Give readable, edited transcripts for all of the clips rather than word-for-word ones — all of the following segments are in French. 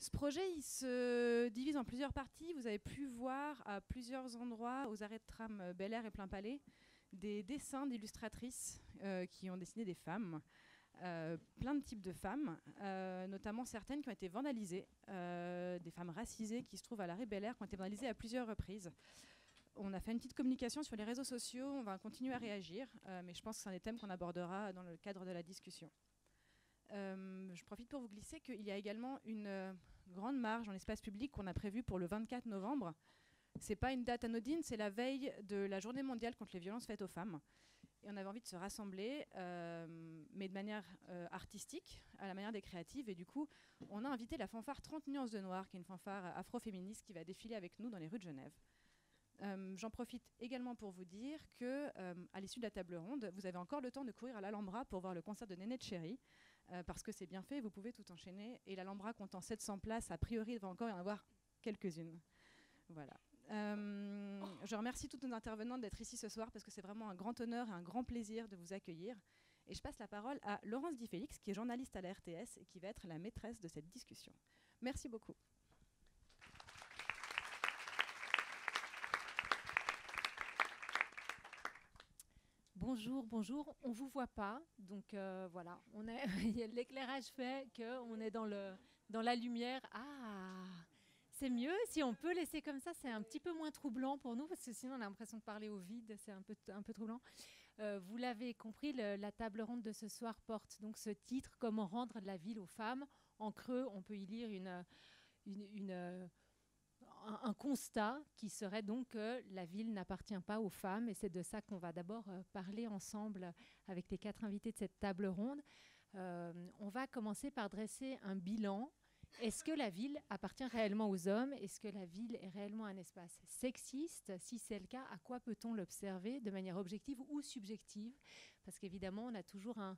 Ce projet, il se divise en plusieurs parties. Vous avez pu voir à plusieurs endroits, aux arrêts de tram Bel Air et Plein Palais, des dessins d'illustratrices qui ont dessiné des femmes, plein de types de femmes, notamment certaines qui ont été vandalisées, des femmes racisées qui se trouvent à l'arrêt Bel Air, qui ont été vandalisées à plusieurs reprises. On a fait une petite communication sur les réseaux sociaux, on va continuer à réagir, mais je pense que c'est un des thèmes qu'on abordera dans le cadre de la discussion. Je profite pour vous glisser qu'il y a également une grande marche dans l'espace public qu'on a prévue pour le 24 novembre. C'est pas une date anodine, c'est la veille de la journée mondiale contre les violences faites aux femmes. Et on avait envie de se rassembler, mais de manière artistique, à la manière des créatives. Et du coup, on a invité la fanfare 30 nuances de noir, qui est une fanfare afroféministe qui va défiler avec nous dans les rues de Genève. J'en profite également pour vous dire que, à l'issue de la table ronde, vous avez encore le temps de courir à l'Alhambra pour voir le concert de Néné Tchéri, parce que c'est bien fait, vous pouvez tout enchaîner. Et l'Alhambra comptant 700 places, a priori, il va encore y en avoir quelques-unes. Voilà. Je remercie toutes nos intervenantes d'être ici ce soir, parce que c'est vraiment un grand honneur et un grand plaisir de vous accueillir. Et je passe la parole à Laurence Di Félix, qui est journaliste à la RTS et qui va être la maîtresse de cette discussion. Merci beaucoup. Bonjour, bonjour. On ne vous voit pas, donc voilà. L'éclairage fait qu'on est dans la lumière. Ah, c'est mieux si on peut laisser comme ça. C'est un petit peu moins troublant pour nous, parce que sinon on a l'impression de parler au vide. C'est un peu troublant. Vous l'avez compris, la table ronde de ce soir porte donc ce titre, Comment rendre la ville aux femmes. En creux, on peut y lire un constat qui serait donc que la ville n'appartient pas aux femmes, et c'est de ça qu'on va d'abord parler ensemble avec les 4 invités de cette table ronde. On va commencer par dresser un bilan. Est-ce que la ville appartient réellement aux hommes? Est-ce que la ville est réellement un espace sexiste? Si c'est le cas, à quoi peut-on l'observer de manière objective ou subjective? Parce qu'évidemment, on a toujours un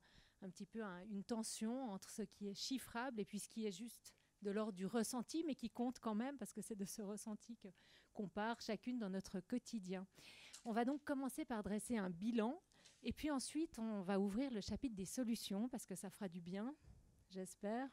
petit peu une tension entre ce qui est chiffrable et puis ce qui est juste de l'ordre du ressenti, mais qui compte quand même, parce que c'est de ce ressenti qu'on part chacune dans notre quotidien. On va donc commencer par dresser un bilan, et puis ensuite on va ouvrir le chapitre des solutions, parce que ça fera du bien, j'espère.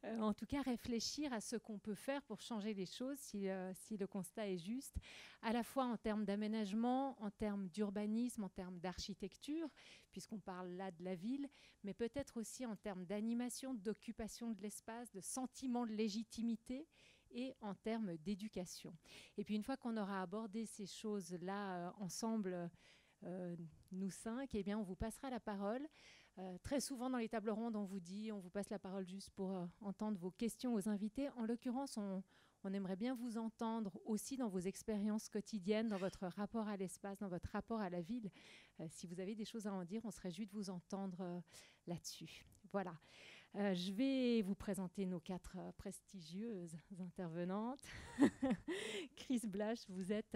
En tout cas, réfléchir à ce qu'on peut faire pour changer les choses, si le constat est juste, à la fois en termes d'aménagement, en termes d'urbanisme, en termes d'architecture, puisqu'on parle là de la ville, mais peut-être aussi en termes d'animation, d'occupation de l'espace, de sentiment de légitimité, et en termes d'éducation. Et puis une fois qu'on aura abordé ces choses-là ensemble, nous 5, eh bien, on vous passera la parole. Très souvent dans les tables rondes, on vous passe la parole juste pour entendre vos questions aux invités. En l'occurrence, on aimerait bien vous entendre aussi dans vos expériences quotidiennes, dans votre rapport à l'espace, dans votre rapport à la ville. Si vous avez des choses à en dire, on se réjouit de vous entendre là-dessus. Voilà. Je vais vous présenter nos 4 prestigieuses intervenantes. Chris Blash, vous êtes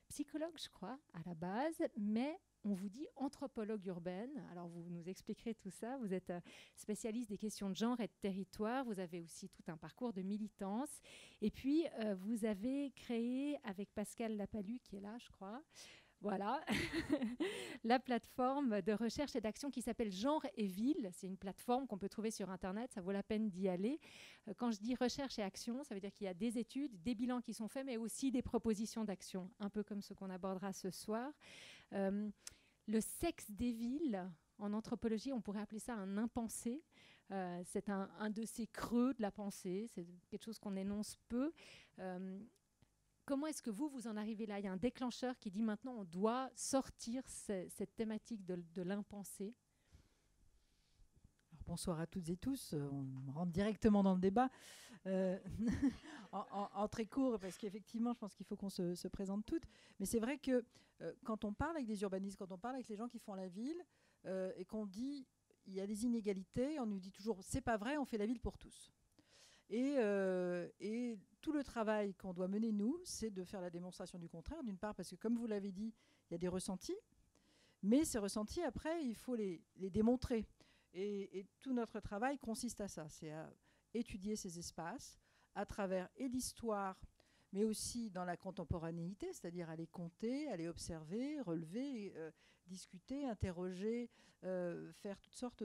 psychologue, je crois, à la base, mais on vous dit anthropologue urbaine. Alors, vous nous expliquerez tout ça. Vous êtes spécialiste des questions de genre et de territoire. Vous avez aussi tout un parcours de militance. Et puis, vous avez créé, avec Pascal Lapalu, qui est là, je crois, voilà, la plateforme de recherche et d'action qui s'appelle Genre et Ville. C'est une plateforme qu'on peut trouver sur Internet, ça vaut la peine d'y aller. Quand je dis recherche et action, ça veut dire qu'il y a des études, des bilans qui sont faits, mais aussi des propositions d'action, un peu comme ce qu'on abordera ce soir. Le sexe des villes, en anthropologie, on pourrait appeler ça un impensé. C'est un de ces creux de la pensée, c'est quelque chose qu'on énonce peu. Comment est-ce que vous en arrivez là? Il y a un déclencheur qui dit maintenant on doit sortir cette thématique de l'impensé. Alors, bonsoir à toutes et tous. On rentre directement dans le débat. En très court, parce qu'effectivement, je pense qu'il faut qu'on se présente toutes. Mais c'est vrai que quand on parle avec des urbanistes, quand on parle avec les gens qui font la ville, et qu'on dit il y a des inégalités, on nous dit toujours c'est pas vrai, on fait la ville pour tous. Et tout le travail qu'on doit mener, nous, c'est de faire la démonstration du contraire, d'une part parce que, comme vous l'avez dit, il y a des ressentis, mais ces ressentis, après, il faut les démontrer. Et tout notre travail consiste à ça, c'est à étudier ces espaces à travers et l'histoire, mais aussi dans la contemporanéité, c'est-à-dire à les compter, à les observer, relever, discuter, interroger, faire toutes sortes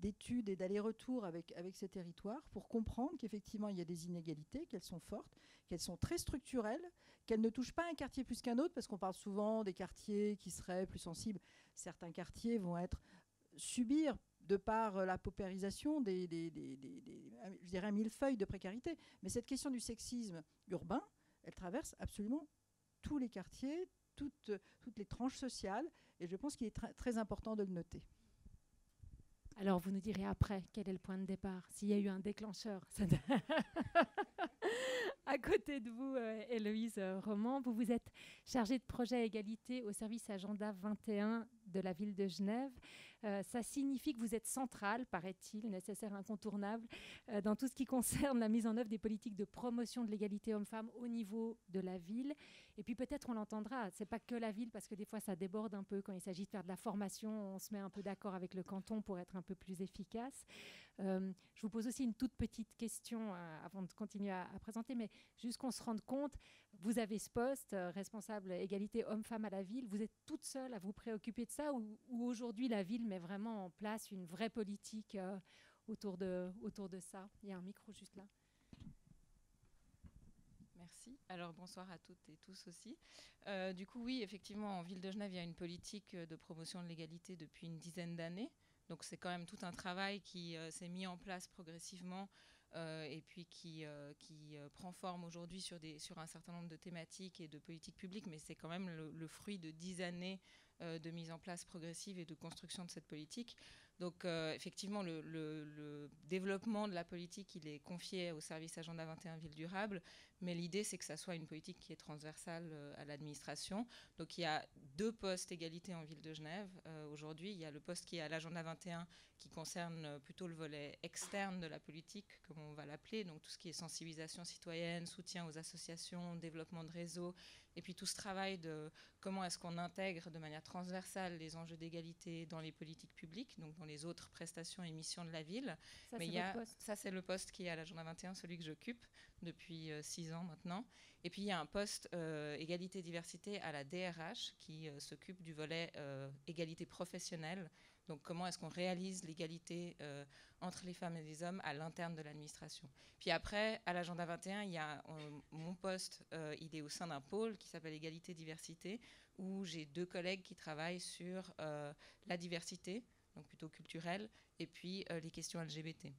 d'études et d'allers-retours avec ces territoires pour comprendre qu'effectivement, il y a des inégalités, qu'elles sont fortes, qu'elles sont très structurelles, qu'elles ne touchent pas un quartier plus qu'un autre, parce qu'on parle souvent des quartiers qui seraient plus sensibles. Certains quartiers vont subir, de par la paupérisation, je dirais un millefeuille de précarité. Mais cette question du sexisme urbain, elle traverse absolument tous les quartiers, toutes les tranches sociales, et je pense qu'il est très important de le noter. Alors, vous nous direz après quel est le point de départ, s'il y a eu un déclencheur. À côté de vous, Héloïse Roman, vous vous êtes chargée de projet égalité au service Agenda 21 de la ville de Genève. Ça signifie que vous êtes centrale, paraît-il, nécessaire, incontournable, dans tout ce qui concerne la mise en œuvre des politiques de promotion de l'égalité homme-femme au niveau de la ville. Et puis peut-être on l'entendra, c'est pas que la ville, parce que des fois ça déborde un peu quand il s'agit de faire de la formation, on se met un peu d'accord avec le canton pour être un peu plus efficace. Je vous pose aussi une toute petite question avant de continuer à présenter, mais juste qu'on se rende compte, vous avez ce poste, responsable égalité homme-femme à la ville, vous êtes toute seule à vous préoccuper de ça, ou aujourd'hui la ville met vraiment en place une vraie politique autour de ça? Il y a un micro juste là. Merci. Alors bonsoir à toutes et tous aussi. Du coup, oui, effectivement, en ville de Genève, il y a une politique de promotion de l'égalité depuis une dizaine d'années. Donc c'est quand même tout un travail qui s'est mis en place progressivement et puis qui prend forme aujourd'hui sur un certain nombre de thématiques et de politiques publiques, mais c'est quand même le fruit de 10 années de mise en place progressive et de construction de cette politique. Donc effectivement, le développement de la politique, il est confié au service Agenda 21 Ville Durable, mais l'idée, c'est que ça soit une politique qui est transversale à l'administration. Donc il y a 2 postes égalité en Ville de Genève. Aujourd'hui, il y a le poste qui est à l'Agenda 21, qui concerne plutôt le volet externe de la politique, comme on va l'appeler, donc tout ce qui est sensibilisation citoyenne, soutien aux associations, développement de réseaux, et puis tout ce travail de comment est-ce qu'on intègre de manière transversale les enjeux d'égalité dans les politiques publiques, donc dans les autres prestations et missions de la ville. Ça, mais ça, c'est le poste qui est à l'Agenda 21, celui que j'occupe depuis 6 ans maintenant. Et puis il y a un poste égalité-diversité à la DRH qui s'occupe du volet égalité professionnelle. Donc comment est-ce qu'on réalise l'égalité entre les femmes et les hommes à l'interne de l'administration. Puis après, à l'Agenda 21, il y a mon poste, il est au sein d'un pôle qui s'appelle Égalité-Diversité, où j'ai 2 collègues qui travaillent sur la diversité, donc plutôt culturelle, et puis les questions LGBT.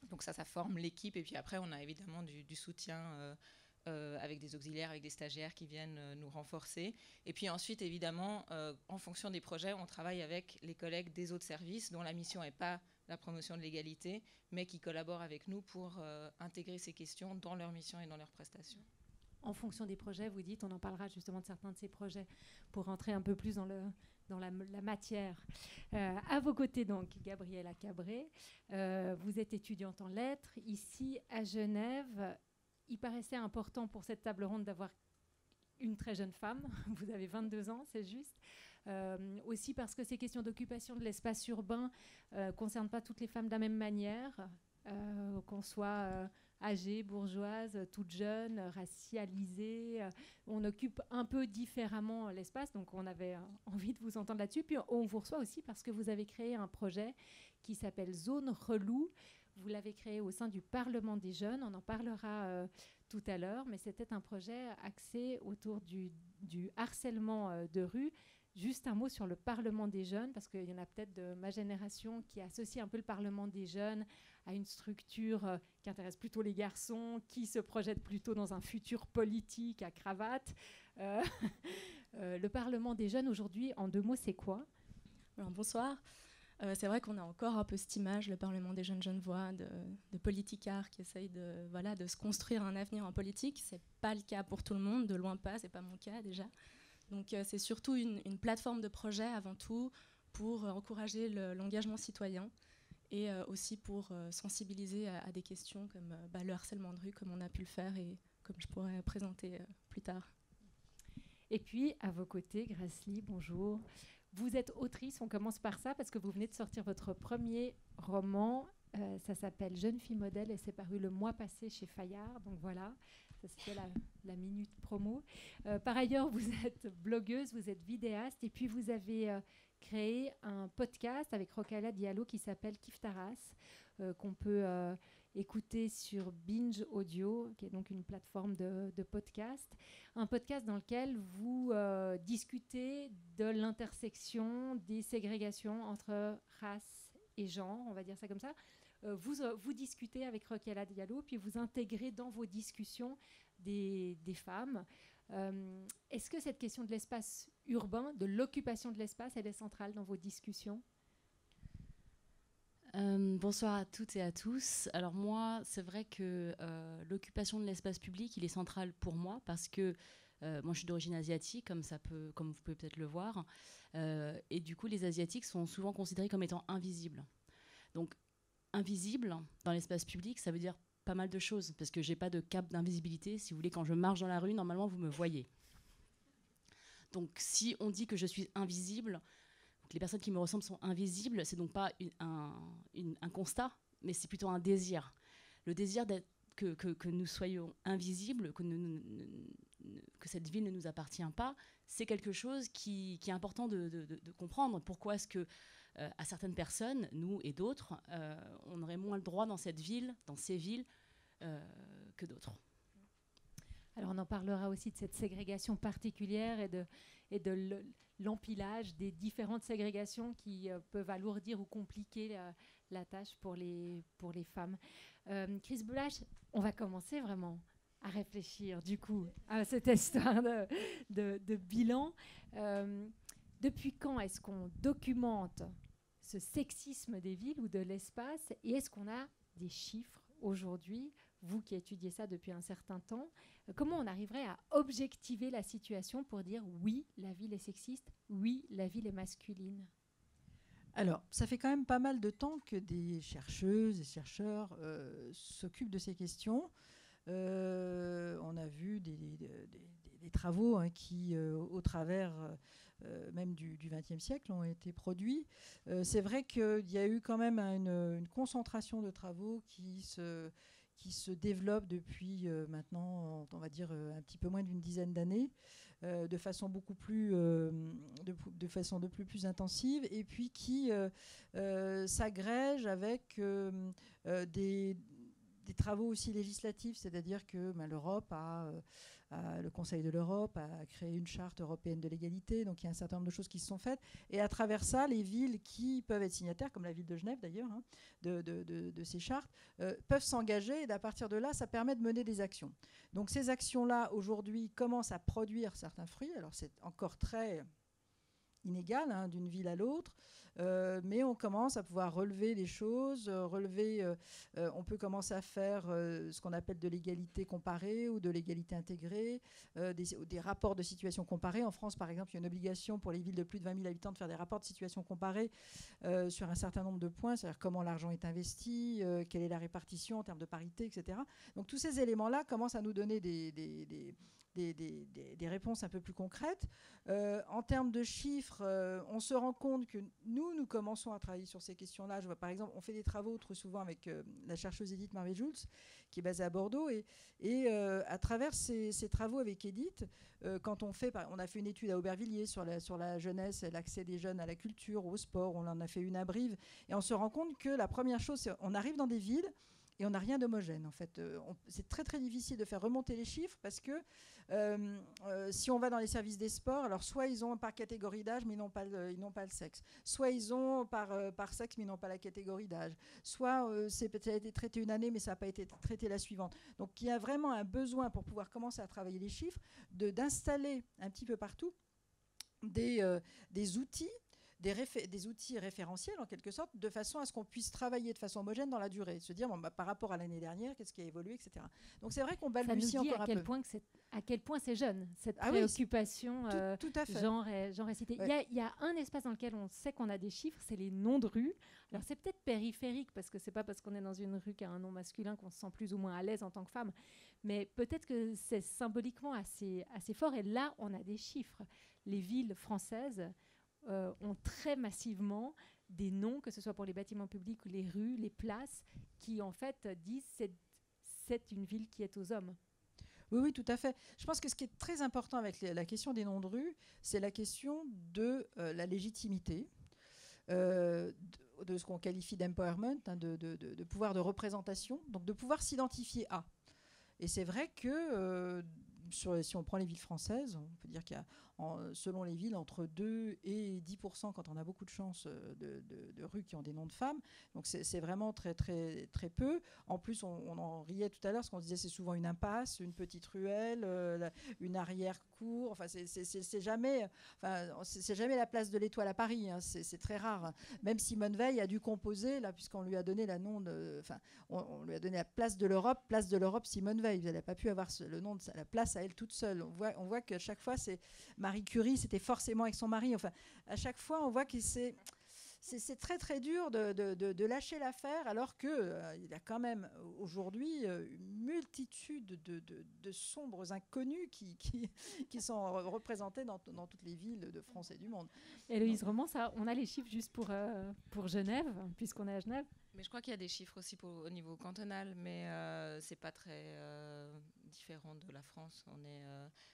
Donc ça forme l'équipe, et puis après, on a évidemment du soutien avec des auxiliaires, avec des stagiaires qui viennent nous renforcer. Et puis ensuite, évidemment, en fonction des projets, on travaille avec les collègues des autres services dont la mission n'est pas la promotion de l'égalité, mais qui collaborent avec nous pour intégrer ces questions dans leur mission et dans leurs prestations. En fonction des projets, vous dites, on en parlera justement de certains de ces projets pour rentrer un peu plus dans la matière. À vos côtés, donc, Gabriela Cabré, vous êtes étudiante en lettres ici à Genève. Il paraissait important pour cette table ronde d'avoir une très jeune femme. Vous avez 22 ans, c'est juste. Aussi parce que ces questions d'occupation de l'espace urbain ne concernent pas toutes les femmes de la même manière, qu'on soit âgée, bourgeoise, toute jeune, racialisée. On occupe un peu différemment l'espace, donc on avait envie de vous entendre là-dessus. Puis on vous reçoit aussi parce que vous avez créé un projet qui s'appelle Zone Relou. Vous l'avez créé au sein du Parlement des jeunes, on en parlera tout à l'heure, mais c'était un projet axé autour du harcèlement de rue. Juste un mot sur le Parlement des jeunes, parce qu'il y en a peut-être de ma génération qui associe un peu le Parlement des jeunes à une structure qui intéresse plutôt les garçons, qui se projette plutôt dans un futur politique à cravate. Le Parlement des jeunes, aujourd'hui, en 2 mots, c'est quoi ? Alors, bonsoir. C'est vrai qu'on a encore un peu cette image, le Parlement des jeunes Genevois, de politicards qui essayent de se construire un avenir en politique. Ce n'est pas le cas pour tout le monde, de loin pas, ce n'est pas mon cas déjà. Donc c'est surtout une plateforme de projet avant tout pour encourager l'engagement citoyen et aussi pour sensibiliser à des questions comme le harcèlement de rue, comme on a pu le faire et comme je pourrais présenter plus tard. Et puis, à vos côtés, Gracely, bonjour. Vous êtes autrice, on commence par ça, parce que vous venez de sortir votre premier roman. Ça s'appelle Jeune fille modèle et c'est paru le mois passé chez Fayard. Donc voilà, ça c'était la minute promo. Par ailleurs, vous êtes blogueuse, vous êtes vidéaste et puis vous avez créé un podcast avec Rokhaya Diallo qui s'appelle Kif Taras, qu'on peut écouter sur Binge Audio, qui est donc une plateforme de podcast. Un podcast dans lequel vous discutez de l'intersection des ségrégations entre race et genre, on va dire ça comme ça. Vous discutez avec Rokhaya Diallo, puis vous intégrez dans vos discussions des femmes. Est-ce que cette question de l'espace urbain, de l'occupation de l'espace, elle est centrale dans vos discussions ? Bonsoir à toutes et à tous. Alors moi, c'est vrai que l'occupation de l'espace public, il est central pour moi parce que moi, je suis d'origine asiatique, comme vous pouvez peut-être le voir. Et du coup, les Asiatiques sont souvent considérés comme étant invisibles. Donc, invisible dans l'espace public, ça veut dire pas mal de choses parce que j'ai pas de cap d'invisibilité. Si vous voulez, quand je marche dans la rue, normalement, vous me voyez. Donc, si on dit que je suis invisible, que les personnes qui me ressemblent sont invisibles, c'est donc pas un constat, mais c'est plutôt un désir. Le désir que nous soyons invisibles, que cette ville ne nous appartient pas, c'est quelque chose qui est important de comprendre. Pourquoi est-ce que, à certaines personnes, nous et d'autres, on aurait moins le droit dans cette ville, dans ces villes, que d'autres. Alors on en parlera aussi de cette ségrégation particulière et de l'empilage des différentes ségrégations qui peuvent alourdir ou compliquer la tâche pour les femmes. Chris Blash, on va commencer vraiment à réfléchir du coup à cette histoire de bilan. Depuis quand est-ce qu'on documente ce sexisme des villes ou de l'espace et est-ce qu'on a des chiffres aujourd'hui, vous qui étudiez ça depuis un certain temps, comment on arriverait à objectiver la situation pour dire oui, la ville est sexiste, oui, la ville est masculine? Alors, ça fait quand même pas mal de temps que des chercheuses et chercheurs s'occupent de ces questions. On a vu des travaux qui, au travers même du XXe siècle, ont été produits. C'est vrai qu'il y a eu quand même une concentration de travaux qui se développe depuis maintenant, on va dire, un petit peu moins d'une dizaine d'années, de façon beaucoup plus, de façon de plus intensive, et puis qui s'agrège avec des travaux aussi législatifs, c'est-à-dire que l'Europe le Conseil de l'Europe a créé une charte européenne de l'égalité, donc il y a un certain nombre de choses qui se sont faites. Et à travers ça, les villes qui peuvent être signataires, comme la ville de Genève d'ailleurs, de ces chartes, peuvent s'engager. Et à partir de là, ça permet de mener des actions. Donc ces actions-là, aujourd'hui, commencent à produire certains fruits. Alors c'est encore très inégal d'une ville à l'autre, mais on commence à pouvoir relever les choses, on peut commencer à faire ce qu'on appelle de l'égalité comparée ou de l'égalité intégrée, des rapports de situation comparée. En France, par exemple, il y a une obligation pour les villes de plus de 20 000 habitants de faire des rapports de situation comparée sur un certain nombre de points, c'est-à-dire comment l'argent est investi, quelle est la répartition en termes de parité, etc. Donc tous ces éléments-là commencent à nous donner des réponses un peu plus concrètes. En termes de chiffres, on se rend compte que nous commençons à travailler sur ces questions-là. Je vois, par exemple, on fait des travaux très souvent avec la chercheuse Edith Marvé-Jules, qui est basée à Bordeaux. Et à travers ces travaux avec Edith, quand on a fait une étude à Aubervilliers sur la jeunesse et l'accès des jeunes à la culture, au sport. On en a fait une à Brive. Et on se rend compte que la première chose, c'est qu'on arrive dans des villes et on n'a rien d'homogène, en fait. C'est très, très difficile de faire remonter les chiffres parce que si on va dans les services des sports, alors soit ils ont par catégorie d'âge, mais ils n'ont pas le sexe. Soit ils ont par sexe, mais ils n'ont pas la catégorie d'âge. Soit ça a été traité une année, mais ça n'a pas été traité la suivante. Donc il y a vraiment un besoin pour pouvoir commencer à travailler les chiffres, d'installer un petit peu partout des outils, des outils référentiels en quelque sorte, de façon à ce qu'on puisse travailler de façon homogène dans la durée, se dire par rapport à l'année dernière, qu'est-ce qui a évolué, etc. Donc c'est vrai qu'on balbutie encore un peu. À quel point c'est jeune, cette préoccupation tout à fait. genre et cité. Ouais. Il y a un espace dans lequel on sait qu'on a des chiffres, c'est les noms de rues. Alors c'est peut-être périphérique, parce que c'est pas parce qu'on est dans une rue qui a un nom masculin qu'on se sent plus ou moins à l'aise en tant que femme, mais peut-être que c'est symboliquement assez fort, et là on a des chiffres. Les villes françaises ont très massivement des noms, que ce soit pour les bâtiments publics ou les rues, les places, qui en fait disent c'est une ville qui est aux hommes. Oui, oui, tout à fait. Je pense que ce qui est très important avec la question des noms de rue, c'est la question de la légitimité, de ce qu'on qualifie d'empowerment, hein, de pouvoir de représentation, donc de pouvoir s'identifier à. Et c'est vrai que si on prend les villes françaises, on peut dire qu'il y a, selon les villes, entre 2 et 10%, quand on a beaucoup de chance, de rues qui ont des noms de femmes. Donc c'est vraiment très, très, très peu. En plus, on en riait tout à l'heure, parce qu'on disait c'est souvent une impasse, une petite ruelle, une arrière-cour. Enfin, c'est jamais la place de l'Étoile à Paris. Hein. C'est très rare. Même Simone Veil a dû composer, là, puisqu'on lui a donné on lui a donné la place de l'Europe, Simone Veil. Elle n'a pas pu avoir le nom de la place à elle toute seule. On voit qu'à chaque fois, c'est Marie Curie, c'était forcément avec son mari. Enfin, à chaque fois, on voit que c'est très très dur de lâcher l'affaire, alors qu'il y a quand même aujourd'hui une multitude de sombres inconnus qui sont représentés dans toutes les villes de France et du monde. Héloïse Romand, on a les chiffres juste pour Genève, puisqu'on est à Genève. Mais je crois qu'il y a des chiffres aussi au niveau cantonal, mais c'est pas très différent de la France.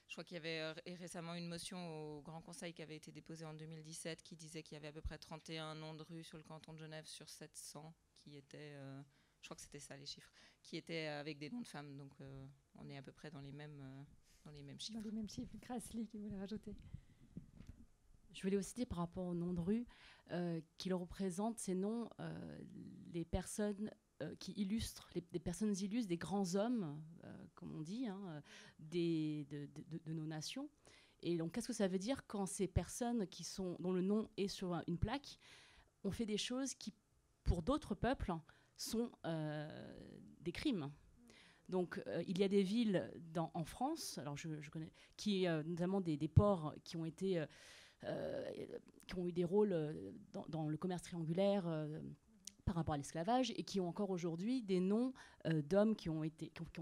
Je crois qu'il y avait récemment une motion au Grand Conseil qui avait été déposée en 2017 qui disait qu'il y avait à peu près 31 noms de rues sur le canton de Genève sur 700 qui étaient, je crois que c'était ça les chiffres, qui étaient avec des noms de femmes. Donc on est à peu près dans les mêmes chiffres. Dans les mêmes chiffres. Grassley qui voulait rajouter. Je voulais aussi dire par rapport aux noms de rue qu'ils représentent ces noms, les personnes qui illustrent, des personnes illustres, des grands hommes, comme on dit, hein, de nos nations. Et donc, qu'est-ce que ça veut dire quand ces personnes dont le nom est sur une plaque ont fait des choses qui, pour d'autres peuples, sont des crimes. Donc, il y a des villes en France, alors je connais, notamment des ports qui ont été... qui ont eu des rôles dans le commerce triangulaire par rapport à l'esclavage et qui ont encore aujourd'hui des noms d'hommes qui ont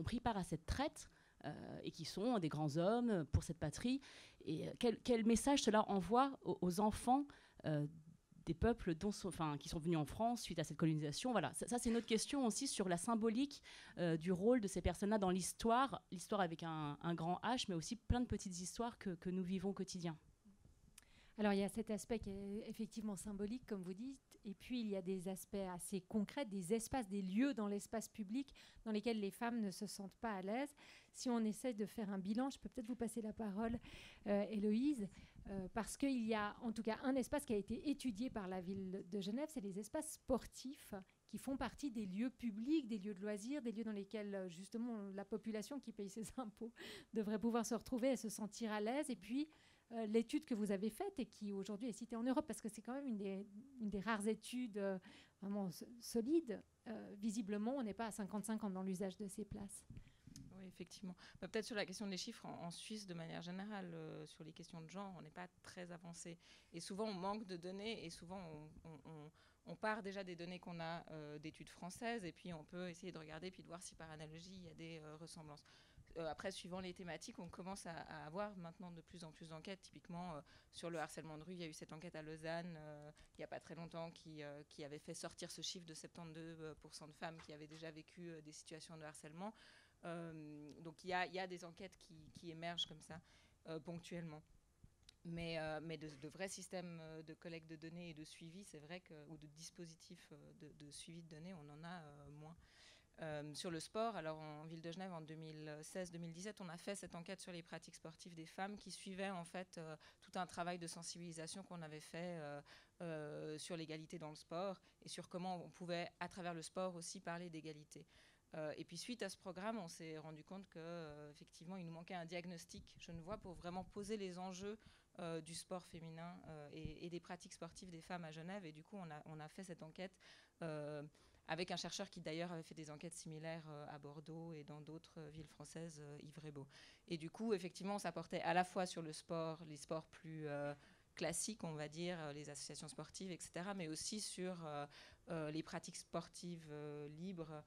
pris part à cette traite et qui sont des grands hommes pour cette patrie. Et quel message cela envoie aux enfants des peuples qui sont venus en France suite à cette colonisation. Voilà, ça c'est une autre question aussi sur la symbolique du rôle de ces personnes-là dans l'histoire avec un grand H, mais aussi plein de petites histoires que nous vivons au quotidien. Alors, il y a cet aspect qui est effectivement symbolique, comme vous dites, et puis il y a des aspects assez concrets, des espaces, des lieux dans l'espace public dans lesquels les femmes ne se sentent pas à l'aise. Si on essaie de faire un bilan, je peux peut-être vous passer la parole, Héloïse, parce qu'il y a en tout cas un espace qui a été étudié par la ville de Genève, c'est les espaces sportifs qui font partie des lieux publics, des lieux de loisirs, des lieux dans lesquels justement la population qui paye ses impôts devrait pouvoir se retrouver et se sentir à l'aise. Et puis, l'étude que vous avez faite et qui aujourd'hui est citée en Europe, parce que c'est quand même une des rares études vraiment solides, visiblement, on n'est pas à 55 ans dans l'usage de ces places. Oui, effectivement. Peut-être sur la question des chiffres, en Suisse, de manière générale, sur les questions de genre, on n'est pas très avancé. Et souvent, on manque de données et souvent, on part déjà des données qu'on a d'études françaises et puis on peut essayer de regarder puis de voir si par analogie, il y a des ressemblances. Après, suivant les thématiques, on commence à avoir maintenant de plus en plus d'enquêtes. Typiquement, sur le harcèlement de rue, il y a eu cette enquête à Lausanne il n'y a pas très longtemps qui avait fait sortir ce chiffre de 72% de femmes qui avaient déjà vécu des situations de harcèlement. Donc, il y a des enquêtes qui émergent comme ça ponctuellement. Mais de vrais systèmes de collecte de données et de suivi, c'est vrai ou de dispositifs de suivi de données, on en a moins. Sur le sport, alors en Ville de Genève en 2016-2017, on a fait cette enquête sur les pratiques sportives des femmes qui suivait en fait tout un travail de sensibilisation qu'on avait fait sur l'égalité dans le sport et sur comment on pouvait, à travers le sport aussi, parler d'égalité. Et puis suite à ce programme, on s'est rendu compte qu'effectivement, il nous manquait un diagnostic genevois pour vraiment poser les enjeux du sport féminin et des pratiques sportives des femmes à Genève. Et du coup, on a fait cette enquête avec un chercheur qui d'ailleurs avait fait des enquêtes similaires à Bordeaux et dans d'autres villes françaises, Yves Rebaud. Et du coup, effectivement, on s'apportait à la fois sur le sport, les sports plus classiques, on va dire, les associations sportives, etc., mais aussi sur les pratiques sportives libres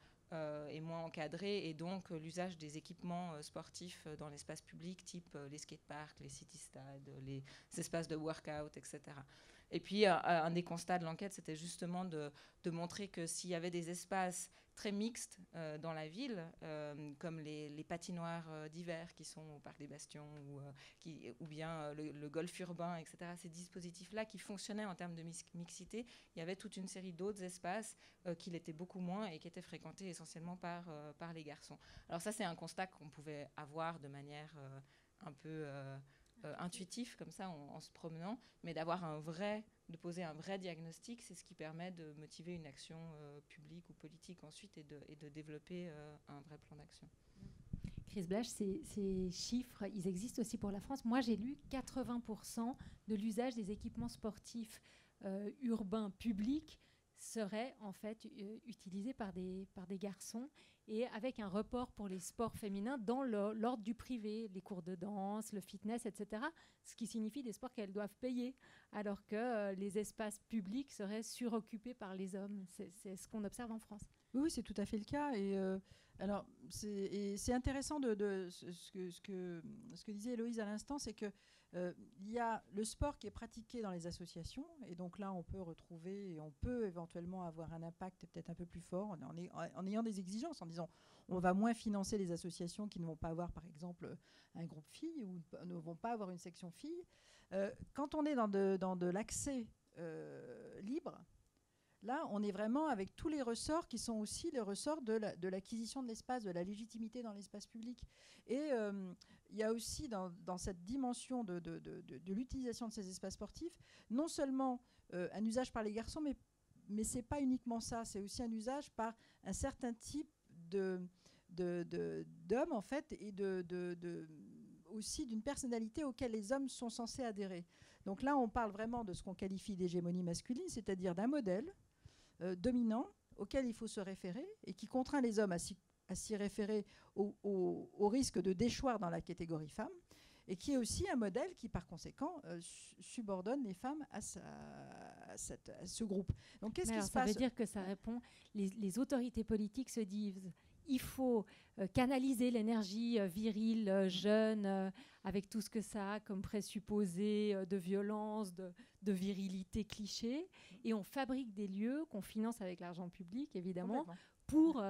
et moins encadrées, et donc l'usage des équipements sportifs dans l'espace public, type les skateparks, les city-stades, les espaces de workout, etc. Et puis, un des constats de l'enquête, c'était justement de montrer que s'il y avait des espaces très mixtes dans la ville, comme les patinoires d'hiver qui sont au Parc des Bastions ou bien le golf urbain, etc., ces dispositifs-là qui fonctionnaient en termes de mixité, il y avait toute une série d'autres espaces qui l'étaient beaucoup moins et qui étaient fréquentés essentiellement par les garçons. Alors ça, c'est un constat qu'on pouvait avoir de manière un peu intuitif comme ça en se promenant, mais de poser un vrai diagnostic, c'est ce qui permet de motiver une action publique ou politique ensuite et de développer un vrai plan d'action. Chris Blash, ces chiffres, ils existent aussi pour la France. Moi, j'ai lu 80% de l'usage des équipements sportifs urbains publics serait en fait utilisé par des garçons et avec un report pour les sports féminins dans l'ordre du privé, les cours de danse, le fitness, etc. Ce qui signifie des sports qu'elles doivent payer, alors que les espaces publics seraient suroccupés par les hommes. C'est ce qu'on observe en France. Oui, c'est tout à fait le cas. Et alors, c'est intéressant ce que disait Héloïse à l'instant, c'est que il y a le sport qui est pratiqué dans les associations, et donc là, on peut retrouver, et on peut éventuellement avoir un impact peut-être un peu plus fort en ayant des exigences, en disant on va moins financer les associations qui ne vont pas avoir, par exemple, un groupe filles ou ne vont pas avoir une section filles. Quand on est dans de l'accès libre, là, on est vraiment avec tous les ressorts qui sont aussi les ressorts de l'acquisition de l'espace, de la légitimité dans l'espace public. Et il y a aussi dans cette dimension de l'utilisation de ces espaces sportifs, non seulement un usage par les garçons, mais ce n'est pas uniquement ça, c'est aussi un usage par un certain type d'hommes, en fait, et aussi d'une personnalité auquel les hommes sont censés adhérer. Donc là, on parle vraiment de ce qu'on qualifie d'hégémonie masculine, c'est-à-dire d'un modèle dominant auquel il faut se référer et qui contraint les hommes à s'y référer au risque de déchoir dans la catégorie femme, et qui est aussi un modèle qui, par conséquent, subordonne les femmes à ce groupe. Donc, qu'est-ce qui se passe ? Ça veut dire que ça répond... Les autorités politiques se disent il faut canaliser l'énergie virile, jeune, avec tout ce que ça a comme présupposé de violence, de virilité cliché, et on fabrique des lieux qu'on finance avec l'argent public, évidemment, pour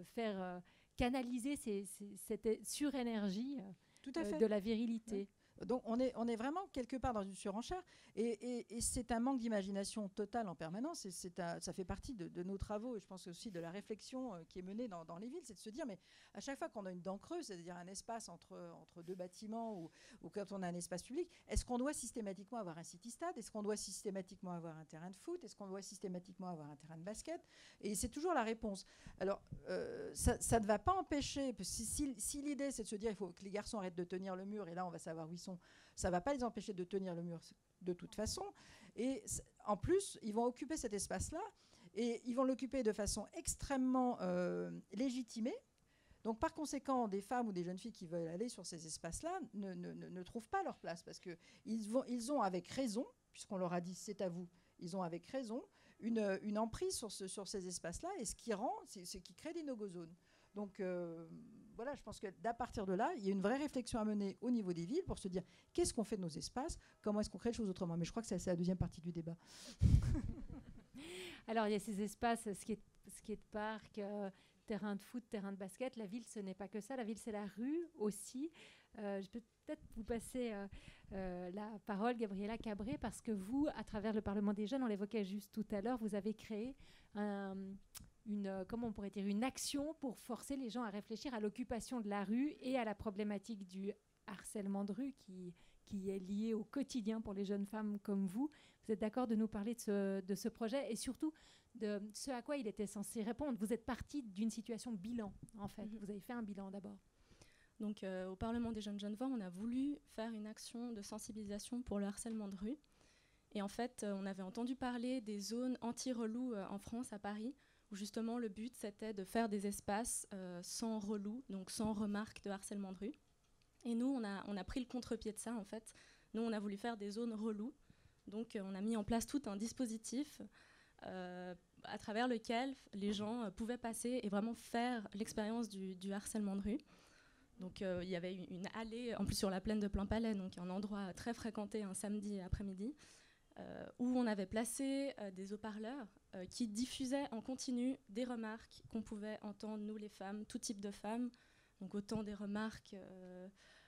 faire canaliser cette surénergie de la virilité. Ouais. Donc on est vraiment quelque part dans une surenchère et c'est un manque d'imagination totale en permanence et ça fait partie de nos travaux et je pense aussi de la réflexion qui est menée dans les villes, c'est de se dire mais à chaque fois qu'on a une dent creuse, c'est-à-dire un espace entre deux bâtiments ou quand on a un espace public, est-ce qu'on doit systématiquement avoir un city-stade? Est-ce qu'on doit systématiquement avoir un terrain de foot? Est-ce qu'on doit systématiquement avoir un terrain de basket? Et c'est toujours la réponse. Alors ça ne va pas empêcher, si l'idée c'est de se dire il faut que les garçons arrêtent de tenir le mur et là on va savoir où ils sont, ça ne va pas les empêcher de tenir le mur de toute façon. Et en plus, ils vont occuper cet espace-là et ils vont l'occuper de façon extrêmement légitimée. Donc, par conséquent, des femmes ou des jeunes filles qui veulent aller sur ces espaces-là ne trouvent pas leur place parce qu'ils ont avec raison, puisqu'on leur a dit c'est à vous, ils ont avec raison une emprise sur ces espaces-là et ce qui crée des no-go zones. Donc, voilà, je pense qu'à partir de là, il y a une vraie réflexion à mener au niveau des villes pour se dire qu'est-ce qu'on fait de nos espaces, comment est-ce qu'on crée les choses autrement. Mais je crois que c'est la deuxième partie du débat. Alors, il y a ces espaces, skate-park, terrain de foot, terrain de basket. La ville, ce n'est pas que ça. La ville, c'est la rue aussi. Je peux peut-être vous passer la parole, Gabriela Cabré, parce que vous, à travers le Parlement des jeunes, on l'évoquait juste tout à l'heure, vous avez créé comment on pourrait dire, une action pour forcer les gens à réfléchir à l'occupation de la rue et à la problématique du harcèlement de rue qui est lié au quotidien pour les jeunes femmes comme vous. Vous êtes d'accord de nous parler de ce projet et surtout de ce à quoi il était censé répondre? Vous êtes partie d'une situation bilan, en fait. Vous avez fait un bilan d'abord. Donc, au Parlement des jeunes Genevois, on a voulu faire une action de sensibilisation pour le harcèlement de rue. Et en fait, on avait entendu parler des zones anti-relous en France, à Paris, où justement le but c'était de faire des espaces sans relous, donc sans remarques de harcèlement de rue. Et nous, on a pris le contre-pied de ça en fait. Nous, on a voulu faire des zones relous. Donc, on a mis en place tout un dispositif à travers lequel les gens pouvaient passer et vraiment faire l'expérience du harcèlement de rue. Donc, il y avait une allée, en plus sur la plaine de Plainpalais, donc un endroit très fréquenté un samedi après-midi. où on avait placé des haut-parleurs qui diffusaient en continu des remarques qu'on pouvait entendre, nous les femmes, tout type de femmes. Donc autant des remarques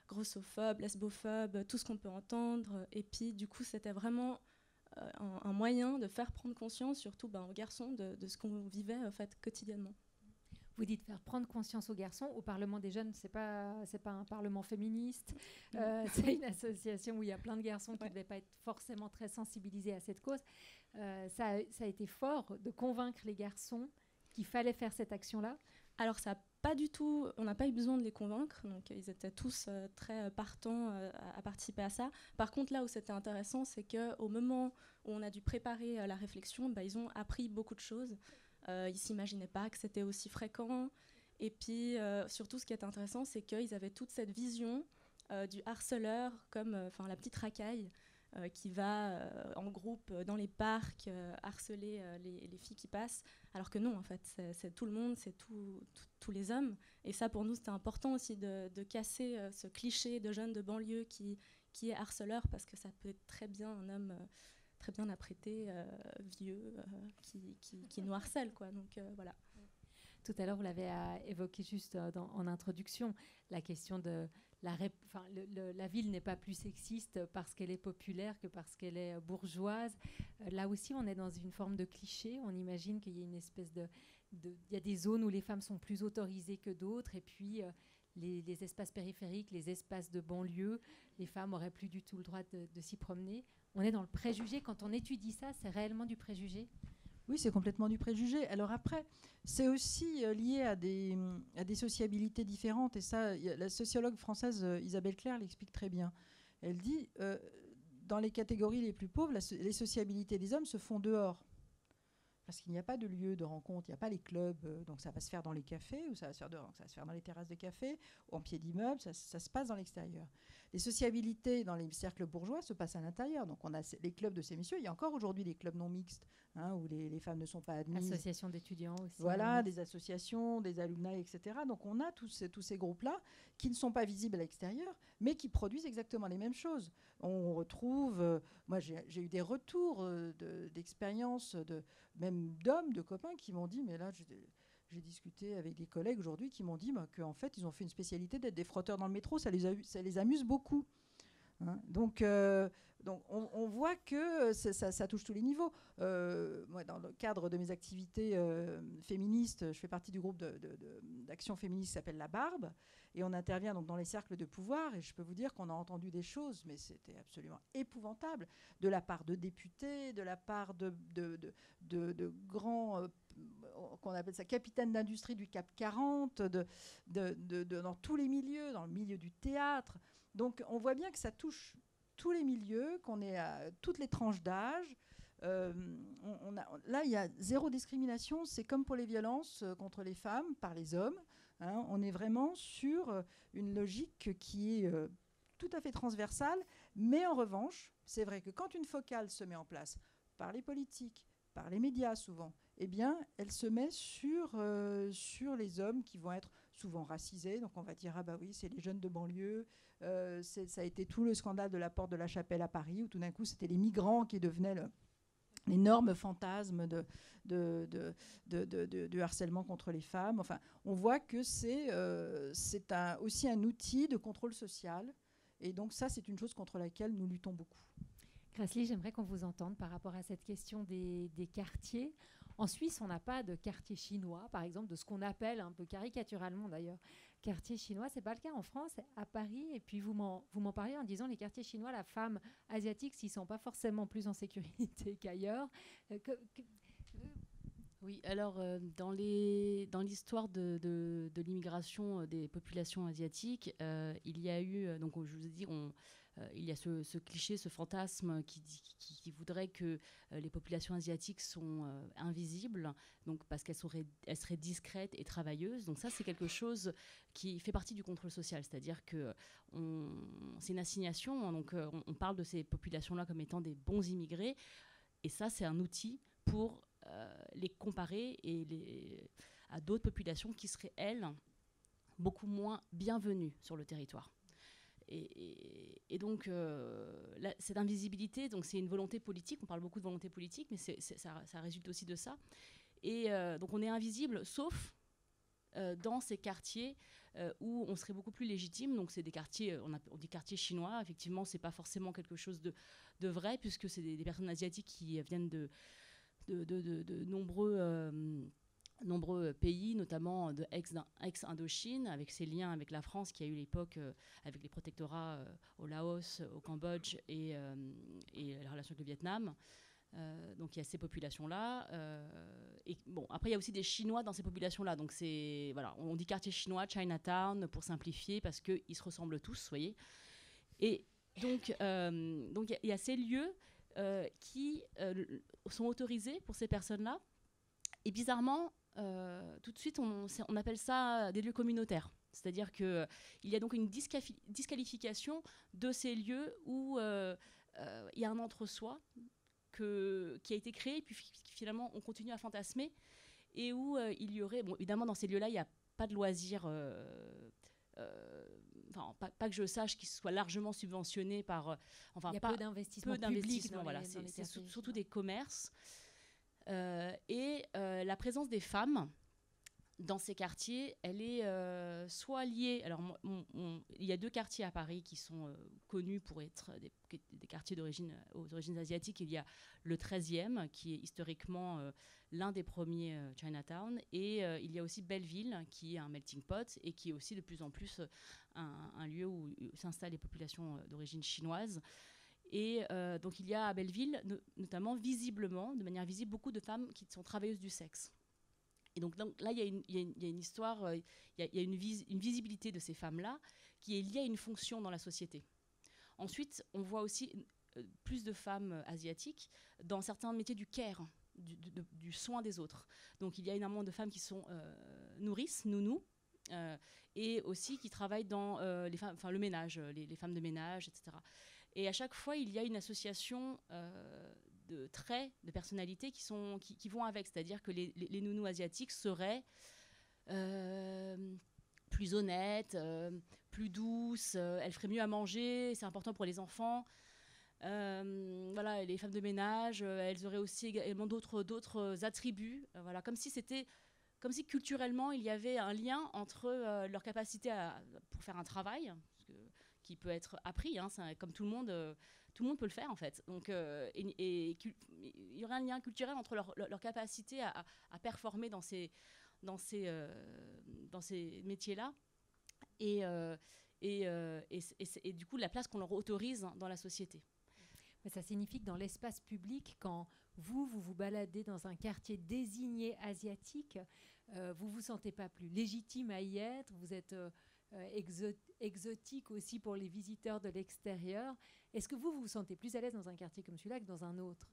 grossophobes, lesbophobes, tout ce qu'on peut entendre. Et puis du coup, c'était vraiment un moyen de faire prendre conscience, surtout aux garçons, de ce qu'on vivait en fait, quotidiennement. Vous dites faire prendre conscience aux garçons. Au Parlement des jeunes, c'est pas un parlement féministe. C'est une association où il y a plein de garçons qui ne devaient pas être forcément très sensibilisés à cette cause. Ça a été fort de convaincre les garçons qu'il fallait faire cette action-là. Alors ça pas du tout, on n'a pas eu besoin de les convaincre, donc ils étaient tous très partants à participer à ça. Par contre, là où c'était intéressant, c'est qu'au moment où on a dû préparer la réflexion, ils ont appris beaucoup de choses. Ils ne s'imaginaient pas que c'était aussi fréquent. Et puis, surtout, ce qui est intéressant, c'est qu'ils avaient toute cette vision du harceleur comme la petite racaille qui va en groupe dans les parcs harceler les filles qui passent. Alors que non, en fait, c'est tout le monde, c'est tous les hommes. Et ça, pour nous, c'était important aussi de casser ce cliché de jeune de banlieue qui est harceleur, parce que ça peut être très bien un homme très bien apprêté, vieux, qui nous harcèle, quoi. Donc voilà. Tout à l'heure, vous l'avez évoqué juste en introduction, la question de la ville n'est pas plus sexiste parce qu'elle est populaire que parce qu'elle est bourgeoise. Là aussi, on est dans une forme de cliché. On imagine qu'il y a une espèce il y a des zones où les femmes sont plus autorisées que d'autres, et puis les espaces périphériques, les espaces de banlieue, les femmes n'auraient plus du tout le droit de s'y promener. On est dans le préjugé. Quand on étudie ça, c'est réellement du préjugé? Oui, c'est complètement du préjugé. Alors après, c'est aussi lié à des sociabilités différentes. Et ça, la sociologue française Isabelle Claire l'explique très bien. Elle dit, dans les catégories les plus pauvres, les sociabilités des hommes se font dehors. Parce qu'il n'y a pas de lieu de rencontre, il n'y a pas les clubs, donc ça va se faire dans les cafés, ou ça va se faire dehors, donc ça va se faire dans les terrasses de café, ou en pied d'immeuble, ça se passe dans l'extérieur. Les sociabilités dans les cercles bourgeois se passent à l'intérieur. Donc on a les clubs de ces messieurs, il y a encore aujourd'hui des clubs non mixtes, où les femmes ne sont pas admises. Associations d'étudiants aussi. Voilà, des associations, des alumni, etc. Donc on a tous ces groupes-là qui ne sont pas visibles à l'extérieur, mais qui produisent exactement les mêmes choses. On retrouve, moi j'ai eu des retours d'expériences, même d'hommes, de copains qui m'ont dit, mais là j'ai discuté avec des collègues aujourd'hui qui m'ont dit qu'en fait ils ont fait une spécialité d'être des frotteurs dans le métro, ça les amuse beaucoup. Donc on voit que ça touche tous les niveaux. Moi, dans le cadre de mes activités féministes, je fais partie du groupe d'action féministe qui s'appelle La Barbe, et on intervient donc dans les cercles de pouvoir, et je peux vous dire qu'on a entendu des choses, mais c'était absolument épouvantable, de la part de députés, de la part de grands, qu'on appelle ça capitaines d'industrie du CAC 40, dans tous les milieux, dans le milieu du théâtre. Donc on voit bien que ça touche tous les milieux, qu'on est à toutes les tranches d'âge. Là, il y a zéro discrimination. C'est comme pour les violences contre les femmes par les hommes. On est vraiment sur une logique qui est tout à fait transversale. Mais en revanche, c'est vrai que quand une focale se met en place par les politiques, par les médias souvent, eh bien, elle se met sur les hommes qui vont être souvent racisés. Donc on va dire, ah bah oui, c'est les jeunes de banlieue. Ça a été tout le scandale de la porte de la Chapelle à Paris, où tout d'un coup, c'était les migrants qui devenaient l'énorme fantasme du harcèlement contre les femmes. Enfin, on voit que c'est aussi un outil de contrôle social. Et donc ça, c'est une chose contre laquelle nous luttons beaucoup. Grassley, j'aimerais qu'on vous entende par rapport à cette question des quartiers. En Suisse, on n'a pas de quartier chinois, par exemple, de ce qu'on appelle un peu caricaturalement d'ailleurs quartier chinois. C'est pas le cas en France, à Paris. Et puis vous m'en parlez en disant les quartiers chinois, la femme asiatique s'y sent pas forcément plus en sécurité qu'ailleurs. Oui, alors dans l'histoire de l'immigration des populations asiatiques, il y a eu, donc je vous ai dit, il y a ce cliché, ce fantasme qui voudrait que les populations asiatiques sont invisibles, donc parce qu'elles seraient discrètes et travailleuses. Donc ça, c'est quelque chose qui fait partie du contrôle social, c'est-à-dire que c'est une assignation. Donc on parle de ces populations-là comme étant des bons immigrés, et ça, c'est un outil pour les comparer à d'autres populations qui seraient, elles, beaucoup moins bienvenues sur le territoire. Et donc, cette invisibilité, donc c'est une volonté politique. On parle beaucoup de volonté politique, mais ça résulte aussi de ça. Et donc, on est invisible, sauf dans ces quartiers où on serait beaucoup plus légitime. Donc, c'est des quartiers, on dit quartiers chinois. Effectivement, c'est pas forcément quelque chose de vrai, puisque c'est des personnes asiatiques qui viennent de nombreux pays, notamment de ex-Indochine, avec ses liens avec la France qui a eu l'époque avec les protectorats au Laos, au Cambodge et la relation avec le Vietnam. Donc il y a ces populations-là. Et bon, après il y a aussi des Chinois dans ces populations-là. Donc c'est voilà, on dit quartier chinois, Chinatown pour simplifier parce qu'ils se ressemblent tous, vous voyez. Et donc il y a ces lieux qui sont autorisés pour ces personnes-là. Et bizarrement, tout de suite, on appelle ça des lieux communautaires. C'est-à-dire qu'il y a donc une disqualification de ces lieux où il y a un entre-soi qui a été créé, et puis finalement, on continue à fantasmer, et où il y aurait... Bon, évidemment, dans ces lieux-là, il n'y a pas de loisirs... pas que je sache qu'ils soient largement subventionnés par... il y a peu d'investissement public. Voilà, c'est surtout des commerces. Et la présence des femmes dans ces quartiers, elle est soit liée... Alors, il y a 2 quartiers à Paris qui sont connus pour être des quartiers aux origines asiatiques. Il y a le 13e, qui est historiquement l'un des premiers Chinatown. Et il y a aussi Belleville, qui est un melting pot et qui est aussi de plus en plus un lieu où s'installent les populations d'origine chinoise. Et donc, il y a à Belleville, notamment visiblement, de manière visible, beaucoup de femmes qui sont travailleuses du sexe. Et donc là, il y a une histoire, il y a une visibilité de ces femmes-là qui est liée à une fonction dans la société. Ensuite, on voit aussi plus de femmes asiatiques dans certains métiers du care, du soin des autres. Donc, il y a énormément de femmes qui sont nourrices, nounous, et aussi qui travaillent dans le ménage, les femmes de ménage, etc. Et à chaque fois, il y a une association de traits, de personnalités qui vont avec. C'est-à-dire que les nounous asiatiques seraient plus honnêtes, plus douces, elles feraient mieux à manger, c'est important pour les enfants. Voilà, les femmes de ménage, elles auraient aussi également d'autres attributs. Voilà, comme si culturellement, il y avait un lien entre leur capacité pour faire un travail, qui peut être appris, hein, comme tout le monde peut le faire en fait. Donc, il y aurait un lien culturel entre leur capacité à performer dans ces métiers-là et du coup la place qu'on leur autorise dans la société. Mais ça signifie que dans l'espace public, quand vous vous baladez dans un quartier désigné asiatique, vous ne vous sentez pas plus légitime à y être, vous êtes exotique aussi pour les visiteurs de l'extérieur. Est-ce que vous vous sentez plus à l'aise dans un quartier comme celui-là que dans un autre ?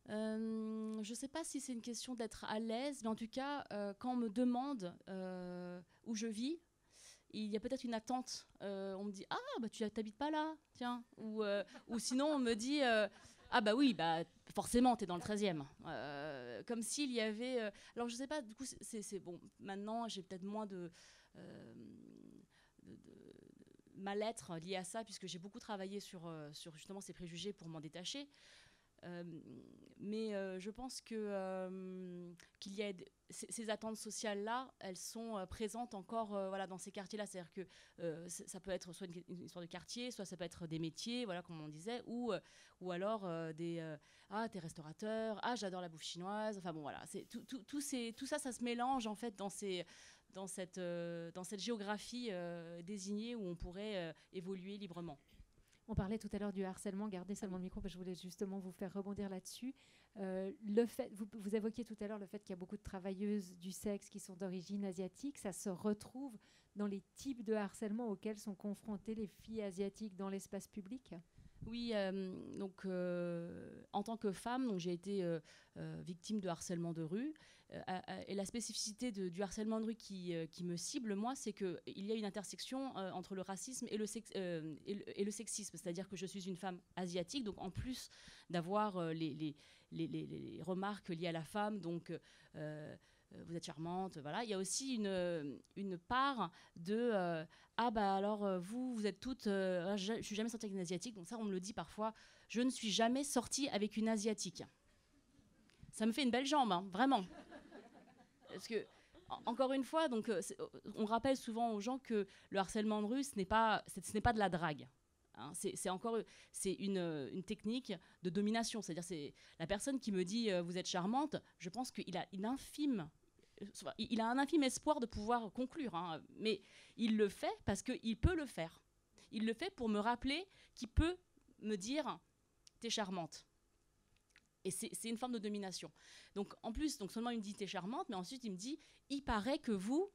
Je ne sais pas si c'est une question d'être à l'aise, mais en tout cas, quand on me demande où je vis, il y a peut-être une attente. On me dit « Ah, bah, tu n'habites pas là, tiens ». Ou sinon, on me dit « Ah bah oui, bah, forcément, tu es dans le 13e ». Comme s'il y avait... alors, je ne sais pas, du coup, c'est bon. Maintenant, j'ai peut-être moins de mal-être lié à ça, puisque j'ai beaucoup travaillé sur justement ces préjugés pour m'en détacher. Mais je pense qu'il y a ces attentes sociales-là, elles sont présentes encore voilà, dans ces quartiers-là. C'est-à-dire que ça peut être soit une histoire de quartier, soit ça peut être des métiers, voilà, comme on disait, ou alors ah, t'es restaurateur, ah, j'adore la bouffe chinoise. Enfin bon, voilà, tout ça, ça se mélange en fait dans cette géographie désignée où on pourrait évoluer librement. On parlait tout à l'heure du harcèlement, gardez seulement le micro parce que je voulais justement vous faire rebondir là-dessus. Vous évoquiez tout à l'heure le fait qu'il y a beaucoup de travailleuses du sexe qui sont d'origine asiatique. Ça se retrouve dans les types de harcèlement auxquels sont confrontées les filles asiatiques dans l'espace public ? Oui, donc en tant que femme, donc, j'ai été victime de harcèlement de rue. Et la spécificité du harcèlement de rue qui me cible, moi, c'est qu'il y a une intersection entre le racisme et le sexisme. C'est-à-dire que je suis une femme asiatique, donc en plus d'avoir les remarques liées à la femme, donc vous êtes charmante, voilà. Il y a aussi une part de alors vous êtes toutes, je suis jamais sortie avec une asiatique, donc ça on me le dit parfois. Je ne suis jamais sortie avec une asiatique. Ça me fait une belle jambe, hein, vraiment. Parce que encore une fois, donc on rappelle souvent aux gens que le harcèlement de rue, ce n'est pas de la drague. Hein, c'est une technique de domination. C'est-à-dire, c'est la personne qui me dit vous êtes charmante. Je pense qu'il a un infime espoir de pouvoir conclure, hein, mais il le fait parce qu'il peut le faire. Il le fait pour me rappeler qu'il peut me dire t'es charmante. Et c'est une forme de domination. Donc en plus, seulement il me dit t'es charmante, mais ensuite il me dit il paraît que vous.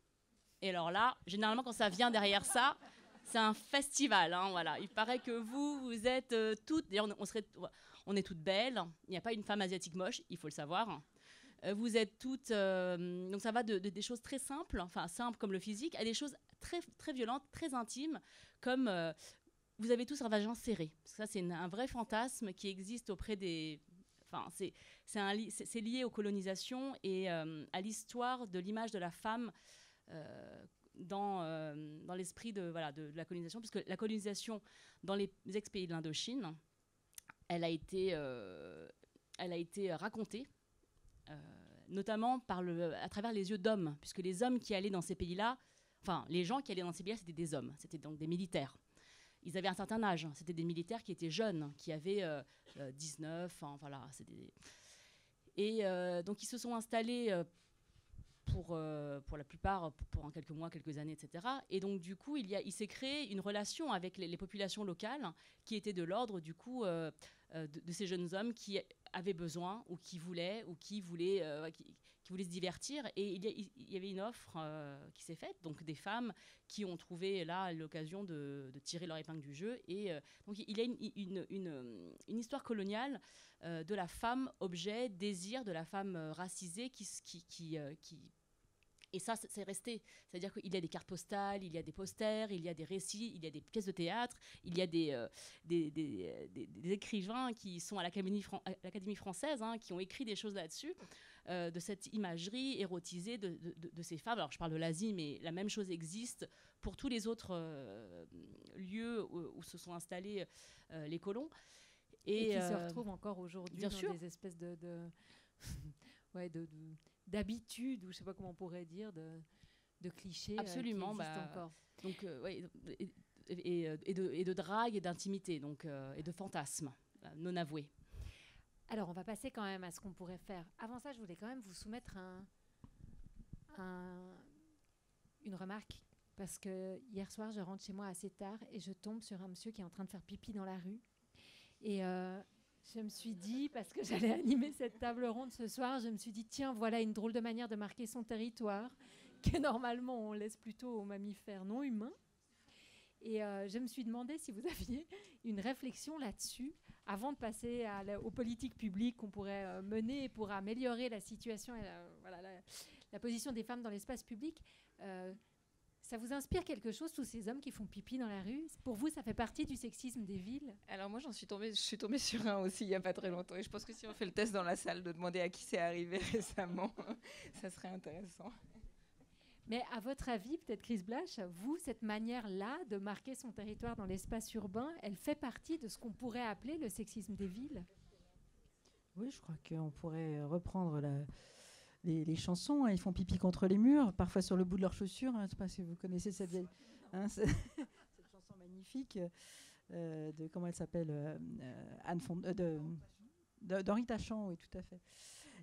Et alors là, généralement quand ça vient derrière ça, c'est un festival. Hein, voilà. Il paraît que vous êtes toutes. D'ailleurs, on est toutes belles. Il n'y a pas une femme asiatique moche, il faut le savoir. Vous êtes toutes. Donc ça va des choses très simples, enfin simples comme le physique, à des choses très très violentes, très intimes, comme vous avez tous un vagin serré. Parce que ça, c'est un vrai fantasme qui existe auprès des. Enfin, c'est lié aux colonisations et à l'histoire de l'image de la femme dans l'esprit de la colonisation, puisque la colonisation dans les ex-pays de l'Indochine, elle a été racontée, notamment à travers les yeux d'hommes, puisque les hommes qui allaient dans ces pays-là, enfin, les gens qui allaient dans ces pays-là, c'était des hommes, c'était donc des militaires. Ils avaient un certain âge, hein. C'était des militaires qui étaient jeunes, qui avaient 19 ans, voilà. Et donc ils se sont installés pour la plupart, pour quelques mois, quelques années, etc. Et donc du coup, il s'est créé une relation avec les populations locales qui étaient de l'ordre du coup de ces jeunes hommes qui avaient besoin ou qui voulaient qui voulaient se divertir. Et il y avait une offre qui s'est faite, donc des femmes qui ont trouvé là l'occasion de tirer leur épingle du jeu. Et donc il y a une histoire coloniale de la femme objet, désir, de la femme racisée et ça, c'est resté. C'est-à-dire qu'il y a des cartes postales, il y a des posters, il y a des récits, il y a des pièces de théâtre, il y a des écrivains qui sont à l'Académie française, hein, qui ont écrit des choses là-dessus, de cette imagerie érotisée de ces femmes. Alors, je parle de l'Asie, mais la même chose existe pour tous les autres lieux où se sont installés les colons. Et qui se retrouvent encore aujourd'hui dans des espèces d'habitudes, ou je ne sais pas comment on pourrait dire, de clichés. Absolument, qui existent encore. Donc, et de drague et d'intimité, donc, et de fantasmes non avoués. Alors, on va passer quand même à ce qu'on pourrait faire. Avant ça, je voulais quand même vous soumettre une remarque, parce que hier soir, je rentre chez moi assez tard et je tombe sur un monsieur qui est en train de faire pipi dans la rue. Et je me suis dit, parce que j'allais animer cette table ronde ce soir, je me suis dit, tiens, voilà une drôle de manière de marquer son territoire, que normalement on laisse plutôt aux mammifères non humains. Et je me suis demandé si vous aviez une réflexion là-dessus, avant de passer aux politiques publiques qu'on pourrait mener pour améliorer la situation et la position des femmes dans l'espace public. Ça vous inspire quelque chose, tous ces hommes qui font pipi dans la rue? Pour vous, ça fait partie du sexisme des villes? Alors moi, je suis tombée sur un aussi il n'y a pas très longtemps. Et je pense que si on fait le test dans la salle, de demander à qui c'est arrivé récemment, ça serait intéressant. Mais à votre avis, peut-être Chris Blash, vous, cette manière-là de marquer son territoire dans l'espace urbain, elle fait partie de ce qu'on pourrait appeler le sexisme des villes? Oui, je crois qu'on pourrait reprendre les chansons, hein, ils font pipi contre les murs, parfois sur le bout de leurs chaussures. Hein, je ne sais pas si vous connaissez cette vieille, cette chanson magnifique de, comment elle s'appelle, d'Henri Tachant, oui, tout à fait.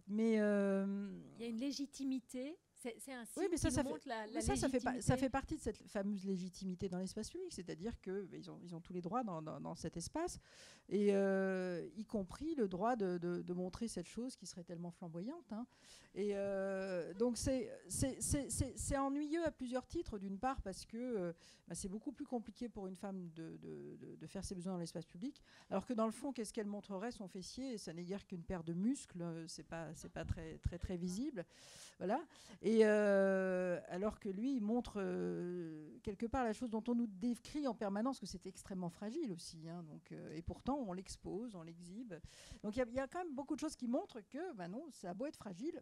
Mais il y a une légitimité. C'est un signe qui montre la légitimité. Ça fait partie de cette fameuse légitimité dans l'espace public, c'est-à-dire qu'ils ont tous les droits dans cet espace, et y compris le droit de montrer cette chose qui serait tellement flamboyante. Hein. Et donc c'est ennuyeux à plusieurs titres, d'une part parce que c'est beaucoup plus compliqué pour une femme de faire ses besoins dans l'espace public, alors que dans le fond, qu'est-ce qu'elle montrerait? Son fessier, ça n'est guère qu'une paire de muscles, c'est pas très, très, très visible. Voilà. Et alors que lui, il montre quelque part la chose dont on nous décrit en permanence, que c'est extrêmement fragile aussi. Hein, donc, et pourtant, on l'expose, on l'exhibe. Donc il y a quand même beaucoup de choses qui montrent que, non, ça a beau être fragile,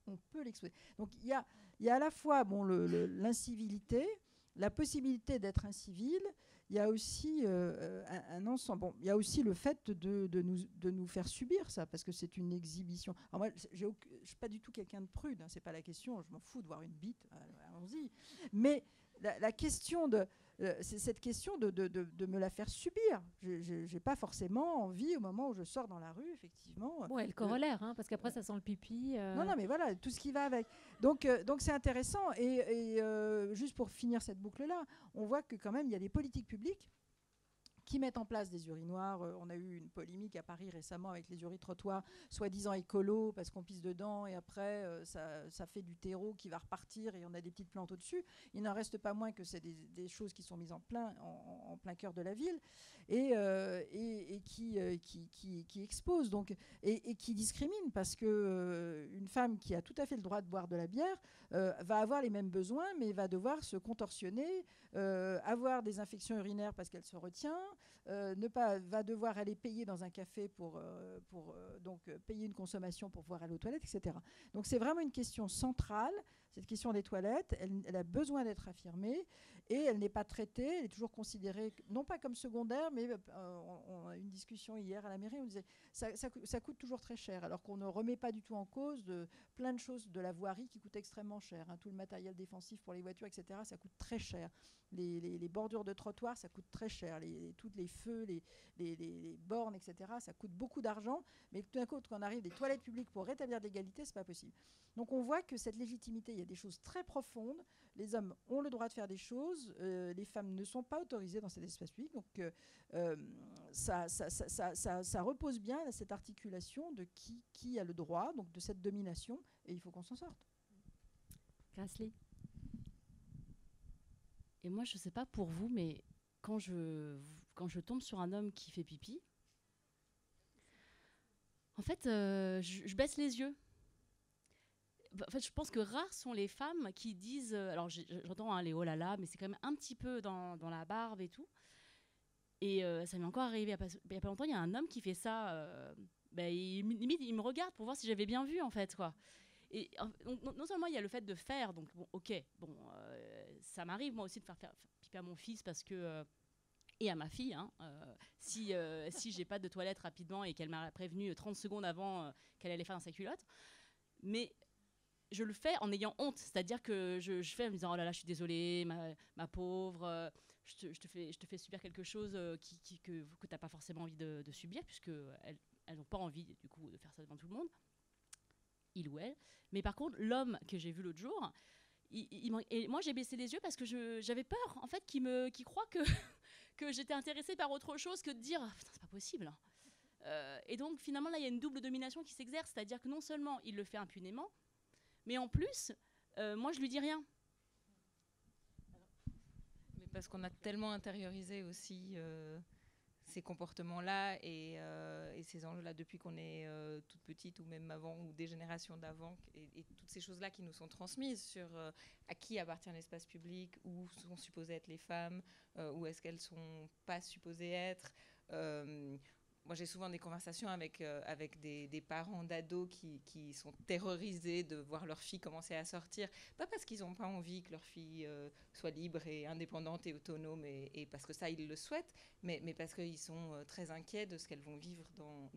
on peut l'exposer. Donc il y a à la fois l'incivilité, la possibilité d'être incivil, il y a aussi un ensemble. Bon, il y a aussi le fait de nous faire subir ça, parce que c'est une exhibition. Alors moi, je ne suis pas du tout quelqu'un de prude, hein, c'est pas la question, je m'en fous de voir une bite, allons-y. Mais la question c'est cette question de me la faire subir. Je n'ai pas forcément envie, au moment où je sors dans la rue, effectivement. Bon, et le corollaire, hein, parce qu'après, ça sent le pipi. Non, mais voilà, tout ce qui va avec. Donc c'est intéressant. Et juste pour finir cette boucle-là, on voit que quand même, il y a des politiques publiques qui mettent en place des urinoirs. On a eu une polémique à Paris récemment avec les urinoirs soi-disant écolos parce qu'on pisse dedans et après ça fait du terreau qui va repartir et on a des petites plantes au-dessus. Il n'en reste pas moins que c'est des choses qui sont mises en plein cœur de la ville et qui exposent donc, et qui discriminent parce que une femme qui a tout à fait le droit de boire de la bière va avoir les mêmes besoins mais va devoir se contorsionner, avoir des infections urinaires parce qu'elle se retient, va devoir aller payer dans un café pour payer une consommation pour pouvoir aller aux toilettes, etc. Donc c'est vraiment une question centrale, cette question des toilettes. Elle a besoin d'être affirmée et elle n'est pas traitée, elle est toujours considérée, non pas comme secondaire, mais on a eu une discussion hier à la mairie, on disait ça coûte toujours très cher, alors qu'on ne remet pas du tout en cause plein de choses de la voirie qui coûtent extrêmement cher, hein. Tout le matériel défensif pour les voitures, etc., ça coûte très cher. Les bordures de trottoir, ça coûte très cher. Tous les feux, les bornes, etc., ça coûte beaucoup d'argent. Mais tout d'un coup, quand on arrive des toilettes publiques pour rétablir l'égalité, c'est pas possible. Donc on voit que cette légitimité, il y a des choses très profondes. Les hommes ont le droit de faire des choses. Les femmes ne sont pas autorisées dans cet espace public. Donc ça repose bien à cette articulation de qui a le droit, donc de cette domination. Et il faut qu'on s'en sorte. Grassley. Et moi, je ne sais pas pour vous, mais quand je tombe sur un homme qui fait pipi, en fait, je baisse les yeux. En fait, je pense que rares sont les femmes qui disent... alors, j'entends les oh là là, mais c'est quand même un petit peu dans la barbe et tout. Et ça m'est encore arrivé il n'y a pas longtemps, il y a un homme qui fait ça. Limite, il me regarde pour voir si j'avais bien vu, en fait, quoi. Et non seulement il y a le fait de faire, donc bon, ok, bon, ça m'arrive moi aussi de faire pipi à mon fils parce que et à ma fille, hein, si j'ai pas de toilette rapidement et qu'elle m'a prévenu 30 secondes avant qu'elle allait faire dans sa culotte, mais je le fais en ayant honte, c'est-à-dire que je fais en me disant oh là là, je suis désolée, ma pauvre, je te fais subir quelque chose que t'as pas forcément envie de subir puisque elles n'ont pas envie du coup de faire ça devant tout le monde. Il ou elle. Mais par contre, l'homme que j'ai vu l'autre jour, et moi j'ai baissé les yeux parce que j'avais peur en fait qu'il croit que j'étais intéressée par autre chose que de dire putain c'est pas possible. Et donc finalement là il y a une double domination qui s'exerce, c'est-à-dire que non seulement il le fait impunément, mais en plus moi je lui dis rien. Mais parce qu'on a tellement intériorisé aussi ces comportements-là et ces enjeux-là depuis qu'on est toute petite ou même avant ou des générations d'avant et toutes ces choses-là qui nous sont transmises sur à qui appartient l'espace public, où sont supposées être les femmes, où est-ce qu'elles sont pas supposées être. Moi, j'ai souvent des conversations avec des parents d'ados qui sont terrorisés de voir leur fille commencer à sortir. Pas parce qu'ils n'ont pas envie que leur fille soit libre et indépendante et autonome, et parce que ça, ils le souhaitent, mais parce qu'ils sont très inquiets de ce qu'elles vont vivre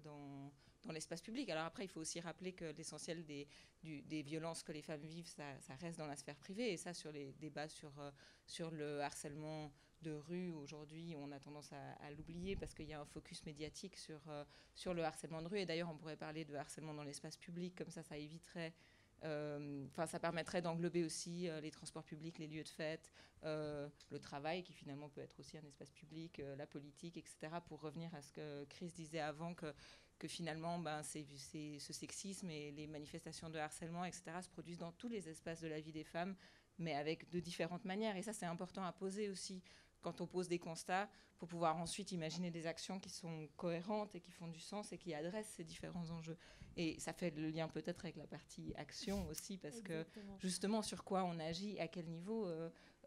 dans l'espace public. Alors après, il faut aussi rappeler que l'essentiel des violences que les femmes vivent, ça reste dans la sphère privée. Et ça, sur les débats sur le harcèlement de rue, aujourd'hui, on a tendance à l'oublier parce qu'il y a un focus médiatique sur le harcèlement de rue. Et d'ailleurs, on pourrait parler de harcèlement dans l'espace public, comme ça éviterait... ça permettrait d'englober aussi les transports publics, les lieux de fête, le travail, qui finalement peut être aussi un espace public, la politique, etc., pour revenir à ce que Chris disait avant, que finalement, ce sexisme et les manifestations de harcèlement, etc., se produisent dans tous les espaces de la vie des femmes, mais avec de différentes manières. Et ça, c'est important à poser aussi quand on pose des constats, pour pouvoir ensuite imaginer des actions qui sont cohérentes et qui font du sens et qui adressent ces différents enjeux. Et ça fait le lien peut-être avec la partie action aussi, parce Exactement. Que justement, sur quoi on agit, à quel niveau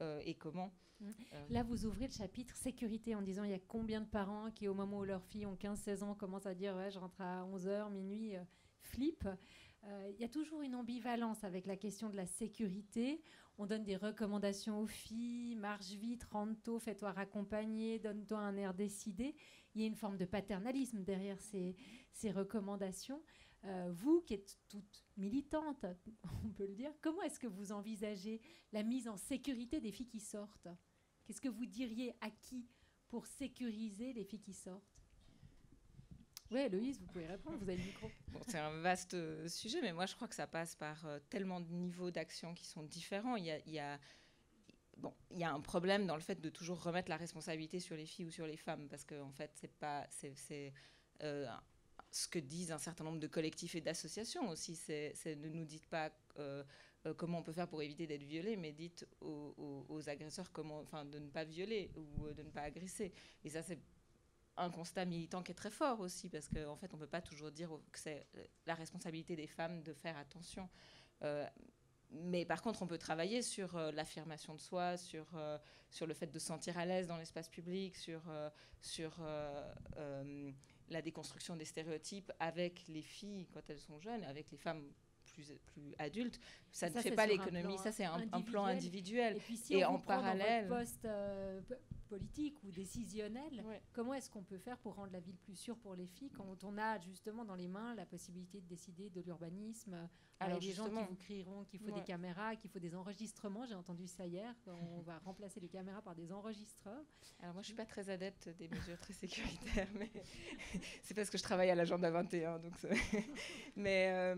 et comment. Là, vous ouvrez le chapitre sécurité en disant il y a combien de parents qui, au moment où leurs filles ont 15-16 ans, commencent à dire ouais, je rentre à 11h, minuit, flip. Il y a toujours une ambivalence avec la question de la sécurité. On donne des recommandations aux filles, marche vite, rentre tôt, fais-toi raccompagner, donne-toi un air décidé. Il y a une forme de paternalisme derrière ces recommandations. Vous, qui êtes toute militante, on peut le dire, comment est-ce que vous envisagez la mise en sécurité des filles qui sortent ? Qu'est-ce que vous diriez à qui pour sécuriser les filles qui sortent ? Oui, Héloïse, vous pouvez répondre, vous avez le micro. Bon, c'est un vaste sujet, mais moi je crois que ça passe par tellement de niveaux d'action qui sont différents. Il y a un problème dans le fait de toujours remettre la responsabilité sur les filles ou sur les femmes, parce que en fait, c'est ce que disent un certain nombre de collectifs et d'associations aussi. Ne nous dites pas comment on peut faire pour éviter d'être violé, mais dites aux agresseurs de ne pas violer ou de ne pas agresser. Et ça, c'est un constat militant qui est très fort aussi, parce qu'en fait, on ne peut pas toujours dire que c'est la responsabilité des femmes de faire attention. Mais par contre, on peut travailler sur l'affirmation de soi, sur le fait de se sentir à l'aise dans l'espace public, sur la déconstruction des stéréotypes avec les filles quand elles sont jeunes, avec les femmes plus adultes. Ça ne fait pas l'économie, ça c'est un plan individuel. Et puis si on en parallèle, dans votre poste politique ou décisionnel, comment est-ce qu'on peut faire pour rendre la ville plus sûre pour les filles quand on a justement dans les mains la possibilité de décider de l'urbanisme? Alors il y a des gens qui vous crieront qu'il faut des caméras, qu'il faut des enregistrements. J'ai entendu ça hier, on va remplacer les caméras par des enregistreurs. Alors moi je ne suis pas très adepte des mesures très sécuritaires, mais c'est parce que je travaille à l'agenda 21. Donc mais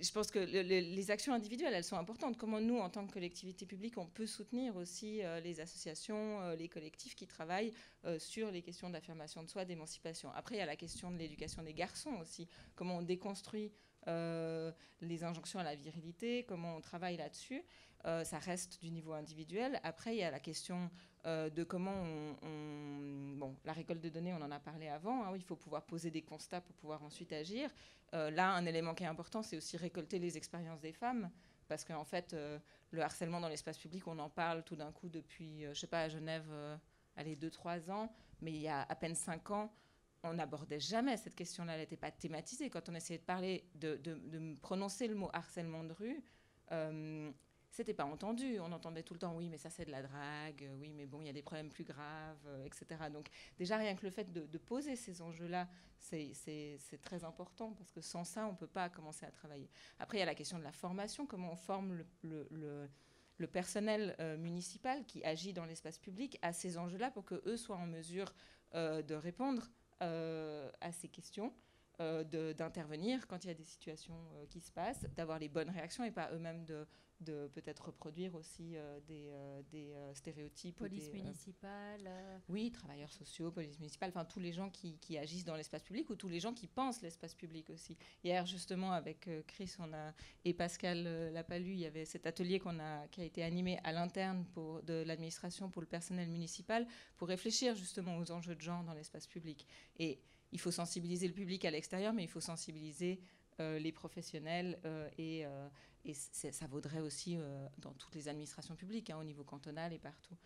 je pense que les actions individuelles, elles sont importantes. Comment nous, en tant que collectivité publique, on peut soutenir aussi les associations, les collectifs qui travaillent sur les questions d'affirmation de soi, d'émancipation. Après, il y a la question de l'éducation des garçons aussi. Comment on déconstruit les injonctions à la virilité, comment on travaille là-dessus. Ça reste du niveau individuel. Après, il y a la question de comment la récolte de données, on en a parlé avant, hein, il faut pouvoir poser des constats pour pouvoir ensuite agir. Là, un élément qui est important, c'est aussi récolter les expériences des femmes, parce qu'en fait, le harcèlement dans l'espace public, on en parle tout d'un coup depuis, je ne sais pas, à Genève, 2-3 ans, mais il y a à peine 5 ans, on n'abordait jamais cette question-là, elle n'était pas thématisée. Quand on essayait de parler, de prononcer le mot harcèlement de rue, c'était pas entendu. On entendait tout le temps, oui, mais ça c'est de la drague, oui, mais bon, il y a des problèmes plus graves, etc. Donc déjà, rien que le fait de poser ces enjeux-là, c'est très important, parce que sans ça, on peut pas commencer à travailler. Après, il y a la question de la formation, comment on forme le personnel municipal qui agit dans l'espace public à ces enjeux-là pour qu'eux soient en mesure de répondre à ces questions, d'intervenir quand il y a des situations qui se passent, d'avoir les bonnes réactions et pas eux-mêmes de peut-être reproduire aussi des stéréotypes. Police municipale. Oui, travailleurs sociaux, police municipale, enfin tous les gens qui agissent dans l'espace public ou tous les gens qui pensent l'espace public aussi. Hier, justement, avec Chris et Pascal Lapalu, il y avait cet atelier qui a été animé à l'interne de l'administration pour le personnel municipal pour réfléchir justement aux enjeux de genre dans l'espace public. Et il faut sensibiliser le public à l'extérieur, mais il faut sensibiliser les professionnels et ça vaudrait aussi dans toutes les administrations publiques, hein, au niveau cantonal et partout.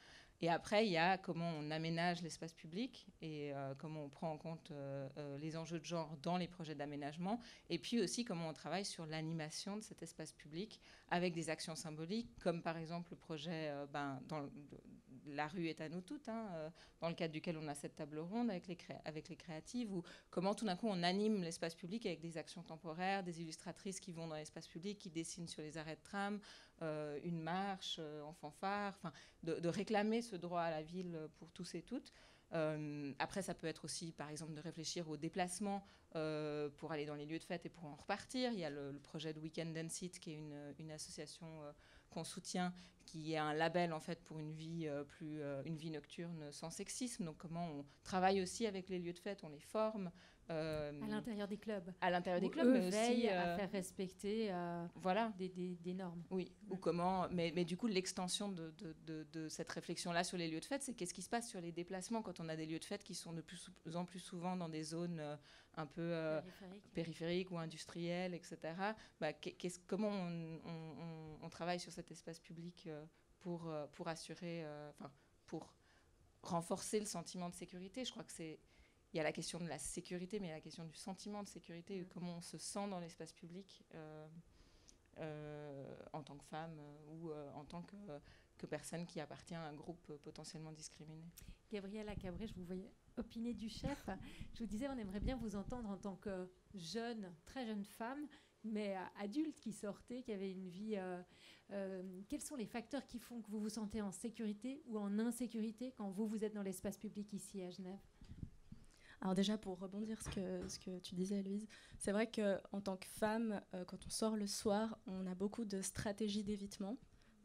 Et après, il y a comment on aménage l'espace public et comment on prend en compte les enjeux de genre dans les projets d'aménagement, et puis aussi comment on travaille sur l'animation de cet espace public avec des actions symboliques, comme par exemple le projet La rue est à nous toutes, hein, dans le cadre duquel on a cette table ronde avec les créatives, ou comment tout d'un coup on anime l'espace public avec des actions temporaires, des illustratrices qui vont dans l'espace public, qui dessinent sur les arrêts de tram, une marche en fanfare, de réclamer ce droit à la ville pour tous et toutes. Après, ça peut être aussi, par exemple, de réfléchir aux déplacements pour aller dans les lieux de fête et pour en repartir. Il y a le projet de Weekend and Sit, qui est une association qu'on soutient, qui est un label en fait pour une vie nocturne sans sexisme. Donc comment on travaille aussi avec les lieux de fête, on les forme. À l'intérieur des clubs. À l'intérieur des clubs, eux mais aussi veillent à faire respecter voilà. des normes. Oui, ou comment, mais du coup l'extension de cette réflexion-là sur les lieux de fête, c'est qu'est-ce qui se passe sur les déplacements quand on a des lieux de fête qui sont de plus en plus souvent dans des zones un peu périphériques ou industrielles, etc. Comment on travaille sur cet espace public pour assurer, pour renforcer le sentiment de sécurité. Je crois que il il y a la question de la sécurité, mais il y a la question du sentiment de sécurité, comment on se sent dans l'espace public en tant que femme ou en tant que personne qui appartient à un groupe potentiellement discriminé. Gabriella Cabré, je vous voyais opiner du chef. Je vous disais, on aimerait bien vous entendre en tant que jeune, très jeune femme, mais adulte qui sortait, qui avait une vie. Quels sont les facteurs qui font que vous vous sentez en sécurité ou en insécurité quand vous êtes dans l'espace public ici à Genève? Alors déjà, pour rebondir ce que tu disais, Louise, c'est vrai qu'en tant que femme, quand on sort le soir, on a beaucoup de stratégies d'évitement.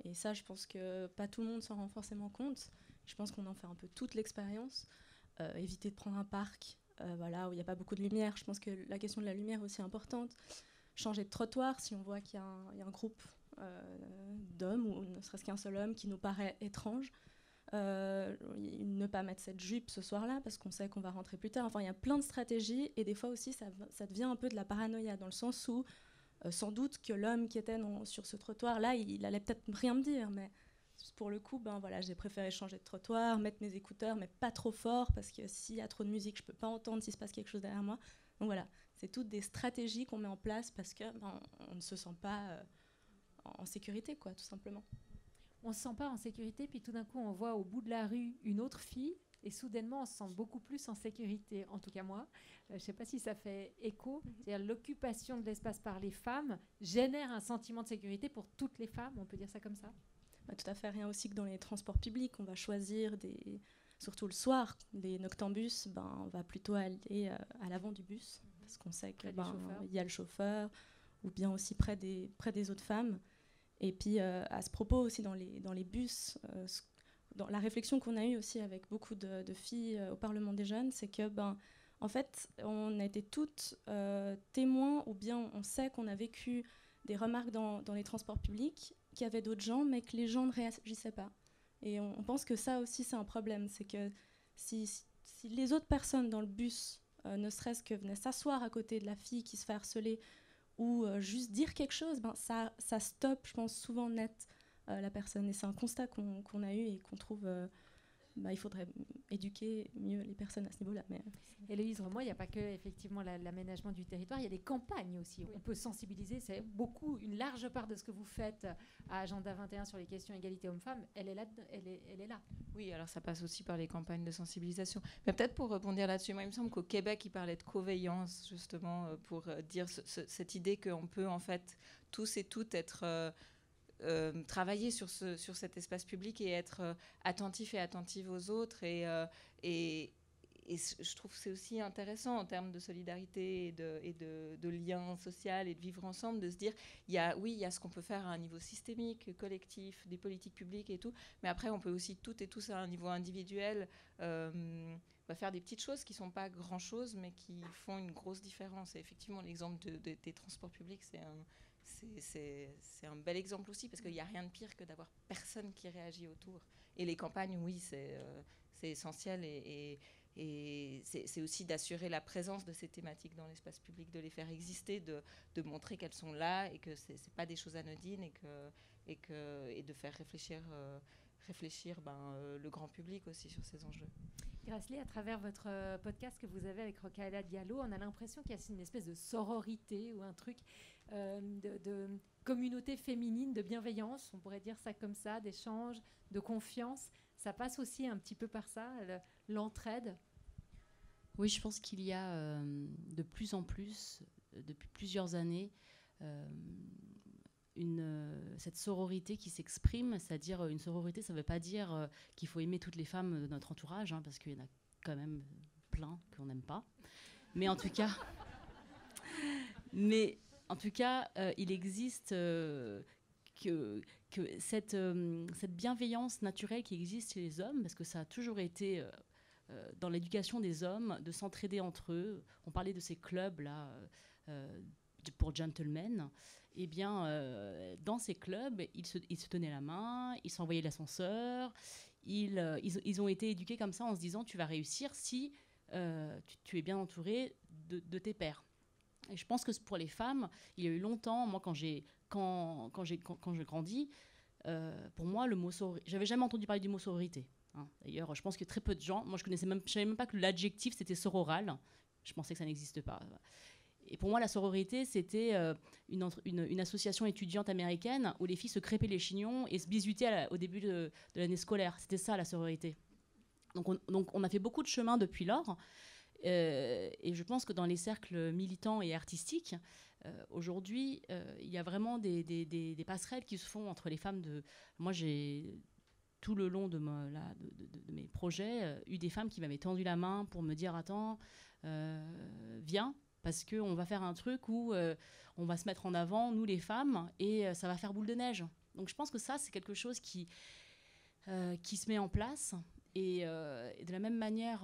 Et ça, je pense que pas tout le monde s'en rend forcément compte. Je pense qu'on en fait un peu toute l'expérience. Éviter de prendre un parc voilà, où il n'y a pas beaucoup de lumière. Je pense que la question de la lumière est aussi importante. Changer de trottoir si on voit qu'il y a un groupe d'hommes, ou ne serait-ce qu'un seul homme qui nous paraît étrange. Ne pas mettre cette jupe ce soir-là parce qu'on sait qu'on va rentrer plus tard. Enfin, il y a plein de stratégies et des fois aussi ça devient un peu de la paranoïa dans le sens où sans doute que l'homme qui était sur ce trottoir-là, il allait peut-être rien me dire, mais pour le coup, voilà, j'ai préféré changer de trottoir, mettre mes écouteurs, mais pas trop fort parce que s'il y a trop de musique, je peux pas entendre s'il se passe quelque chose derrière moi. Donc voilà, c'est toutes des stratégies qu'on met en place parce que on ne se sent pas en sécurité, quoi, tout simplement. On ne se sent pas en sécurité, puis tout d'un coup, on voit au bout de la rue une autre fille, et soudainement, on se sent beaucoup plus en sécurité. En tout cas, moi, je ne sais pas si ça fait écho. C'est-à-dire l'occupation de l'espace par les femmes génère un sentiment de sécurité pour toutes les femmes, on peut dire ça comme ça? Tout à fait, rien aussi que dans les transports publics. On va choisir, surtout le soir, les noctambus, on va plutôt aller à l'avant du bus, parce qu'on sait qu'il y a le chauffeur, ou bien aussi près des autres femmes. Et puis, à ce propos aussi, dans les bus, dans la réflexion qu'on a eue aussi avec beaucoup de filles au Parlement des jeunes, c'est que, en fait, on a été toutes témoins, ou bien on sait qu'on a vécu des remarques dans les transports publics, qu'il y avait d'autres gens, mais que les gens ne réagissaient pas. Et on pense que ça aussi, c'est un problème. C'est que si les autres personnes dans le bus, ne serait-ce que venaient s'asseoir à côté de la fille qui se fait harceler, ou juste dire quelque chose, ça stoppe, je pense, souvent net la personne. Et c'est un constat qu'on a eu et qu'on trouve... il faudrait éduquer mieux les personnes à ce niveau-là. Héloïse Remoy, il n'y a pas que effectivement l'aménagement du territoire, il y a des campagnes aussi. Oui. On peut sensibiliser, c'est une large part de ce que vous faites à Agenda 21 sur les questions égalité hommes-femmes, elle est là. Oui, alors ça passe aussi par les campagnes de sensibilisation. Mais peut-être pour rebondir là-dessus, moi il me semble qu'au Québec, il parlait de coveillance, justement, pour dire cette idée qu'on peut en fait tous et toutes être... travailler sur cet espace public et être attentif et attentive aux autres. Et je trouve que c'est aussi intéressant en termes de solidarité et de lien social et de vivre ensemble, de se dire, il y a ce qu'on peut faire à un niveau systémique, collectif, des politiques publiques et tout, mais après on peut aussi toutes et tous à un niveau individuel faire des petites choses qui ne sont pas grand-chose, mais qui font une grosse différence. Et effectivement, l'exemple des transports publics, c'est un bel exemple aussi, parce qu'il n'y a rien de pire que d'avoir personne qui réagit autour. Et les campagnes, oui, c'est essentiel. Et c'est aussi d'assurer la présence de ces thématiques dans l'espace public, de les faire exister, de montrer qu'elles sont là et que ce n'est pas des choses anodines et de faire réfléchir le grand public aussi sur ces enjeux. Gracely, à travers votre podcast que vous avez avec Rokhaya Diallo, on a l'impression qu'il y a une espèce de sororité ou un truc de communauté féminine, de bienveillance, on pourrait dire ça comme ça, d'échange, de confiance. Ça passe aussi un petit peu par ça, l'entraide. Oui, je pense qu'il y a de plus en plus, depuis plusieurs années, cette sororité qui s'exprime, c'est-à-dire une sororité, ça ne veut pas dire qu'il faut aimer toutes les femmes de notre entourage, parce qu'il y en a quand même plein qu'on n'aime pas. Mais en tout cas, il existe que cette bienveillance naturelle qui existe chez les hommes, parce que ça a toujours été dans l'éducation des hommes, de s'entraider entre eux. On parlait de ces clubs-là pour gentlemen. Eh bien, dans ces clubs, ils se tenaient la main, ils s'envoyaient l'ascenseur, ils ont été éduqués comme ça en se disant « tu vas réussir si tu es bien entouré de tes pairs ». Et je pense que pour les femmes, il y a eu longtemps, moi quand j'ai grandi, pour moi, le mot sororité, j'avais jamais entendu parler du mot sororité. Hein. D'ailleurs, je pense que très peu de gens, moi je savais même pas que l'adjectif c'était sororal. Je pensais que ça n'existe pas. Et pour moi, la sororité, c'était une association étudiante américaine où les filles se crêpaient les chignons et se bisutaient au début de l'année scolaire. C'était ça, la sororité. Donc on a fait beaucoup de chemin depuis lors. Et je pense que dans les cercles militants et artistiques, aujourd'hui, il y a vraiment des passerelles qui se font entre les femmes de... Moi, j'ai, tout le long de mes projets, eu des femmes qui m'avaient tendu la main pour me dire « Attends, viens ». Parce qu'on va faire un truc où on va se mettre en avant, nous les femmes, et ça va faire boule de neige. Donc je pense que ça, c'est quelque chose qui se met en place. Et de la même manière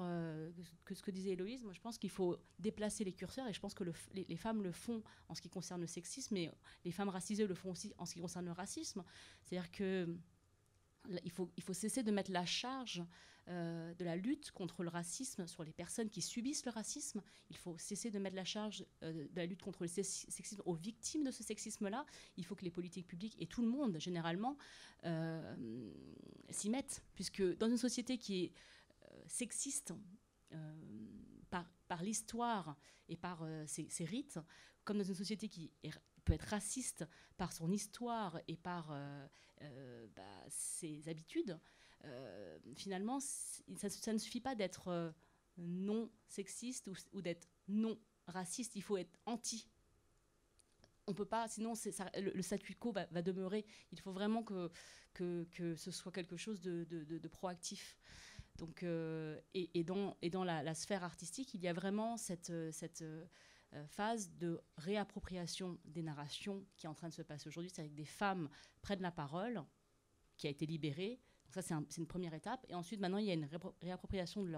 que ce que disait Héloïse, moi je pense qu'il faut déplacer les curseurs, et je pense que les femmes le font en ce qui concerne le sexisme, mais les femmes racisées le font aussi en ce qui concerne le racisme. C'est-à-dire qu'il faut cesser de mettre la charge de la lutte contre le racisme sur les personnes qui subissent le racisme. Il faut cesser de mettre la charge de la lutte contre le sexisme aux victimes de ce sexisme-là. Il faut que les politiques publiques et tout le monde, généralement, s'y mettent. Puisque dans une société qui est sexiste par l'histoire et par ses rites, comme dans une société qui peut être raciste par son histoire et par ses habitudes, finalement, ça ne suffit pas d'être non sexiste ou d'être non raciste. Il faut être anti. On peut pas, sinon le statu quo va demeurer. Il faut vraiment que ce soit quelque chose de proactif. Donc, et dans la sphère artistique, il y a vraiment cette phase de réappropriation des narrations qui est en train de se passer aujourd'hui. C'est avec des femmes prennent la parole, qui a été libérée. Donc ça, c'est une première étape. Et ensuite, maintenant, il y a une réappropriation de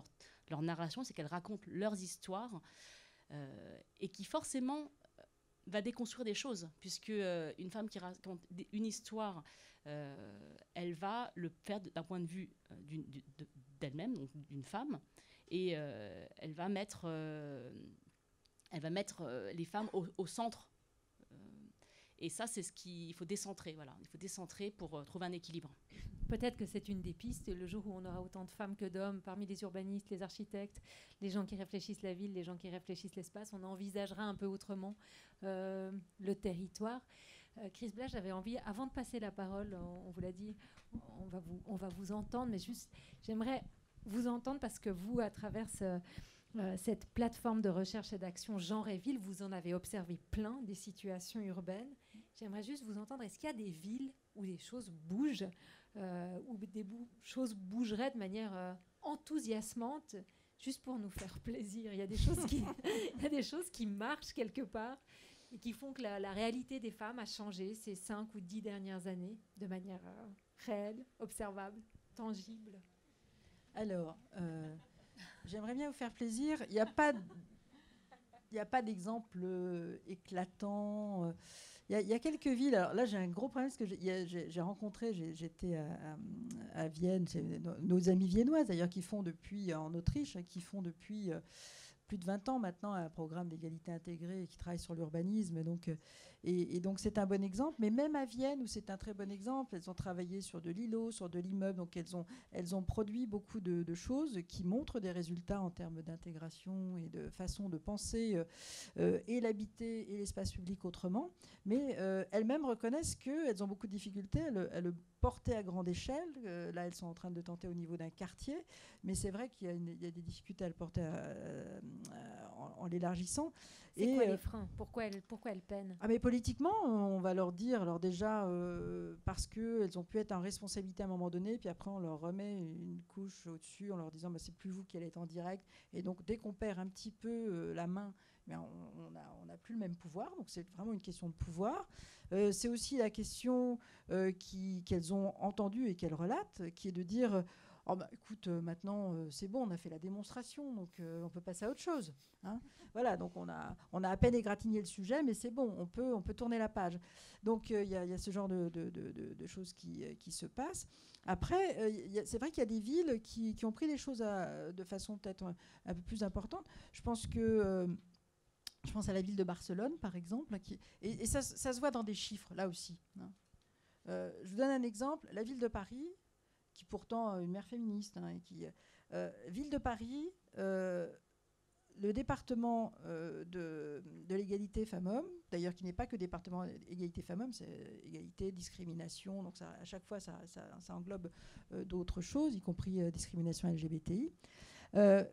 leur narration, c'est qu'elles racontent leurs histoires et qui forcément va déconstruire des choses, puisque une femme qui raconte une histoire, elle va le faire d'un point de vue d'elle-même, donc d'une femme, et elle va mettre les femmes au centre. Et ça, c'est ce qu'il faut décentrer. Voilà. Il faut décentrer pour trouver un équilibre. Peut-être que c'est une des pistes. Le jour où on aura autant de femmes que d'hommes, parmi les urbanistes, les architectes, les gens qui réfléchissent la ville, les gens qui réfléchissent l'espace, on envisagera un peu autrement le territoire. Chris Blash, j'avais envie, avant de passer la parole, on vous l'a dit, on va vous entendre, mais juste, j'aimerais vous entendre parce que vous, à travers cette plateforme de recherche et d'action genre et ville, vous en avez observé plein des situations urbaines. J'aimerais juste vous entendre, est-ce qu'il y a des villes où des choses bougent, où des choses bougeraient de manière enthousiasmante, juste pour nous faire plaisir? Il y a des choses il y a des choses qui marchent quelque part et qui font que la réalité des femmes a changé ces 5 ou 10 dernières années de manière réelle, observable, tangible. Alors, j'aimerais bien vous faire plaisir. Il n'y a pas d'exemple éclatant. Il y a quelques villes. Alors là, j'ai un gros problème parce que j'ai rencontré, j'étais à Vienne, c'est nos amis viennoises d'ailleurs qui font depuis, en Autriche, qui font depuis plus de 20 ans maintenant un programme d'égalité intégrée et qui travaille sur l'urbanisme. Et donc c'est un bon exemple. Mais même à Vienne, où c'est un très bon exemple, elles ont travaillé sur de l'îlot, sur de l'immeuble. Donc elles ont produit beaucoup de choses qui montrent des résultats en termes d'intégration et de façon de penser et l'habiter et l'espace public autrement. Mais elles-mêmes reconnaissent qu'elles ont beaucoup de difficultés à le porter à grande échelle. Là, elles sont en train de tenter au niveau d'un quartier. Mais c'est vrai qu'il y a des difficultés à le porter en l'élargissant. C'est quoi les freins? Pourquoi elles peinent? Mais politiquement, on va leur dire, alors déjà, parce qu'elles ont pu être en responsabilité à un moment donné, puis après on leur remet une couche au-dessus en leur disant c'est plus vous qui allez être en direct. Et donc dès qu'on perd un petit peu la main, mais on n'a plus le même pouvoir. Donc c'est vraiment une question de pouvoir. C'est aussi la question qu'elles ont entendue et qu'elles relatent, qui est de dire écoute, maintenant c'est bon, on a fait la démonstration, donc on peut passer à autre chose. Hein. Voilà, donc on a à peine égratigné le sujet, mais c'est bon, on peut tourner la page. Donc il y a ce genre de choses qui se passent. Après, c'est vrai qu'il y a des villes qui ont pris les choses de façon peut-être un peu plus importante. Je pense à la ville de Barcelone, par exemple, et ça se voit dans des chiffres, là aussi. Hein. Je vous donne un exemple. La ville de Paris, qui pourtant est une maire féministe, ville de Paris, le département de l'égalité femmes-hommes, d'ailleurs qui n'est pas que département égalité femmes-hommes, c'est égalité, discrimination, donc ça, à chaque fois ça englobe d'autres choses, y compris discrimination LGBTI. Il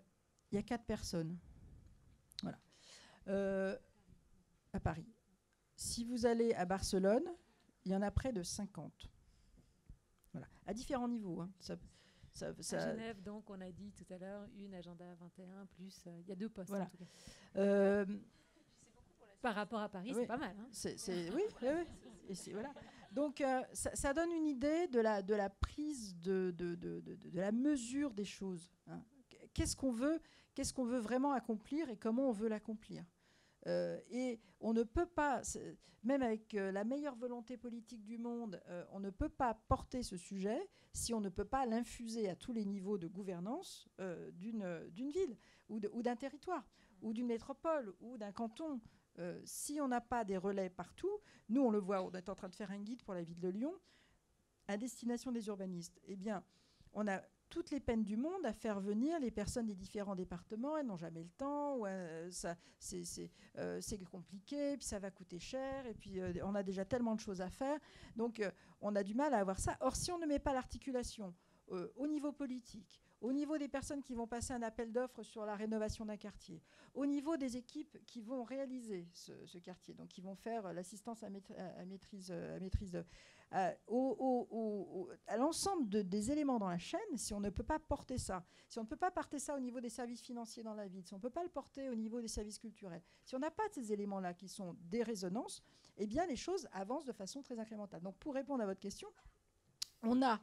y a 4 personnes, voilà, à Paris. Si vous allez à Barcelone, il y en a près de 50. Voilà, à différents niveaux. Hein. À Genève, donc, on a dit tout à l'heure, une agenda 21, plus... Il y a 2 postes, voilà. en tout cas. Par rapport à Paris, oui. C'est pas mal. Hein. Oui. Et voilà. Donc, ça donne une idée de la prise de la mesure des choses. Hein. Qu'est-ce qu'on veut vraiment accomplir et comment on veut l'accomplir. Et on ne peut pas, même avec la meilleure volonté politique du monde, on ne peut pas porter ce sujet si on ne peut pas l'infuser à tous les niveaux de gouvernance d'une ville ou d'un territoire ou d'une métropole ou d'un canton. Si on n'a pas des relais partout, nous on le voit, on est en train de faire un guide pour la ville de Lyon à destination des urbanistes. Eh bien, on a toutes les peines du monde à faire venir les personnes des différents départements. Elles n'ont jamais le temps, c'est compliqué, puis ça va coûter cher, et puis on a déjà tellement de choses à faire. Donc on a du mal à avoir ça. Or, si on ne met pas l'articulation au niveau politique, au niveau des personnes qui vont passer un appel d'offres sur la rénovation d'un quartier, au niveau des équipes qui vont réaliser ce quartier, donc qui vont faire l'assistance à maîtrise d'œuvre, à l'ensemble des éléments dans la chaîne, si on ne peut pas porter ça, si on ne peut pas porter ça au niveau des services financiers dans la ville, si on ne peut pas le porter au niveau des services culturels, si on n'a pas de ces éléments-là qui sont des résonances, eh bien les choses avancent de façon très incrémentale. Donc pour répondre à votre question, on a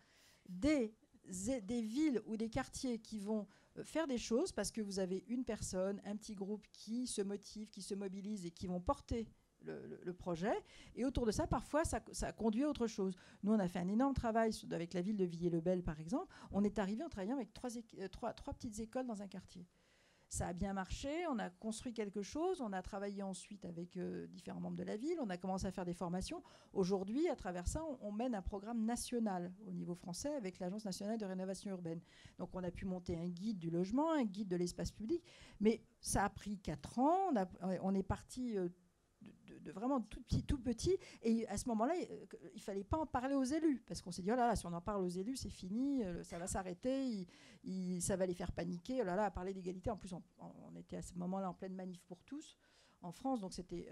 des villes ou des quartiers qui vont faire des choses parce que vous avez une personne, un petit groupe qui se motive, qui se mobilise et qui vont porter le projet. Et autour de ça, parfois, ça conduit à autre chose. Nous, on a fait un énorme travail avec la ville de Villiers-le-Bel, par exemple. On est arrivé en travaillant avec trois petites écoles dans un quartier. Ça a bien marché, on a construit quelque chose, on a travaillé ensuite avec différents membres de la ville, on a commencé à faire des formations. Aujourd'hui, à travers ça, on mène un programme national au niveau français avec l'Agence nationale de rénovation urbaine. Donc on a pu monter un guide du logement, un guide de l'espace public, mais ça a pris 4 ans, on est parti de vraiment tout petit, et à ce moment-là, il ne fallait pas en parler aux élus, parce qu'on s'est dit, oh là là, si on en parle aux élus, c'est fini, ça va s'arrêter, ça va les faire paniquer, oh là là, à parler d'égalité. En plus, on était à ce moment-là en pleine manif pour tous, en France, donc c'était,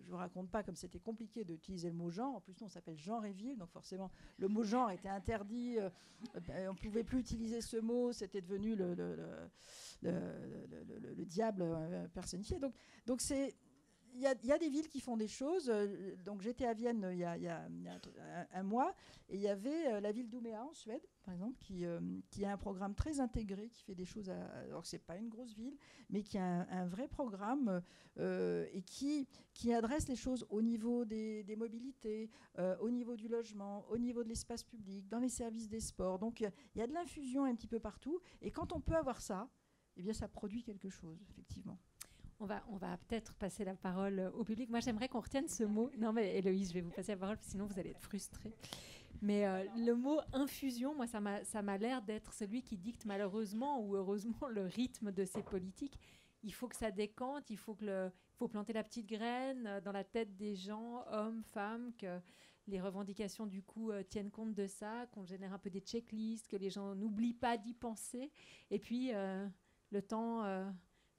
je ne vous raconte pas comme c'était compliqué d'utiliser le mot genre. En plus, nous, on s'appelle genre et ville, donc forcément, le mot genre était interdit, on ne pouvait plus utiliser ce mot, c'était devenu le diable personnifié. Donc c'est... Il y a des villes qui font des choses. Donc j'étais à Vienne il y a un mois, et il y avait la ville d'Ouméa en Suède, par exemple, qui a un programme très intégré, qui fait des choses. Alors c'est pas une grosse ville, mais qui a un vrai programme et qui adresse les choses au niveau des mobilités, au niveau du logement, au niveau de l'espace public, dans les services des sports. Donc il y a de l'infusion un petit peu partout. Et quand on peut avoir ça, eh bien ça produit quelque chose, effectivement. On va peut-être passer la parole au public. Moi, j'aimerais qu'on retienne ce mot. Non, mais Héloïse, je vais vous passer la parole, sinon vous allez être frustrés. Mais le mot infusion, moi, ça m'a l'air d'être celui qui dicte malheureusement ou heureusement le rythme de ces politiques. Il faut que ça décante, il faut planter la petite graine dans la tête des gens, hommes, femmes, que les revendications, du coup, tiennent compte de ça, qu'on génère un peu des checklists, que les gens n'oublient pas d'y penser. Et puis, le temps...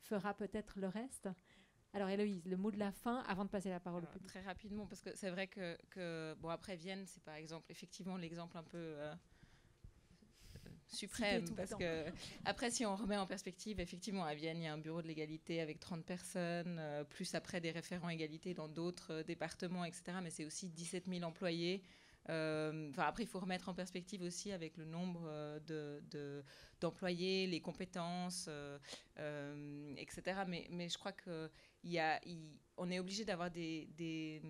fera peut-être le reste. Alors Héloïse, le mot de la fin avant de passer la parole au public. Très rapidement, parce que c'est vrai que bon, après Vienne, c'est par exemple effectivement l'exemple un peu suprême, parce que après, si on remet en perspective, effectivement à Vienne, il y a un bureau de l'égalité avec 30 personnes, plus après des référents égalité dans d'autres départements, etc. Mais c'est aussi 17 000 employés. Après, il faut remettre en perspective aussi avec le nombre d'employés, les compétences, etc. Mais je crois qu'on est obligé d'avoir des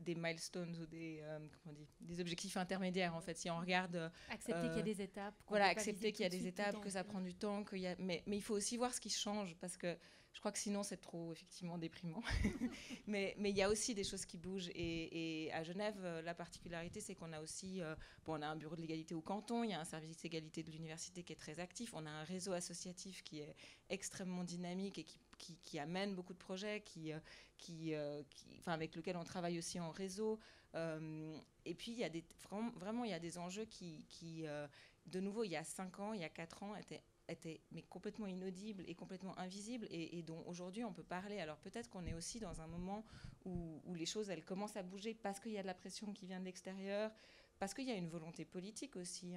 milestones ou des objectifs intermédiaires, en fait. Si on regarde... Accepter qu'il y a des étapes. Voilà, accepter qu'il y a des étapes, que ça prend du temps. Mais il faut aussi voir ce qui change, parce que Je crois que sinon, c'est trop, effectivement, déprimant. mais il y a aussi des choses qui bougent. Et à Genève, la particularité, c'est qu'on a aussi... on a un bureau de l'égalité au canton, il y a un service d'égalité de l'université qui est très actif, on a un réseau associatif qui est extrêmement dynamique et qui amène beaucoup de projets, avec lequel on travaille aussi en réseau. Et puis, il y a vraiment, il y a des enjeux qui de nouveau, il y a 5 ans, il y a 4 ans, étaient mais complètement inaudibles et complètement invisibles et dont aujourd'hui on peut parler. Alors peut-être qu'on est aussi dans un moment où les choses, elles commencent à bouger parce qu'il y a de la pression qui vient de l'extérieur, parce qu'il y a une volonté politique aussi,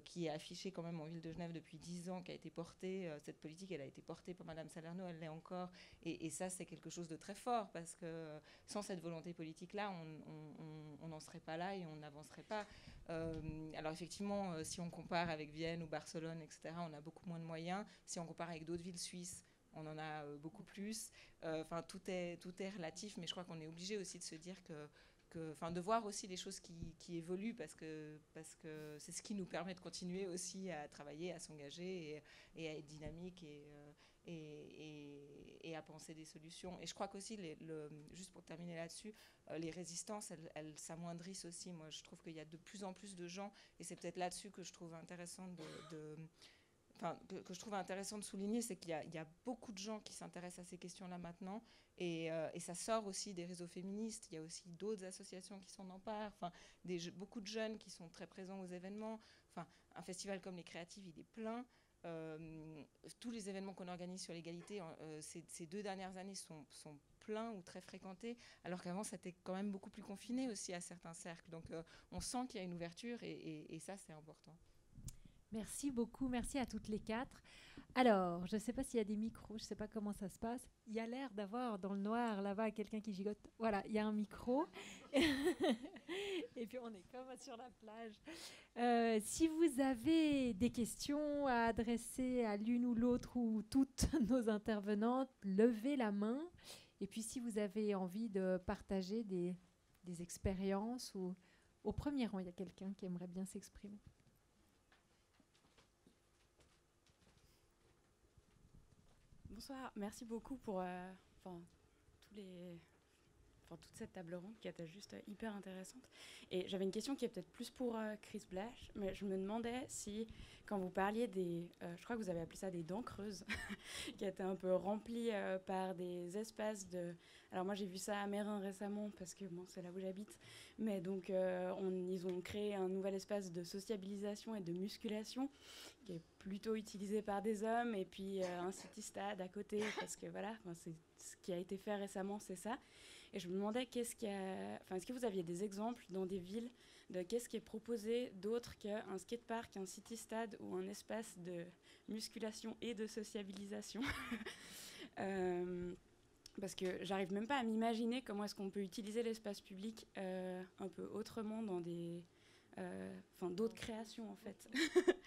qui est affichée quand même en ville de Genève depuis 10 ans, qui a été portée. Cette politique, elle a été portée par Madame Salerno, elle l'est encore. Et ça, c'est quelque chose de très fort, parce que sans cette volonté politique-là, on n'en serait pas là et on n'avancerait pas. Alors effectivement, si on compare avec Vienne ou Barcelone, etc., on a beaucoup moins de moyens. Si on compare avec d'autres villes suisses, on en a beaucoup plus. Tout est relatif, mais je crois qu'on est obligé aussi de se dire de voir aussi les choses qui évoluent, parce que c'est ce qui nous permet de continuer aussi à travailler, à s'engager et à être dynamique et à penser des solutions. Et je crois qu'aussi, juste pour terminer là-dessus, les résistances, elles s'amoindrissent aussi. Moi, je trouve qu'il y a de plus en plus de gens, et c'est peut-être là-dessus que je trouve intéressant que je trouve intéressant de souligner, c'est qu'il y a beaucoup de gens qui s'intéressent à ces questions-là maintenant, et ça sort aussi des réseaux féministes. Il y a aussi d'autres associations qui s'en emparent, beaucoup de jeunes qui sont très présents aux événements. Un festival comme les Créatives, il est plein. Tous les événements qu'on organise sur l'égalité, ces 2 dernières années sont pleins ou très fréquentés, alors qu'avant c'était quand même beaucoup plus confiné aussi à certains cercles. Donc on sent qu'il y a une ouverture, et ça, c'est important. Merci beaucoup, merci à toutes les 4. Alors, je ne sais pas s'il y a des micros, je ne sais pas comment ça se passe. Il y a l'air d'avoir dans le noir là-bas quelqu'un qui gigote. Voilà, il y a un micro. Et puis on est comme sur la plage. Si vous avez des questions à adresser à l'une ou l'autre ou toutes nos intervenantes, levez la main. Et puis si vous avez envie de partager des expériences, ou au premier rang, il y a quelqu'un qui aimerait bien s'exprimer. Bonsoir, merci beaucoup pour toute cette table ronde qui était juste hyper intéressante. Et j'avais une question qui est peut-être plus pour Chris Blash, mais je me demandais si, quand vous parliez je crois que vous avez appelé ça des dents creuses, qui étaient un peu remplies par des espaces de... Alors moi j'ai vu ça à Mérin récemment, parce que c'est là où j'habite, mais donc ils ont créé un nouvel espace de sociabilisation et de musculation qui est plutôt utilisé par des hommes, et puis un city-stade à côté, parce que voilà, c'est ce qui a été fait récemment, c'est ça. Et je me demandais est-ce que vous aviez des exemples dans des villes de qu'est-ce qui est proposé d'autre qu'un skatepark, un city-stade ou un espace de musculation et de sociabilisation. Parce que j'arrive même pas à m'imaginer comment est-ce qu'on peut utiliser l'espace public un peu autrement dans d'autres créations, en fait.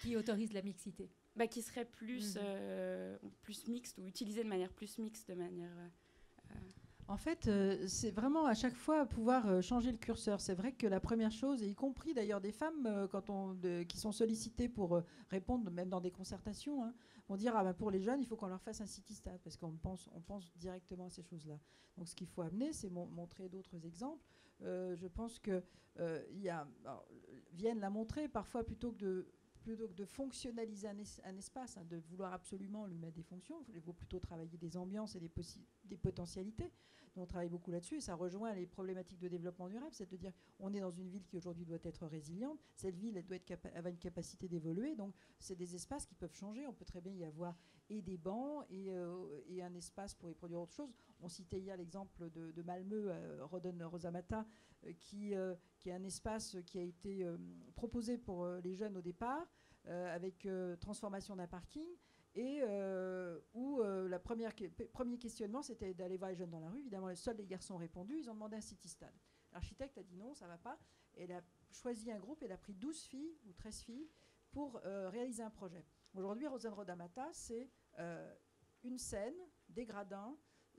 Qui autorise la mixité. Qui serait plus mixte, ou utilisé de manière plus mixte, de manière... En fait, c'est vraiment à chaque fois pouvoir changer le curseur. C'est vrai que la première chose, et y compris d'ailleurs des femmes qui sont sollicitées pour répondre, même dans des concertations, vont dire pour les jeunes, il faut qu'on leur fasse un city-stade, parce qu'on pense directement à ces choses-là. Donc ce qu'il faut amener, c'est montrer d'autres exemples. Je pense que Vienne l'a montré, parfois plutôt que de fonctionnaliser un espace, de vouloir absolument lui mettre des fonctions, il faut plutôt travailler des ambiances et des potentialités. Donc on travaille beaucoup là-dessus, et ça rejoint les problématiques de développement durable, c'est de dire on est dans une ville qui aujourd'hui doit être résiliente, cette ville elle doit avoir une capacité d'évoluer, donc c'est des espaces qui peuvent changer. On peut très bien y avoir et des bancs et un espace pour y produire autre chose. On citait hier l'exemple de Malmö, Roden Rosamata, qui est un espace qui a été proposé pour les jeunes au départ, avec transformation d'un parking, et où le premier questionnement, c'était d'aller voir les jeunes dans la rue. Évidemment, seuls les garçons ont répondu. Ils ont demandé un city-stade. L'architecte a dit non, ça ne va pas. Et elle a choisi un groupe, elle a pris 12 filles ou 13 filles pour réaliser un projet. Aujourd'hui, Rosen Rodamata, c'est une scène, des gradins,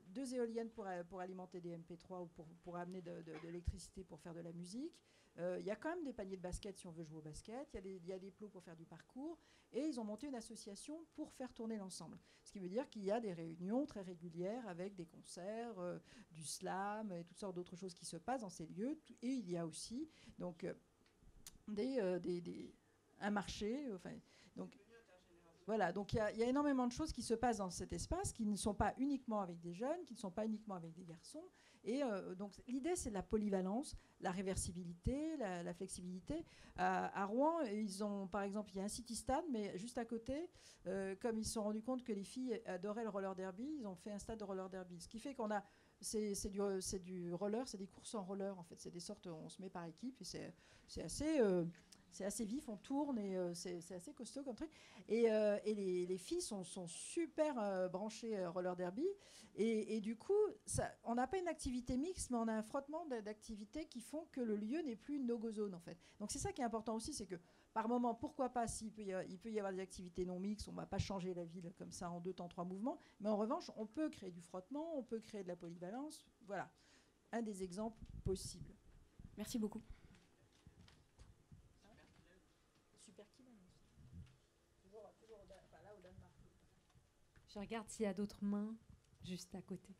2 éoliennes pour alimenter des MP3 ou pour amener de l'électricité pour faire de la musique, Il y a quand même des paniers de basket si on veut jouer au basket, il y a des plots pour faire du parcours, et ils ont monté une association pour faire tourner l'ensemble. Ce qui veut dire qu'il y a des réunions très régulières avec des concerts, du slam et toutes sortes d'autres choses qui se passent dans ces lieux. Et il y a aussi donc, un marché. Donc, voilà, donc il y a énormément de choses qui se passent dans cet espace, qui ne sont pas uniquement avec des jeunes, qui ne sont pas uniquement avec des garçons. Et donc l'idée, c'est la polyvalence, la réversibilité, la flexibilité. À Rouen, ils ont, par exemple, il y a un city stade, mais juste à côté, comme ils se sont rendus compte que les filles adoraient le roller derby, ils ont fait un stade de roller derby. Ce qui fait qu'on a, c'est du roller, c'est des courses en roller, en fait. C'est des sortes, on se met par équipe, et c'est assez vif, on tourne, et c'est assez costaud comme truc. Et les filles sont super branchées roller derby. Et du coup, on n'a pas une activité mixte, mais on a un frottement d'activités qui font que le lieu n'est plus une no-go zone, en fait. Donc c'est ça qui est important aussi, c'est que par moment, pourquoi pas, il peut y avoir des activités non mixtes, on ne va pas changer la ville comme ça en 2 temps, 3 mouvements, mais en revanche, on peut créer du frottement, on peut créer de la polyvalence. Voilà, un des exemples possibles. Merci beaucoup. Je regarde s'il y a d'autres mains juste à côté.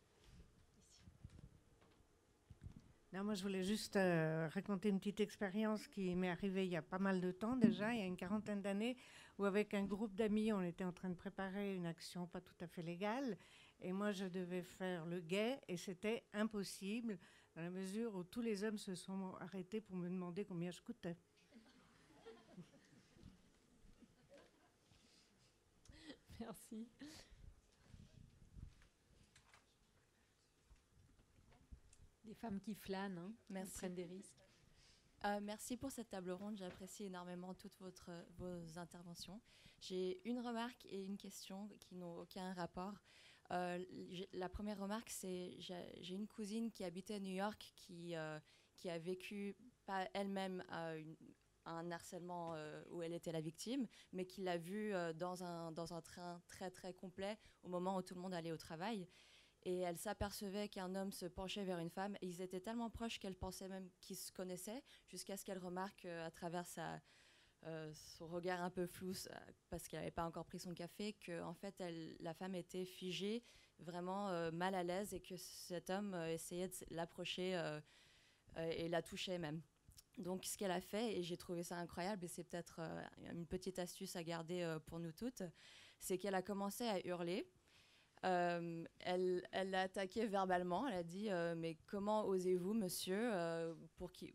Non, moi, je voulais juste raconter une petite expérience qui m'est arrivée il y a pas mal de temps déjà, il y a une 40aine d'années, où avec un groupe d'amis, on était en train de préparer une action pas tout à fait légale. Et moi, je devais faire le guet, et c'était impossible, dans la mesure où tous les hommes se sont arrêtés pour me demander combien je coûtais. Merci. Des femmes qui flânent, qui prennent des risques. Merci pour cette table ronde, j'apprécie énormément toutes vos interventions. J'ai une remarque et une question qui n'ont aucun rapport. La première remarque, c'est j'ai une cousine qui habitait à New York qui a vécu, pas elle-même, un harcèlement où elle était la victime, mais qui l'a vu dans un train très très complet au moment où tout le monde allait au travail. Et elle s'apercevait qu'un homme se penchait vers une femme. Et ils étaient tellement proches qu'elle pensait même qu'ils se connaissaient, jusqu'à ce qu'elle remarque à travers son regard un peu flou, parce qu'elle n'avait pas encore pris son café, que en fait, la femme était figée, vraiment mal à l'aise, et que cet homme essayait de l'approcher et la touchait même. Donc, ce qu'elle a fait, et j'ai trouvé ça incroyable, et c'est peut-être une petite astuce à garder pour nous toutes, c'est qu'elle a commencé à hurler. Elle l'a attaqué verbalement. Elle a dit mais comment osez-vous, monsieur, pour qui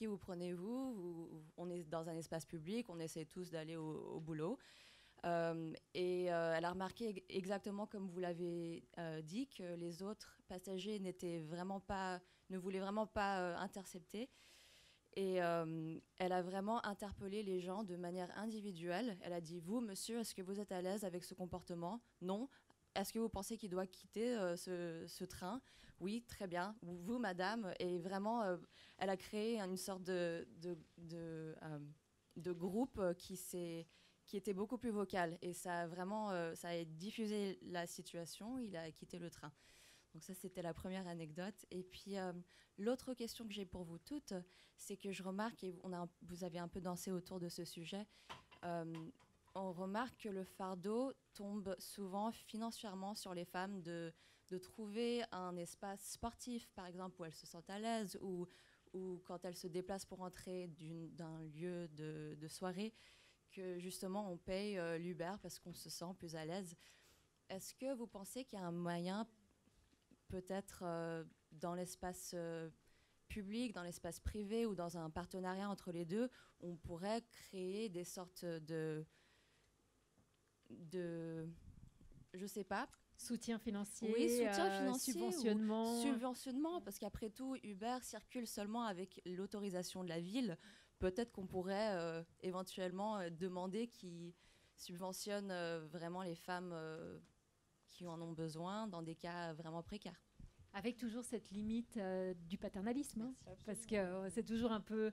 vous prenez-vous? On est dans un espace public, on essaie tous d'aller au boulot. Et elle a remarqué exactement comme vous l'avez dit, que les autres passagers ne voulaient vraiment pas intercepter. Et elle a vraiment interpellé les gens de manière individuelle. Elle a dit, vous, monsieur, est-ce que vous êtes à l'aise avec ce comportement? Non. Est-ce que vous pensez qu'il doit quitter ce train? Oui, très bien. Vous, madame. Et vraiment, elle a créé une sorte de groupe qui était beaucoup plus vocal. Et ça a vraiment ça a diffusé la situation. Il a quitté le train. Donc ça, c'était la première anecdote. Et puis, l'autre question que j'ai pour vous toutes, c'est que je remarque, et vous avez un peu dansé autour de ce sujet, on remarque que le fardeau tombe souvent financièrement sur les femmes de trouver un espace sportif, par exemple, où elles se sentent à l'aise, ou quand elles se déplacent pour entrer d'un lieu de soirée, que justement on paye l'Uber parce qu'on se sent plus à l'aise. Est-ce que vous pensez qu'il y a un moyen, peut-être dans l'espace public, dans l'espace privé, ou dans un partenariat entre les deux, on pourrait créer des sortes je sais pas. Soutien financier, oui, soutien financier, subventionnement, parce qu'après tout, Uber circule seulement avec l'autorisation de la ville. Peut-être qu'on pourrait éventuellement demander qu'ils subventionnent vraiment les femmes qui en ont besoin dans des cas vraiment précaires. Avec toujours cette limite du paternalisme, hein, parce que c'est toujours un petit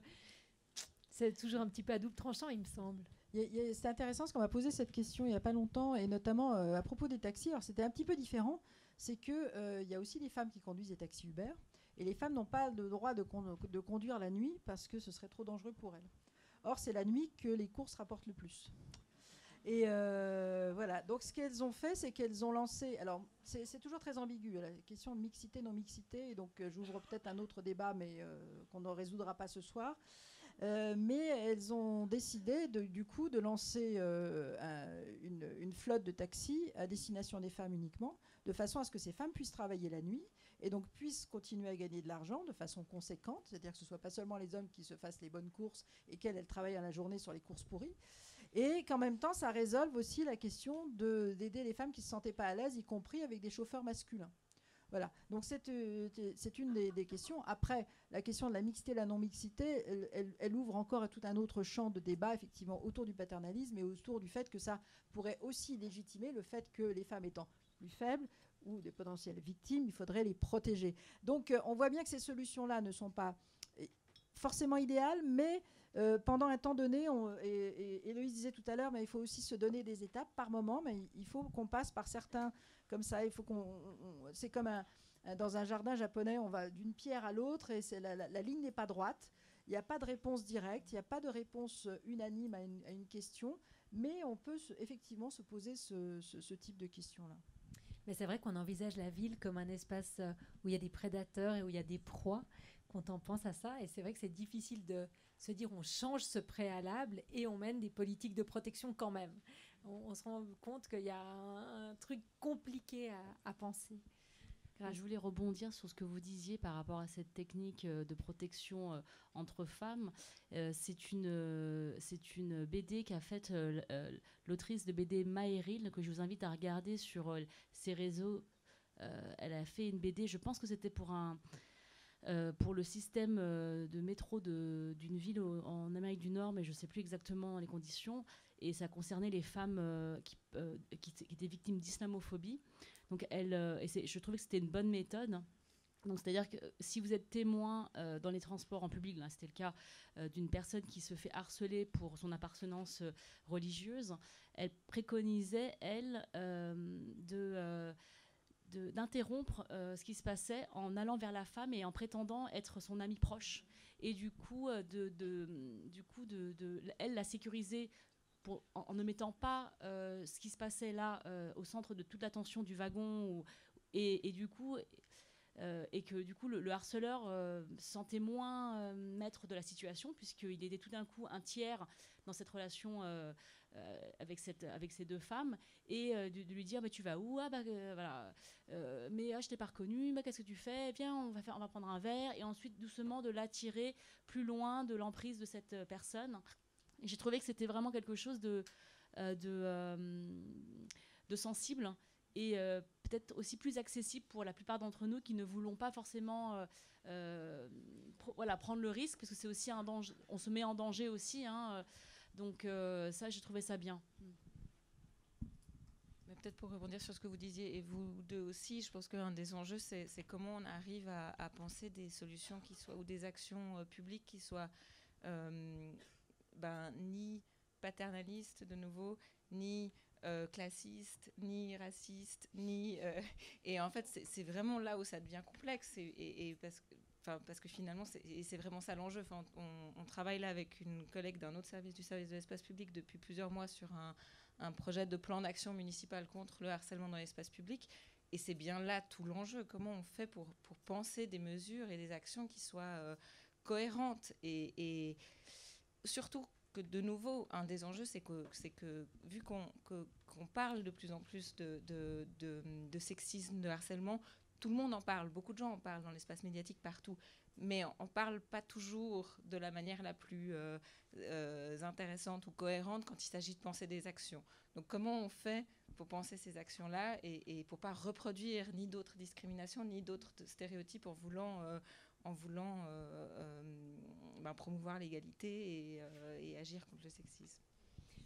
peu à double tranchant, il me semble. C'est intéressant parce qu'on m'a posé cette question il n'y a pas longtemps, et notamment à propos des taxis. Alors c'était un petit peu différent, c'est qu'il y a aussi des femmes qui conduisent des taxis Uber, Et les femmes n'ont pas le droit de conduire la nuit parce que ce serait trop dangereux pour elles. Or, c'est la nuit que les courses rapportent le plus. Et voilà, donc ce qu'elles ont fait, c'est qu'elles ont lancé... Alors, c'est toujours très ambigu, la question de mixité, non-mixité, et donc j'ouvre peut-être un autre débat, mais qu'on ne résoudra pas ce soir. Mais elles ont décidé, du coup, de lancer une flotte de taxis à destination des femmes uniquement, de façon à ce que ces femmes puissent travailler la nuit, et donc puissent continuer à gagner de l'argent de façon conséquente, c'est-à-dire que ce ne soit pas seulement les hommes qui se fassent les bonnes courses, et qu'elles travaillent à la journée sur les courses pourries, et qu'en même temps, ça résolve aussi la question d'aider les femmes qui ne se sentaient pas à l'aise, y compris avec des chauffeurs masculins. Voilà, donc c'est une des questions. Après, la question de la mixité, la non-mixité, elle ouvre encore à tout un autre champ de débat, effectivement, autour du paternalisme et autour du fait que ça pourrait aussi légitimer le fait que les femmes étant plus faibles ou des potentielles victimes, il faudrait les protéger. Donc, on voit bien que ces solutions-là ne sont pas forcément idéales, mais pendant un temps donné, et Héloïse disait tout à l'heure, mais il faut aussi se donner des étapes par moment, mais il faut qu'on passe par certains, comme ça, il faut c'est comme dans un jardin japonais, on va d'une pierre à l'autre, et la ligne n'est pas droite, il n'y a pas de réponse directe, il n'y a pas de réponse unanime à une question, mais on peut effectivement se poser ce type de questions-là. Mais c'est vrai qu'on envisage la ville comme un espace où il y a des prédateurs et où il y a des proies, quand on pense à ça, et c'est vrai que c'est difficile de se dire on change ce préalable et on mène des politiques de protection quand même. On se rend compte qu'il y a un truc compliqué à penser. Je voulais rebondir sur ce que vous disiez par rapport à cette technique de protection entre femmes. C'est une BD qu'a faite l'autrice de BD Maëril, que je vous invite à regarder sur ses réseaux. Elle a fait une BD, je pense que c'était pour le système de métro d'une ville en Amérique du Nord, mais je ne sais plus exactement les conditions, et ça concernait les femmes qui étaient victimes d'islamophobie. Donc je trouvais que c'était une bonne méthode. Donc, c'est-à-dire que si vous êtes témoin dans les transports en public, là, c'était le cas d'une personne qui se fait harceler pour son appartenance religieuse, elle préconisait, elle, d'interrompre ce qui se passait en allant vers la femme et en prétendant être son amie proche. Et du coup, elle la sécurisait en ne mettant pas ce qui se passait là au centre de toute l'attention du wagon. Et que du coup, le harceleur se sentait moins maître de la situation, puisqu'il était tout d'un coup un tiers dans cette relation avec ces deux femmes, et de lui dire mais tu vas où, voilà, mais je t'ai pas reconnue, qu'est-ce que tu fais, viens, on va prendre un verre, et ensuite doucement de l'attirer plus loin de l'emprise de cette personne. Et j'ai trouvé que c'était vraiment quelque chose de sensible, et peut-être aussi plus accessible pour la plupart d'entre nous qui ne voulons pas forcément prendre le risque, parce que c'est aussi un danger, on se met en danger aussi, donc ça, j'ai trouvé ça bien. Mais peut-être pour rebondir sur ce que vous disiez, et vous deux aussi, je pense qu'un des enjeux, c'est comment on arrive à penser des solutions qui soient, ou des actions publiques qui soient ni paternalistes de nouveau, ni classistes, ni racistes, ni... et en fait, c'est vraiment là où ça devient complexe, et parce que finalement, c'est vraiment ça l'enjeu. Enfin, on travaille là avec une collègue d'un autre service, du service de l'espace public, depuis plusieurs mois sur un projet de plan d'action municipal contre le harcèlement dans l'espace public. Et c'est bien là tout l'enjeu. Comment on fait pour penser des mesures et des actions qui soient cohérentes, et surtout que, de nouveau, un des enjeux, c'est que vu qu'on parle de plus en plus de sexisme, de harcèlement, tout le monde en parle, beaucoup de gens en parlent dans l'espace médiatique partout, mais on ne parle pas toujours de la manière la plus intéressante ou cohérente quand il s'agit de penser des actions. Donc comment on fait pour penser ces actions-là et pour ne pas reproduire ni d'autres discriminations, ni d'autres stéréotypes en voulant promouvoir l'égalité et agir contre le sexisme.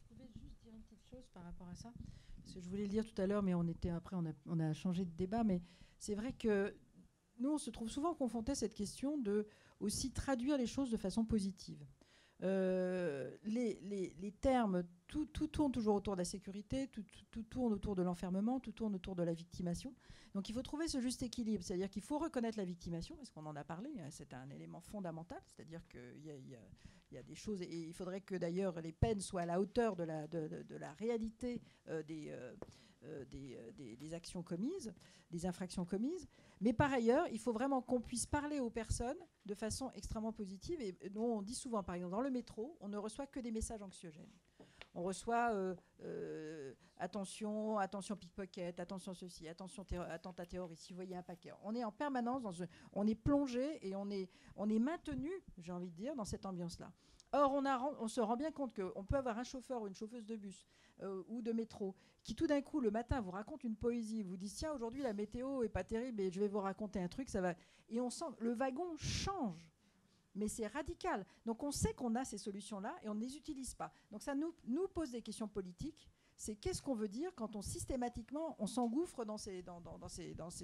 Je voulais juste dire une petite chose par rapport à ça, parce que je voulais le dire tout à l'heure, mais après on a changé de débat, mais c'est vrai que nous, on se trouve souvent confrontés à cette question de aussi traduire les choses de façon positive. Les les termes, tout tourne toujours autour de la sécurité, tout tourne autour de l'enfermement, tout tourne autour de la victimation. Donc il faut trouver ce juste équilibre, c'est-à-dire qu'il faut reconnaître la victimation, parce qu'on en a parlé, hein, c'est un élément fondamental, c'est-à-dire qu'il y a des choses, et il faudrait que d'ailleurs les peines soient à la hauteur de la réalité des actions commises, des infractions commises. Mais par ailleurs, il faut vraiment qu'on puisse parler aux personnes de façon extrêmement positive. Et nous, on dit souvent, par exemple, dans le métro, on ne reçoit que des messages anxiogènes. On reçoit attention, attention pickpocket, attention ceci, attention attentat terroriste, si vous voyez un paquet. On est en permanence, on est plongé et on est maintenu, j'ai envie de dire, dans cette ambiance-là. Or, on se rend bien compte qu'on peut avoir un chauffeur ou une chauffeuse de bus ou de métro qui tout d'un coup le matin vous raconte une poésie, vous dit tiens aujourd'hui la météo est pas terrible et je vais vous raconter un truc, ça va, et on sent le wagon change, mais c'est radical. Donc on sait qu'on a ces solutions-là et on ne les utilise pas. Donc ça nous pose des questions politiques. C'est qu'est-ce qu'on veut dire quand on systématiquement on s'engouffre dans ces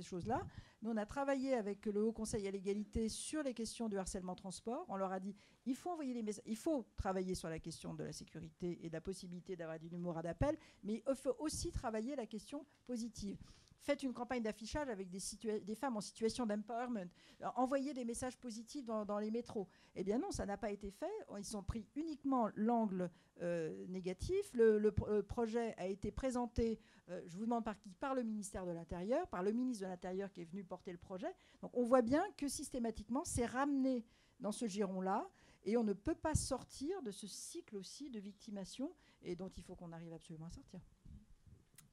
choses-là. Nous, on a travaillé avec le Haut Conseil à l'égalité sur les questions du harcèlement transport. On leur a dit il faut envoyer les messages, il faut travailler sur la question de la sécurité et de la possibilité d'avoir du numéro d'appel, mais il faut aussi travailler la question positive. Faites une campagne d'affichage avec des femmes en situation d'empowerment. Envoyez des messages positifs dans les métros. Eh bien non, ça n'a pas été fait. Ils ont pris uniquement l'angle négatif. Le projet a été présenté, je vous demande par qui, par le ministère de l'Intérieur, par le ministre de l'Intérieur qui est venu porter le projet. Donc on voit bien que systématiquement, c'est ramené dans ce giron-là. Et on ne peut pas sortir de ce cycle aussi de victimation et dont il faut qu'on arrive absolument à sortir.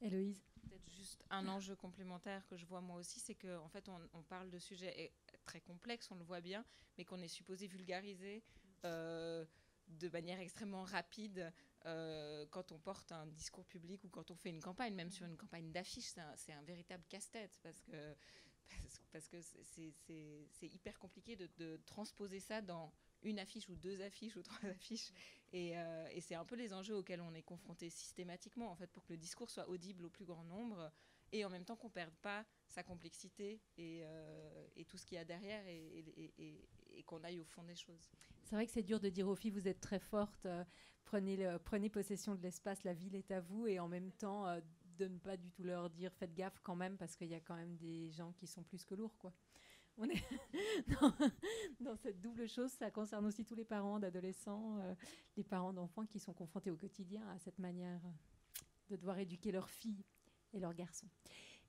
Héloïse. Peut-être juste un enjeu complémentaire que je vois moi aussi, c'est qu'en fait on parle de sujets très complexes, on le voit bien, mais qu'on est supposé vulgariser de manière extrêmement rapide quand on porte un discours public ou quand on fait une campagne, même sur une campagne d'affiches, c'est un véritable casse-tête parce que c'est hyper compliqué de transposer ça dans une affiche ou deux affiches ou trois affiches et c'est un peu les enjeux auxquels on est confronté systématiquement en fait, pour que le discours soit audible au plus grand nombre et en même temps qu'on ne perde pas sa complexité et tout ce qu'il y a derrière et qu'on aille au fond des choses. C'est vrai que c'est dur de dire aux filles vous êtes très fortes, prenez possession de l'espace, la ville est à vous, et en même temps de ne pas du tout leur dire faites gaffe quand même parce qu'il y a quand même des gens qui sont plus que lourds quoi. On est dans cette double chose, ça concerne aussi tous les parents d'adolescents, les parents d'enfants qui sont confrontés au quotidien à cette manière de devoir éduquer leurs filles et leurs garçons.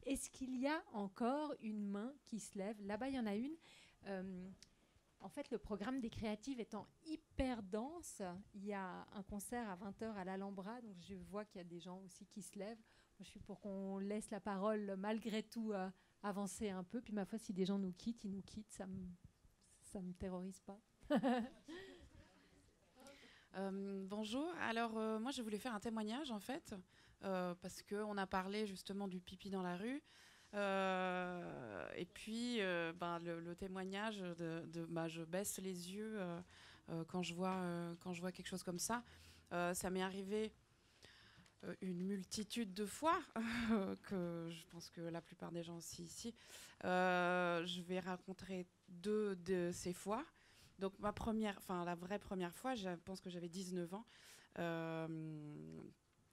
Est-ce qu'il y a encore une main qui se lève ? Là-bas, il y en a une. En fait, le programme des créatives étant hyper dense, il y a un concert à 20h à l'Alhambra, donc je vois qu'il y a des gens aussi qui se lèvent. Moi, je suis pour qu'on laisse la parole malgré tout avancer un peu. Puis ma foi, si des gens nous quittent, ils nous quittent, ça me terrorise pas. Bonjour. Alors moi, je voulais faire un témoignage en fait, parce qu'on a parlé justement du pipi dans la rue. Et puis le témoignage je baisse les yeux quand je vois quelque chose comme ça. Ça m'est arrivé une multitude de fois, que je pense que la plupart des gens aussi ici. Je vais raconter deux de ces fois. Donc la vraie première fois, je pense que j'avais 19 ans.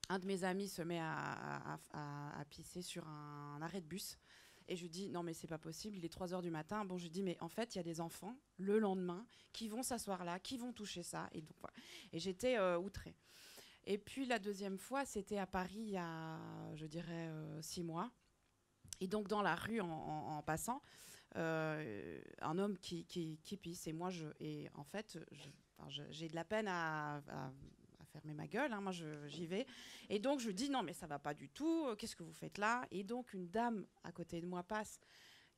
Un de mes amis se met à pisser sur un arrêt de bus. Et je lui dis, non mais c'est pas possible, il est 3h du matin. Bon, je lui dis, mais en fait, il y a des enfants, le lendemain, qui vont s'asseoir là, qui vont toucher ça. Et, donc, voilà. Et j'étais outrée. Et puis la deuxième fois, c'était à Paris il y a, je dirais, 6 mois. Et donc dans la rue, en passant, un homme qui pisse. Et moi, en fait, j'ai de la peine à fermer ma gueule. Hein, moi, j'y vais. Et donc je dis, non, mais ça va pas du tout. Qu'est-ce que vous faites là ? Et donc une dame à côté de moi passe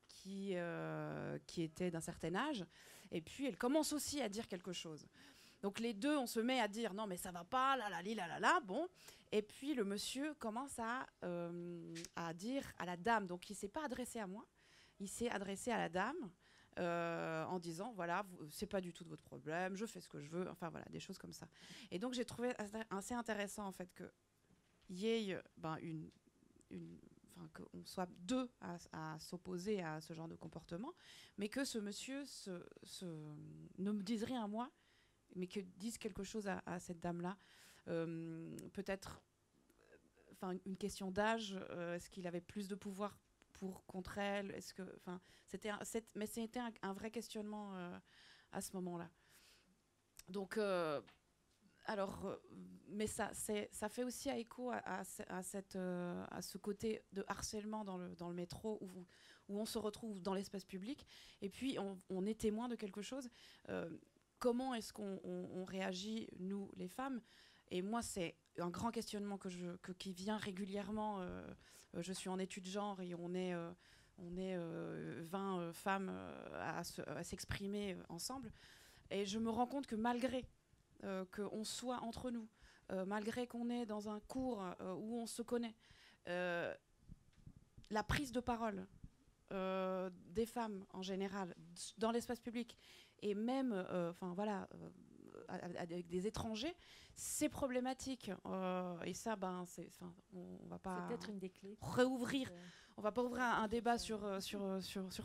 qui était d'un certain âge. Et puis elle commence aussi à dire quelque chose. Donc les deux, on se met à dire non mais ça va pas, là, bon. Et puis le monsieur commence à dire à la dame, donc il s'est pas adressé à moi, il s'est adressé à la dame en disant voilà, c'est pas du tout de votre problème, je fais ce que je veux, enfin voilà, des choses comme ça. Et donc j'ai trouvé assez intéressant en fait qu'il y ait qu'on soit deux à s'opposer à ce genre de comportement, mais que ce monsieur ne me dise rien à moi, mais que dise quelque chose à cette dame-là. peut-être une question d'âge. Est-ce qu'il avait plus de pouvoir contre elle? Mais c'était un vrai questionnement à ce moment-là. Donc, mais ça fait aussi écho à ce côté de harcèlement dans le métro où on se retrouve dans l'espace public et puis on est témoin de quelque chose. Comment est-ce qu'on réagit, nous, les femmes? Et moi, c'est un grand questionnement qui vient régulièrement. Je suis en études genre et on est 20 femmes à s'exprimer ensemble. Et je me rends compte que malgré qu'on soit entre nous, malgré qu'on est dans un cours où on se connaît, la prise de parole des femmes en général dans l'espace public et même avec des étrangers, c'est problématique. Et ça, on va pas peut-être une des clés. Réouvrir. On va pas ouvrir un débat sur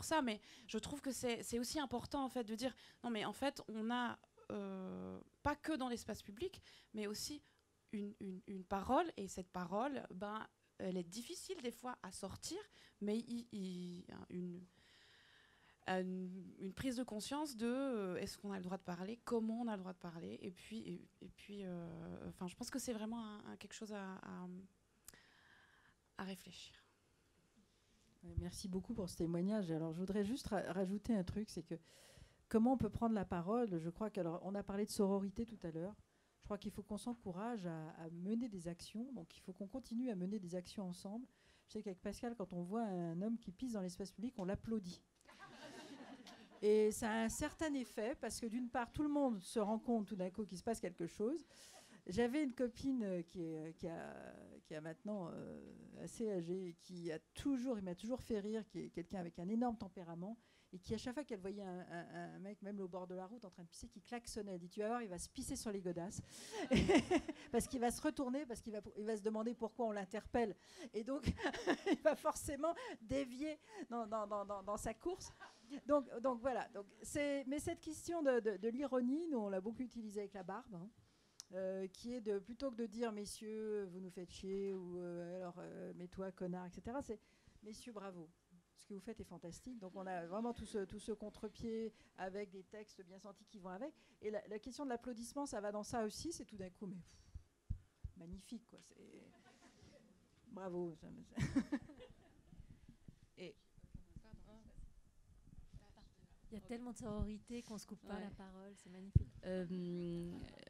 ça, mais je trouve que c'est aussi important en fait de dire non, mais en fait on a pas que dans l'espace public, mais aussi une parole, et cette parole, elle est difficile des fois à sortir, mais il y a une prise de conscience de est-ce qu'on a le droit de parler, comment on a le droit de parler, et puis je pense que c'est vraiment quelque chose à réfléchir. Merci beaucoup pour ce témoignage. Alors, je voudrais juste rajouter un truc, c'est que comment on peut prendre la parole. Je crois qu'on a parlé de sororité tout à l'heure. Je crois qu'il faut qu'on s'encourage à mener des actions. Donc, il faut qu'on continue à mener des actions ensemble. Je sais qu'avec Pascal, quand on voit un homme qui pisse dans l'espace public, on l'applaudit. Et ça a un certain effet, parce que d'une part, tout le monde se rend compte tout d'un coup qu'il se passe quelque chose. J'avais une copine qui a maintenant assez âgée, il m'a toujours fait rire, qui est quelqu'un avec un énorme tempérament, et qui, à chaque fois qu'elle voyait un mec, même au bord de la route, en train de pisser, qui klaxonnait. Elle dit, tu vas voir, il va se pisser sur les godasses. Parce qu'il va se retourner, parce qu'il va se demander pourquoi on l'interpelle. Et donc, il va forcément dévier dans sa course. Donc voilà. Mais cette question de l'ironie, nous, on l'a beaucoup utilisée avec la barbe, qui est plutôt que de dire, messieurs, vous nous faites chier, ou mais toi, connard, etc., c'est, messieurs, bravo. Ce que vous faites est fantastique. Donc on a vraiment tout ce contre-pied avec des textes bien sentis qui vont avec. Et la question de l'applaudissement, ça va dans ça aussi. C'est tout d'un coup, mais magnifique, quoi. C'est bravo. Et il y a tellement de sororité qu'on se coupe pas la parole. C'est magnifique.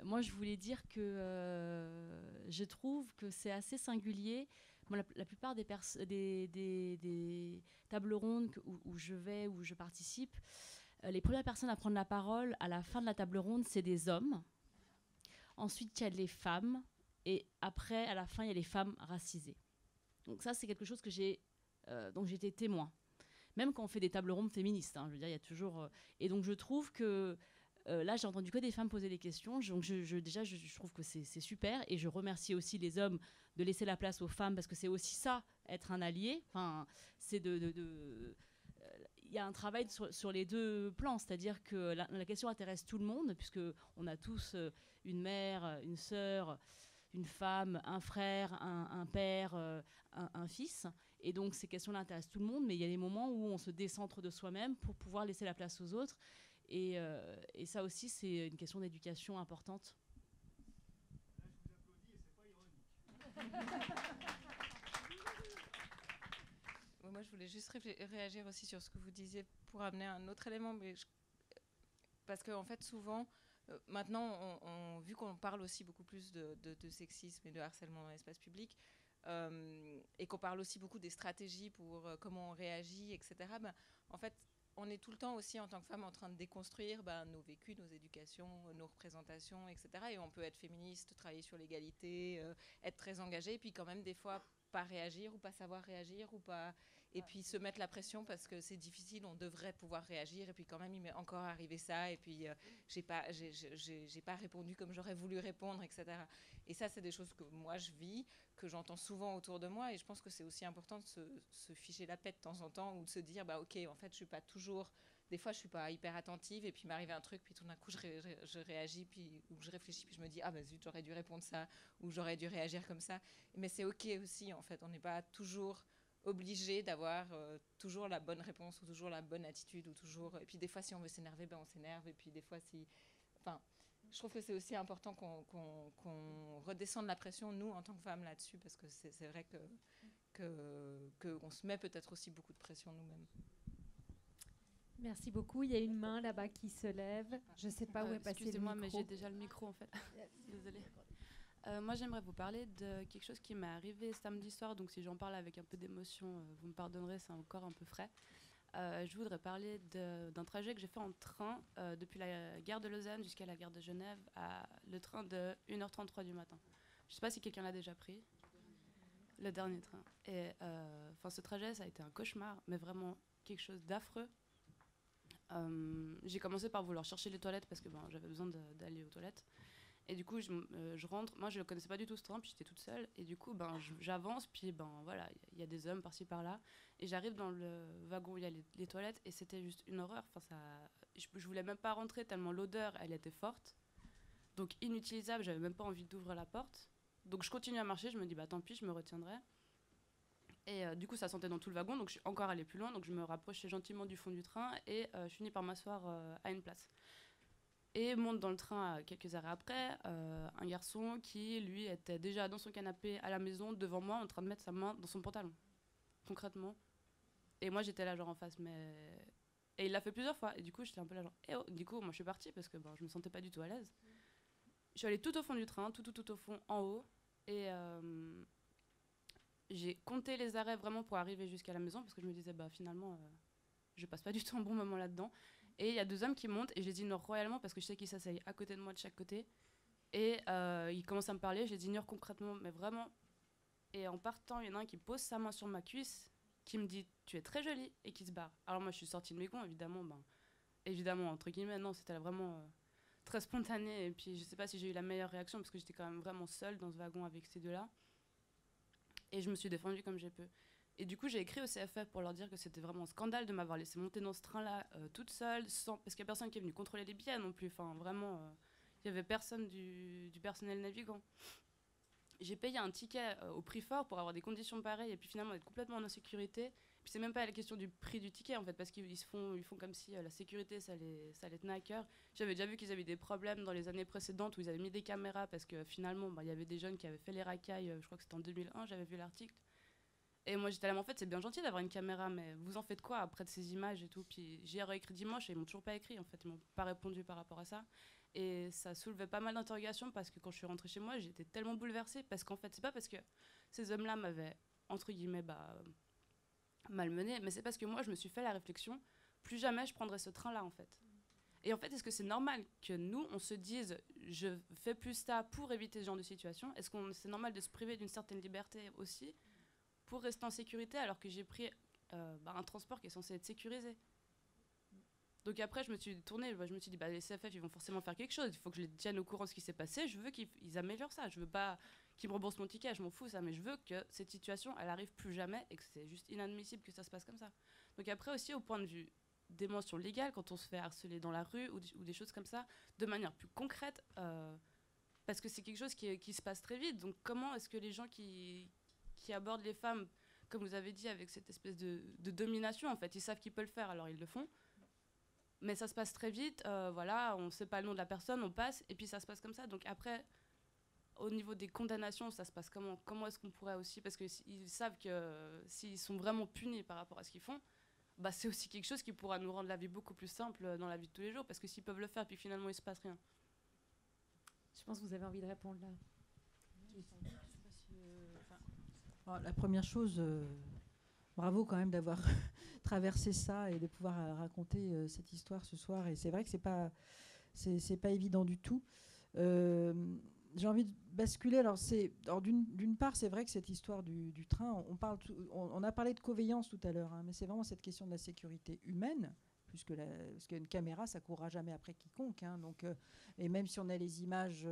Moi, je voulais dire que je trouve que c'est assez singulier. Moi, la plupart des tables rondes où je participe, les premières personnes à prendre la parole à la fin de la table ronde, c'est des hommes. Ensuite, il y a les femmes. Et après, à la fin, il y a les femmes racisées. Donc ça, c'est quelque chose dont j'étais témoin. Même quand on fait des tables rondes féministes, je veux dire, il y a toujours... et donc, je trouve que... là, j'ai entendu que des femmes poser des questions. Donc, je trouve que c'est super. Et je remercie aussi les hommes de laisser la place aux femmes, parce que c'est aussi ça, être un allié. Enfin, c'est il y a un travail sur les deux plans. C'est-à-dire que la question intéresse tout le monde, puisqu'on a tous une mère, une sœur, une femme, un frère, un père, un fils. Et donc, ces questions-là intéressent tout le monde. Mais il y a des moments où on se décentre de soi-même pour pouvoir laisser la place aux autres. Et ça aussi, c'est une question d'éducation importante. Là, je vous applaudis et c'est pas ironique. Moi, je voulais juste réagir aussi sur ce que vous disiez pour amener un autre élément. Parce qu'en fait, souvent, maintenant, vu qu'on parle aussi beaucoup plus de sexisme et de harcèlement dans l'espace public, et qu'on parle aussi beaucoup des stratégies pour comment on réagit, etc., en fait, on est tout le temps aussi en tant que femme en train de déconstruire nos vécus, nos éducations, nos représentations, etc. Et on peut être féministe, travailler sur l'égalité, être très engagée, et puis quand même des fois pas réagir ou pas savoir réagir ou pas, et puis se mettre la pression parce que c'est difficile, on devrait pouvoir réagir, et puis quand même il m'est encore arrivé ça, et puis j'ai pas répondu comme j'aurais voulu répondre, etc. Et ça, c'est des choses que moi je vis, que j'entends souvent autour de moi, et je pense que c'est aussi important de se ficher la paix de temps en temps, ou de se dire ok, en fait je suis pas toujours des fois, je suis pas hyper attentive et puis m'arrive un truc, puis tout d'un coup, je réagis, puis ou je réfléchis, puis je me dis ah bah zut, j'aurais dû répondre ça ou j'aurais dû réagir comme ça. Mais c'est ok aussi en fait. On n'est pas toujours obligé d'avoir toujours la bonne réponse ou toujours la bonne attitude ou toujours. Et puis des fois, si on veut s'énerver, ben on s'énerve. Et puis des fois, si, enfin, je trouve que c'est aussi important qu'on redescende la pression nous en tant que femmes là-dessus parce que c'est vrai qu'on se met peut-être aussi beaucoup de pression nous-mêmes. Merci beaucoup. Il y a une main là-bas qui se lève. Je ne sais pas où est passé le micro. Excusez-moi, mais j'ai déjà le micro en fait. Désolée. Moi, j'aimerais vous parler de quelque chose qui m'est arrivé samedi soir. Donc, si j'en parle avec un peu d'émotion, vous me pardonnerez, c'est encore un peu frais. Je voudrais parler d'un trajet que j'ai fait en train depuis la gare de Lausanne jusqu'à la gare de Genève, le train de 1h33 du matin. Je ne sais pas si quelqu'un l'a déjà pris. Le dernier train. Et ce trajet, ça a été un cauchemar, mais vraiment quelque chose d'affreux. J'ai commencé par vouloir chercher les toilettes parce que j'avais besoin d'aller aux toilettes. Et du coup, je rentre. Moi, je ne connaissais pas du tout ce train, puis j'étais toute seule. Et du coup, j'avance, puis voilà, il y a des hommes par-ci, par-là. Et j'arrive dans le wagon où il y a les toilettes, et c'était juste une horreur. Je voulais même pas rentrer tellement l'odeur, elle était forte. Donc, inutilisable, j'avais même pas envie d'ouvrir la porte. Donc, je continue à marcher, je me dis, tant pis, je me retiendrai. Et du coup, ça sentait dans tout le wagon, donc je suis encore allée plus loin. Donc, je me rapprochais gentiment du fond du train, et je finis par m'asseoir à une place. Et monte dans le train quelques arrêts après, un garçon qui, lui, était déjà dans son canapé à la maison, devant moi, en train de mettre sa main dans son pantalon, concrètement. Et moi, j'étais là, genre, en face, mais... Et il l'a fait plusieurs fois, et du coup, j'étais un peu là, genre... Et oh. Du coup, moi, je suis partie, parce que je me sentais pas du tout à l'aise. Je suis allée tout au fond du train, tout au fond, en haut, et j'ai compté les arrêts vraiment pour arriver jusqu'à la maison, parce que je me disais, finalement, je passe pas du tout un bon moment là-dedans. Et il y a deux hommes qui montent et je les ignore royalement parce que je sais qu'ils s'asseyent à côté de moi de chaque côté. Et ils commencent à me parler, je les ignore concrètement, mais vraiment. Et en partant, il y en a un qui pose sa main sur ma cuisse, qui me dit « Tu es très jolie » et qui se barre. Alors moi, je suis sortie de mes gonds, évidemment, entre guillemets, non, c'était vraiment très spontané. Et puis, je sais pas si j'ai eu la meilleure réaction parce que j'étais quand même vraiment seule dans ce wagon avec ces deux-là. Et je me suis défendue comme j'ai pu. Et du coup, j'ai écrit au CFF pour leur dire que c'était vraiment un scandale de m'avoir laissé monter dans ce train-là toute seule, parce qu'il n'y a personne qui est venu contrôler les billets non plus. Enfin, vraiment, il n'y avait personne du personnel navigant. J'ai payé un ticket au prix fort pour avoir des conditions pareilles et puis finalement être complètement en insécurité. Puis c'est même pas la question du prix du ticket en fait, parce qu'ils font comme si la sécurité ça les tenait à cœur. J'avais déjà vu qu'ils avaient des problèmes dans les années précédentes où ils avaient mis des caméras parce que finalement, il y avait des jeunes qui avaient fait les racailles, je crois que c'était en 2001, j'avais vu l'article. Et moi j'étais là, mais en fait c'est bien gentil d'avoir une caméra, mais vous en faites quoi après de ces images et tout. Puis j'ai réécrit dimanche et ils m'ont toujours pas écrit en fait, ils m'ont pas répondu par rapport à ça. Et ça soulevait pas mal d'interrogations parce que quand je suis rentrée chez moi, j'étais tellement bouleversée parce qu'en fait c'est pas parce que ces hommes-là m'avaient entre guillemets malmenée, mais c'est parce que moi je me suis fait la réflexion, plus jamais je prendrai ce train-là en fait. Et en fait, est-ce que c'est normal que nous, on se dise je fais plus ça pour éviter ce genre de situation? Est-ce que c'est normal de se priver d'une certaine liberté aussi pour rester en sécurité alors que j'ai pris un transport qui est censé être sécurisé? Donc après, je me suis tournée, je me suis dit, les CFF, ils vont forcément faire quelque chose, il faut que je les tienne au courant de ce qui s'est passé, je veux qu'ils améliorent ça, je veux pas qu'ils me remboursent mon ticket, je m'en fous ça, mais je veux que cette situation, elle arrive plus jamais et que c'est juste inadmissible que ça se passe comme ça. Donc après aussi, au point de vue des mentions légales, quand on se fait harceler dans la rue ou des choses comme ça, de manière plus concrète, parce que c'est quelque chose qui se passe très vite, donc comment est-ce que les gens qui abordent les femmes, comme vous avez dit, avec cette espèce de domination, en fait, ils savent qu'ils peuvent le faire, alors ils le font. Mais ça se passe très vite, voilà, on ne sait pas le nom de la personne, on passe, et puis ça se passe comme ça. Donc après, au niveau des condamnations, ça se passe comment? Comment est-ce qu'on pourrait aussi, parce qu'ils savent que s'ils sont vraiment punis par rapport à ce qu'ils font, c'est aussi quelque chose qui pourra nous rendre la vie beaucoup plus simple dans la vie de tous les jours, parce que s'ils peuvent le faire, puis finalement il ne se passe rien. Je pense que vous avez envie de répondre là. La première chose, bravo quand même d'avoir traversé ça et de pouvoir raconter cette histoire ce soir. Et c'est vrai que c'est pas évident du tout. J'ai envie de basculer. Alors d'une part, c'est vrai que cette histoire du train, on a parlé de coveillance tout à l'heure, hein, mais c'est vraiment cette question de la sécurité humaine, parce qu'une caméra, ça courra jamais après quiconque. Hein, donc, et même si on a les images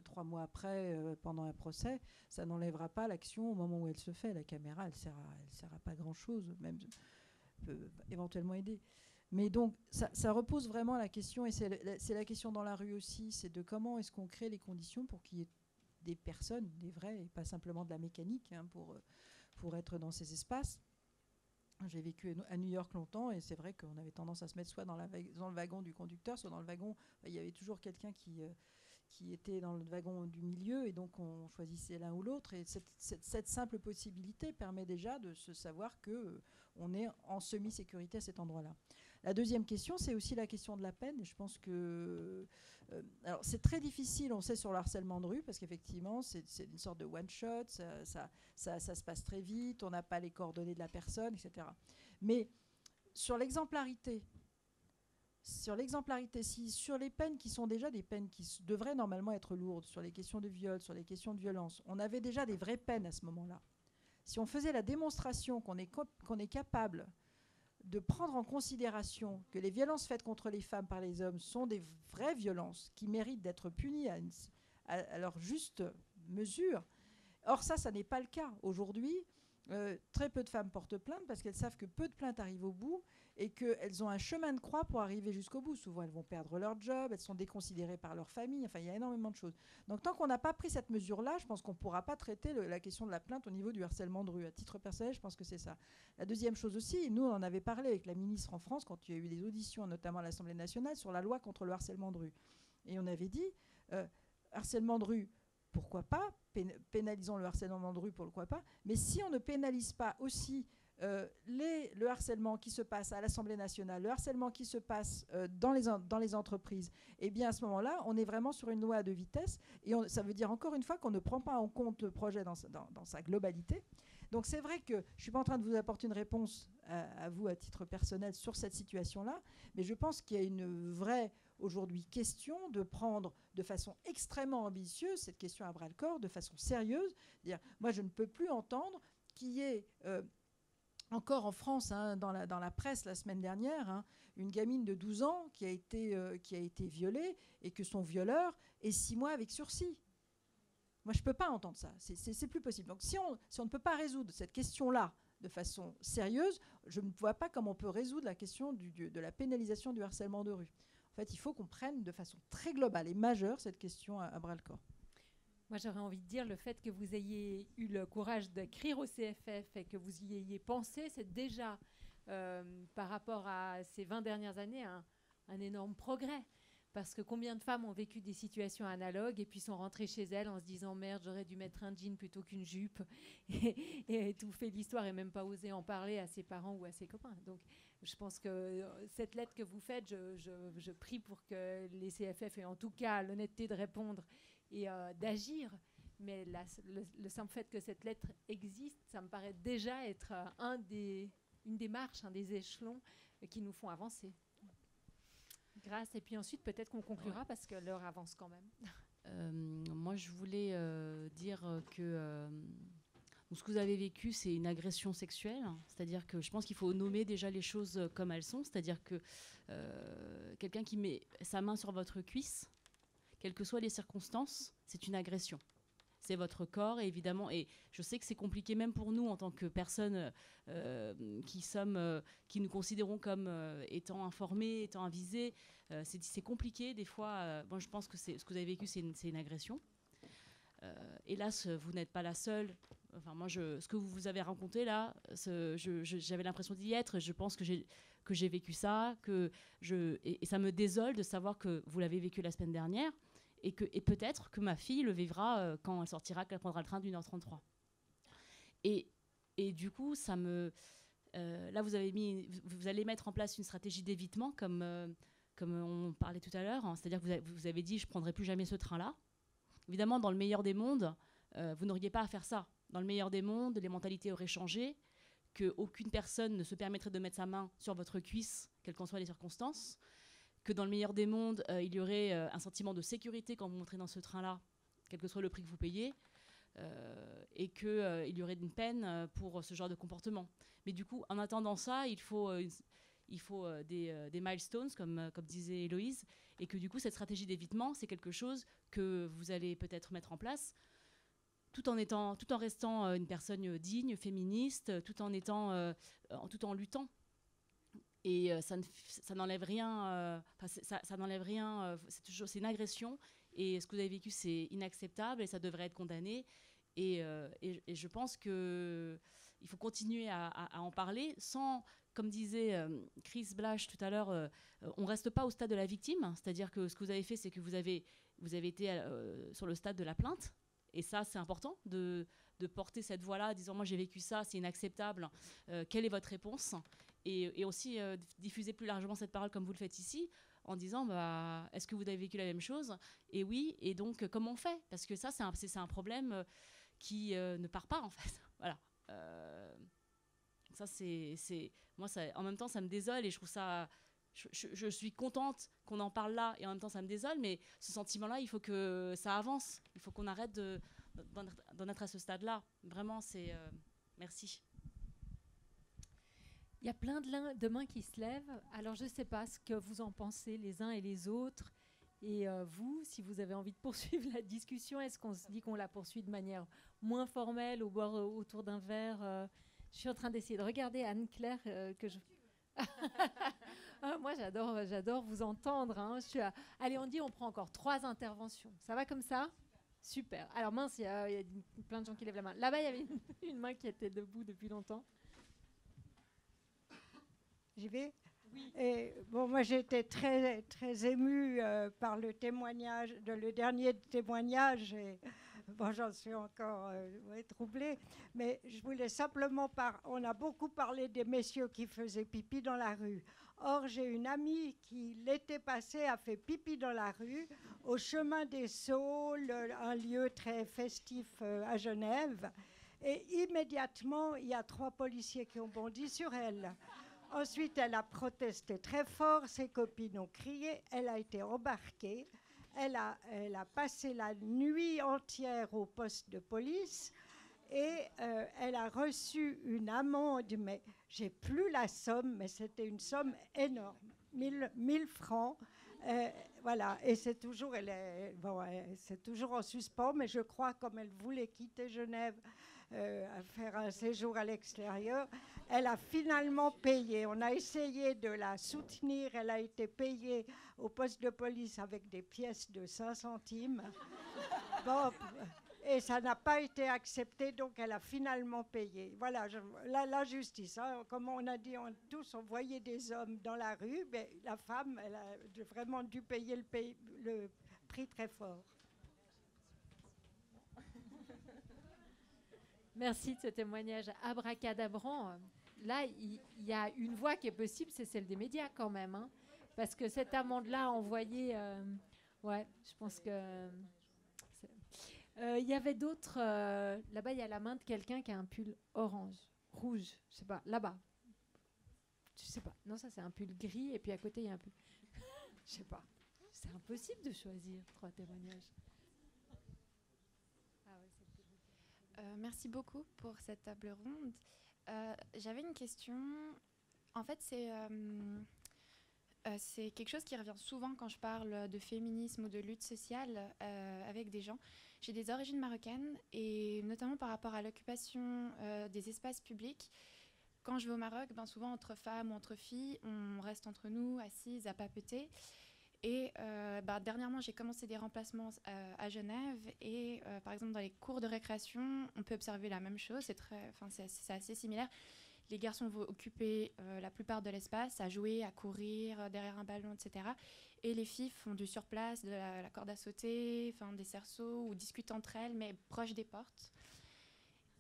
3 mois après, pendant un procès, ça n'enlèvera pas l'action au moment où elle se fait. La caméra, elle sert à pas grand-chose, même peut éventuellement aider. Mais donc, ça repose vraiment la question, et c'est la question dans la rue aussi, c'est de comment est-ce qu'on crée les conditions pour qu'il y ait des personnes, des vrais, et pas simplement de la mécanique, hein, pour être dans ces espaces. J'ai vécu à New York longtemps, et c'est vrai qu'on avait tendance à se mettre soit dans le wagon du conducteur, soit dans le wagon. Il y avait toujours quelqu'un qui était dans le wagon du milieu, et donc on choisissait l'un ou l'autre. Et cette simple possibilité permet déjà de se savoir qu'on est en semi-sécurité à cet endroit-là. La deuxième question, c'est aussi la question de la peine. Et je pense que... alors, c'est très difficile, on sait, sur le harcèlement de rue, parce qu'effectivement, c'est une sorte de one-shot, ça se passe très vite, on n'a pas les coordonnées de la personne, etc. Mais sur l'exemplarité, si sur les peines qui sont déjà des peines qui devraient normalement être lourdes, sur les questions de viol, sur les questions de violence, on avait déjà des vraies peines à ce moment-là. Si on faisait la démonstration qu'on est capable de prendre en considération que les violences faites contre les femmes par les hommes sont des vraies violences qui méritent d'être punies à leur juste mesure. Or, ça n'est pas le cas. Aujourd'hui, très peu de femmes portent plainte parce qu'elles savent que peu de plaintes arrivent au bout et qu'elles ont un chemin de croix pour arriver jusqu'au bout. Souvent, elles vont perdre leur job, elles sont déconsidérées par leur famille. Enfin, il y a énormément de choses. Donc, tant qu'on n'a pas pris cette mesure-là, je pense qu'on ne pourra pas traiter la question de la plainte au niveau du harcèlement de rue. À titre personnel, je pense que c'est ça. La deuxième chose aussi, nous, on en avait parlé avec la ministre en France quand il y a eu les auditions, notamment à l'Assemblée nationale, sur la loi contre le harcèlement de rue. Et on avait dit, harcèlement de rue, pourquoi pas, pénalisons le harcèlement de rue, pourquoi pas, mais si on ne pénalise pas aussi le harcèlement qui se passe à l'Assemblée nationale, le harcèlement qui se passe dans les entreprises, eh bien à ce moment-là, on est vraiment sur une loi à deux vitesses, et ça veut dire encore une fois qu'on ne prend pas en compte le projet dans sa globalité. Donc c'est vrai que je ne suis pas en train de vous apporter une réponse à vous à titre personnel sur cette situation-là, mais je pense qu'il y a une vraie aujourd'hui question de prendre de façon extrêmement ambitieuse cette question à bras-le-corps, de façon sérieuse. Dire, moi, je ne peux plus entendre qu'il y ait encore en France, hein, dans la presse la semaine dernière, hein, une gamine de 12 ans qui a été violée et que son violeur est 6 mois avec sursis. Moi, je ne peux pas entendre ça. C'est plus possible. Donc, si on ne peut pas résoudre cette question-là de façon sérieuse, je ne vois pas comment on peut résoudre la question de la pénalisation du harcèlement de rue. En fait, il faut qu'on prenne de façon très globale et majeure cette question à bras-le-corps. Moi, j'aurais envie de dire le fait que vous ayez eu le courage d'écrire au CFF et que vous y ayez pensé, c'est déjà, par rapport à ces 20 dernières années, un énorme progrès. Parce que combien de femmes ont vécu des situations analogues et puis sont rentrées chez elles en se disant « Merde, j'aurais dû mettre un jean plutôt qu'une jupe » et étouffer l'histoire et même pas oser en parler à ses parents ou à ses copains. Donc, je pense que cette lettre que vous faites, je prie pour que les CFF aient en tout cas l'honnêteté de répondre et d'agir. Mais le simple fait que cette lettre existe, ça me paraît déjà être une démarche, un des échelons qui nous font avancer. Grâce. Et puis ensuite, peut-être qu'on conclura parce que l'heure avance quand même. Moi, je voulais dire que ce que vous avez vécu, c'est une agression sexuelle. C'est-à-dire que je pense qu'il faut nommer déjà les choses comme elles sont. C'est-à-dire que quelqu'un qui met sa main sur votre cuisse, quelles que soient les circonstances, c'est une agression. C'est votre corps, et évidemment, et je sais que c'est compliqué même pour nous en tant que personnes qui nous considérons comme étant informées, étant avisées. C'est compliqué des fois. Moi, je pense que ce que vous avez vécu, c'est une agression. Hélas, vous n'êtes pas la seule. Enfin, moi, ce que vous avez raconté là, j'avais l'impression d'y être. Je pense que j'ai vécu ça, et ça me désole de savoir que vous l'avez vécu la semaine dernière. Et peut-être que ma fille le vivra quand elle sortira, qu'elle prendra le train d'1h33. Et du coup, là, vous allez mettre en place une stratégie d'évitement, comme on parlait tout à l'heure. Hein, c'est-à-dire que vous avez dit, je ne prendrai plus jamais ce train-là. Évidemment, dans le meilleur des mondes, vous n'auriez pas à faire ça. Dans le meilleur des mondes, les mentalités auraient changé, qu'aucune personne ne se permettrait de mettre sa main sur votre cuisse, quelles qu'en soient les circonstances, que dans le meilleur des mondes, il y aurait un sentiment de sécurité quand vous montrez dans ce train-là, quel que soit le prix que vous payez, et qu'il y aurait une peine pour ce genre de comportement. Mais du coup, en attendant ça, il faut des milestones, comme disait Héloïse, et que du coup, cette stratégie d'évitement, c'est quelque chose que vous allez peut-être mettre en place, tout en restant une personne digne, féministe, tout en luttant. Et ça n'enlève rien. Ça n'enlève rien. C'est une agression. Et ce que vous avez vécu, c'est inacceptable et ça devrait être condamné. Et je pense qu'il faut continuer à en parler sans, comme disait Chris Blash tout à l'heure, on ne reste pas au stade de la victime. C'est-à-dire que ce que vous avez fait, c'est que vous avez été sur le stade de la plainte. Et ça, c'est important de porter cette voix-là, en disant « moi, j'ai vécu ça, c'est inacceptable. Quelle est votre réponse ?» Et aussi diffuser plus largement cette parole comme vous le faites ici, en disant bah, est-ce que vous avez vécu la même chose? Et oui, et donc comment on fait? Parce que ça, c'est un problème qui ne part pas, en fait. Voilà. Ça, moi, en même temps, ça me désole et je trouve ça... Je suis contente qu'on en parle là et en même temps, ça me désole, mais ce sentiment-là, il faut que ça avance. Il faut qu'on arrête d'en être à ce stade-là. Vraiment, c'est... merci. Il y a plein de mains qui se lèvent. Alors, je ne sais pas ce que vous en pensez les uns et les autres. Et vous, si vous avez envie de poursuivre la discussion, est-ce qu'on se dit qu'on la poursuit de manière moins formelle, autour d'un verre Je suis en train d'essayer de regarder Anne-Claire que je... Moi, j'adore vous entendre. Hein. Allez, on prend encore 3 interventions. Ça va comme ça? Super. Alors mince, il y a plein de gens qui lèvent la main. Là-bas, il y avait une main qui était debout depuis longtemps. J'y vais. Oui. Et, bon, moi, j'ai été très, très émue par le dernier témoignage. Et, bon, j'en suis encore troublée. Mais je voulais simplement on a beaucoup parlé des messieurs qui faisaient pipi dans la rue. Or, j'ai une amie qui, l'été passé, a fait pipi dans la rue, au chemin des Sceaux, un lieu très festif à Genève. Et immédiatement, il y a 3 policiers qui ont bondi sur elle. Ensuite, elle a protesté très fort, ses copines ont crié, elle a été embarquée, elle a passé la nuit entière au poste de police et elle a reçu une amende, mais j'ai plus la somme, mais c'était une somme énorme, 1000 francs. Voilà, et c'est toujours en suspens, mais je crois comme elle voulait quitter Genève, à faire un séjour à l'extérieur, elle a finalement payé. On a essayé de la soutenir, elle a été payée au poste de police avec des pièces de 5 centimes. Bon, et ça n'a pas été accepté, donc elle a finalement payé. Voilà, la justice, hein, comme on a dit, on voyait des hommes dans la rue, mais la femme, elle a vraiment dû payer le prix très fort. Merci de ce témoignage abracadabrant. Là, il y a une voie qui est possible, c'est celle des médias quand même. Hein, parce que cette amende-là envoyée... ouais, je pense que... Il y avait d'autres... là-bas, il y a la main de quelqu'un qui a un pull orange, rouge, je sais pas, là-bas. Je sais pas. Non, ça, c'est un pull gris, et puis à côté, il y a un pull... je sais pas. C'est impossible de choisir 3 témoignages. Merci beaucoup pour cette table ronde. J'avais une question. En fait, c'est quelque chose qui revient souvent quand je parle de féminisme ou de lutte sociale avec des gens. J'ai des origines marocaines et notamment par rapport à l'occupation des espaces publics. Quand je vais au Maroc, souvent entre femmes ou entre filles, on reste entre nous, assises, à papeter. Et dernièrement, j'ai commencé des remplacements à Genève et par exemple dans les cours de récréation, on peut observer la même chose, c'est assez similaire. Les garçons vont occuper la plupart de l'espace, à jouer, à courir derrière un ballon, etc. Et les filles font du surplace, de la corde à sauter, des cerceaux ou discutent entre elles, mais proches des portes.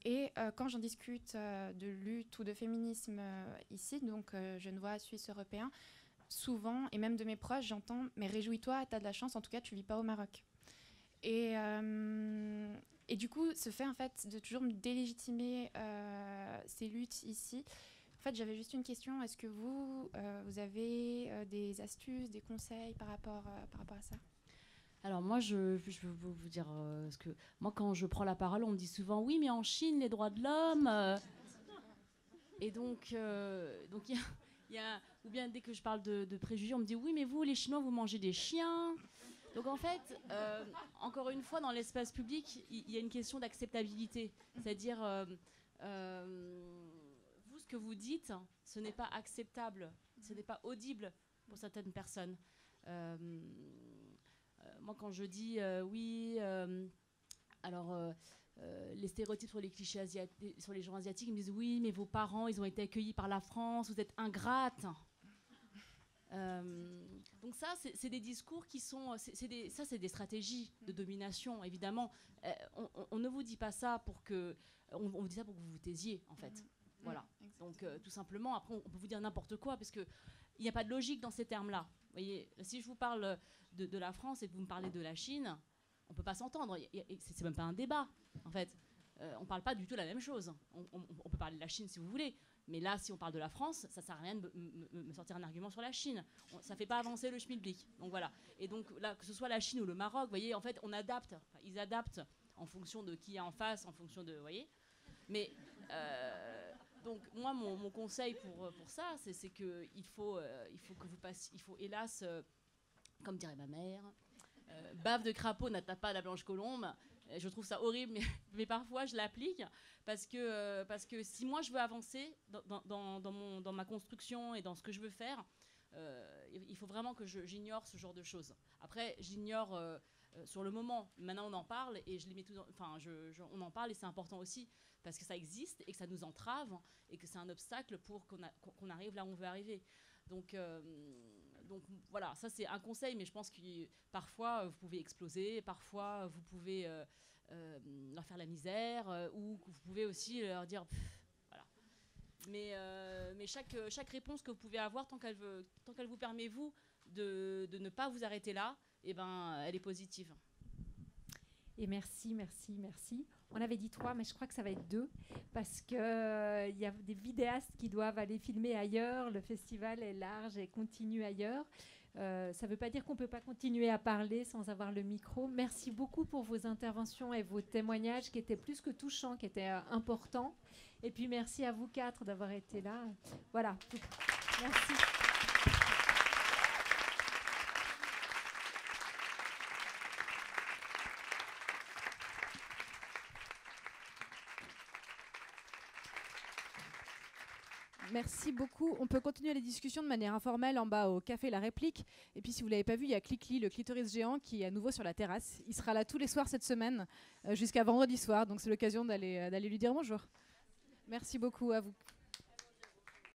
Et quand j'en discute de lutte ou de féminisme ici, donc genevois, suisse, européen, souvent, et même de mes proches, j'entends « mais réjouis-toi, t'as de la chance, en tout cas, tu vis pas au Maroc ». Et du coup, ce fait, en fait, de toujours me délégitimer ces luttes ici. En fait, j'avais juste une question. Est-ce que vous avez des astuces, des conseils par rapport à ça ? Alors moi, je veux vous dire, parce que moi, quand je prends la parole, on me dit souvent « oui, mais en Chine, les droits de l'homme Et donc, ou bien dès que je parle de préjugés, on me dit oui, mais vous, les Chinois, vous mangez des chiens. Donc en fait, encore une fois, dans l'espace public, il y a une question d'acceptabilité. C'est-à-dire, vous, ce que vous dites, ce n'est pas acceptable. ce n'est pas audible pour certaines personnes. Moi, quand je dis oui, les stéréotypes sur les clichés sur les gens asiatiques, ils me disent oui, mais vos parents, ils ont été accueillis par la France, vous êtes ingrates. Donc ça, c'est des discours qui sont... c'est des stratégies de domination, évidemment. On ne vous dit pas ça pour que... On vous dit ça pour que vous vous taisiez, en fait. Voilà. Donc, tout simplement, après, on peut vous dire n'importe quoi, parce qu'il n'y a pas de logique dans ces termes-là. Vous voyez, si je vous parle de la France et que vous me parlez de la Chine, on ne peut pas s'entendre. C'est même pas un débat, en fait. On ne parle pas du tout la même chose. On peut parler de la Chine si vous voulez, mais là, si on parle de la France, ça ne sert à rien de me sortir un argument sur la Chine. Ça ne fait pas avancer le schmilblick. Donc voilà. Et donc là, que ce soit la Chine ou le Maroc, vous voyez, en fait, on adapte. Enfin, ils adaptent en fonction de qui est en face, en fonction de... Vous voyez. Mais donc moi, mon conseil pour ça, c'est qu'il faut que vous passiez... Il faut, hélas, comme dirait ma mère, bave de crapaud n'attrape pas la blanche colombe. Je trouve ça horrible, mais parfois je l'applique parce que si moi je veux avancer dans ma construction et dans ce que je veux faire, il faut vraiment que j'ignore ce genre de choses. Après, j'ignore sur le moment. Maintenant, on en parle et je les mets tout. On en parle et c'est important aussi parce que ça existe et que ça nous entrave et que c'est un obstacle pour qu'on arrive là où on veut arriver. Donc voilà, ça c'est un conseil, mais je pense que parfois vous pouvez exploser, parfois vous pouvez leur faire la misère, ou vous pouvez aussi leur dire voilà. Mais chaque réponse que vous pouvez avoir, tant qu'elle vous permet vous de ne pas vous arrêter là, elle est positive. Et merci. On avait dit 3, mais je crois que ça va être 2, parce qu'il y a des vidéastes qui doivent aller filmer ailleurs. Le festival est large et continue ailleurs. Ça ne veut pas dire qu'on ne peut pas continuer à parler sans avoir le micro. Merci beaucoup pour vos interventions et vos témoignages qui étaient plus que touchants, qui étaient importants. Et puis merci à vous 4 d'avoir été là. Voilà. Merci. Merci beaucoup. On peut continuer les discussions de manière informelle en bas au café La Réplique. Et puis si vous ne l'avez pas vu, il y a Clicli, le clitoris géant, qui est à nouveau sur la terrasse. Il sera là tous les soirs cette semaine jusqu'à vendredi soir. Donc c'est l'occasion d'aller lui dire bonjour. Merci beaucoup à vous.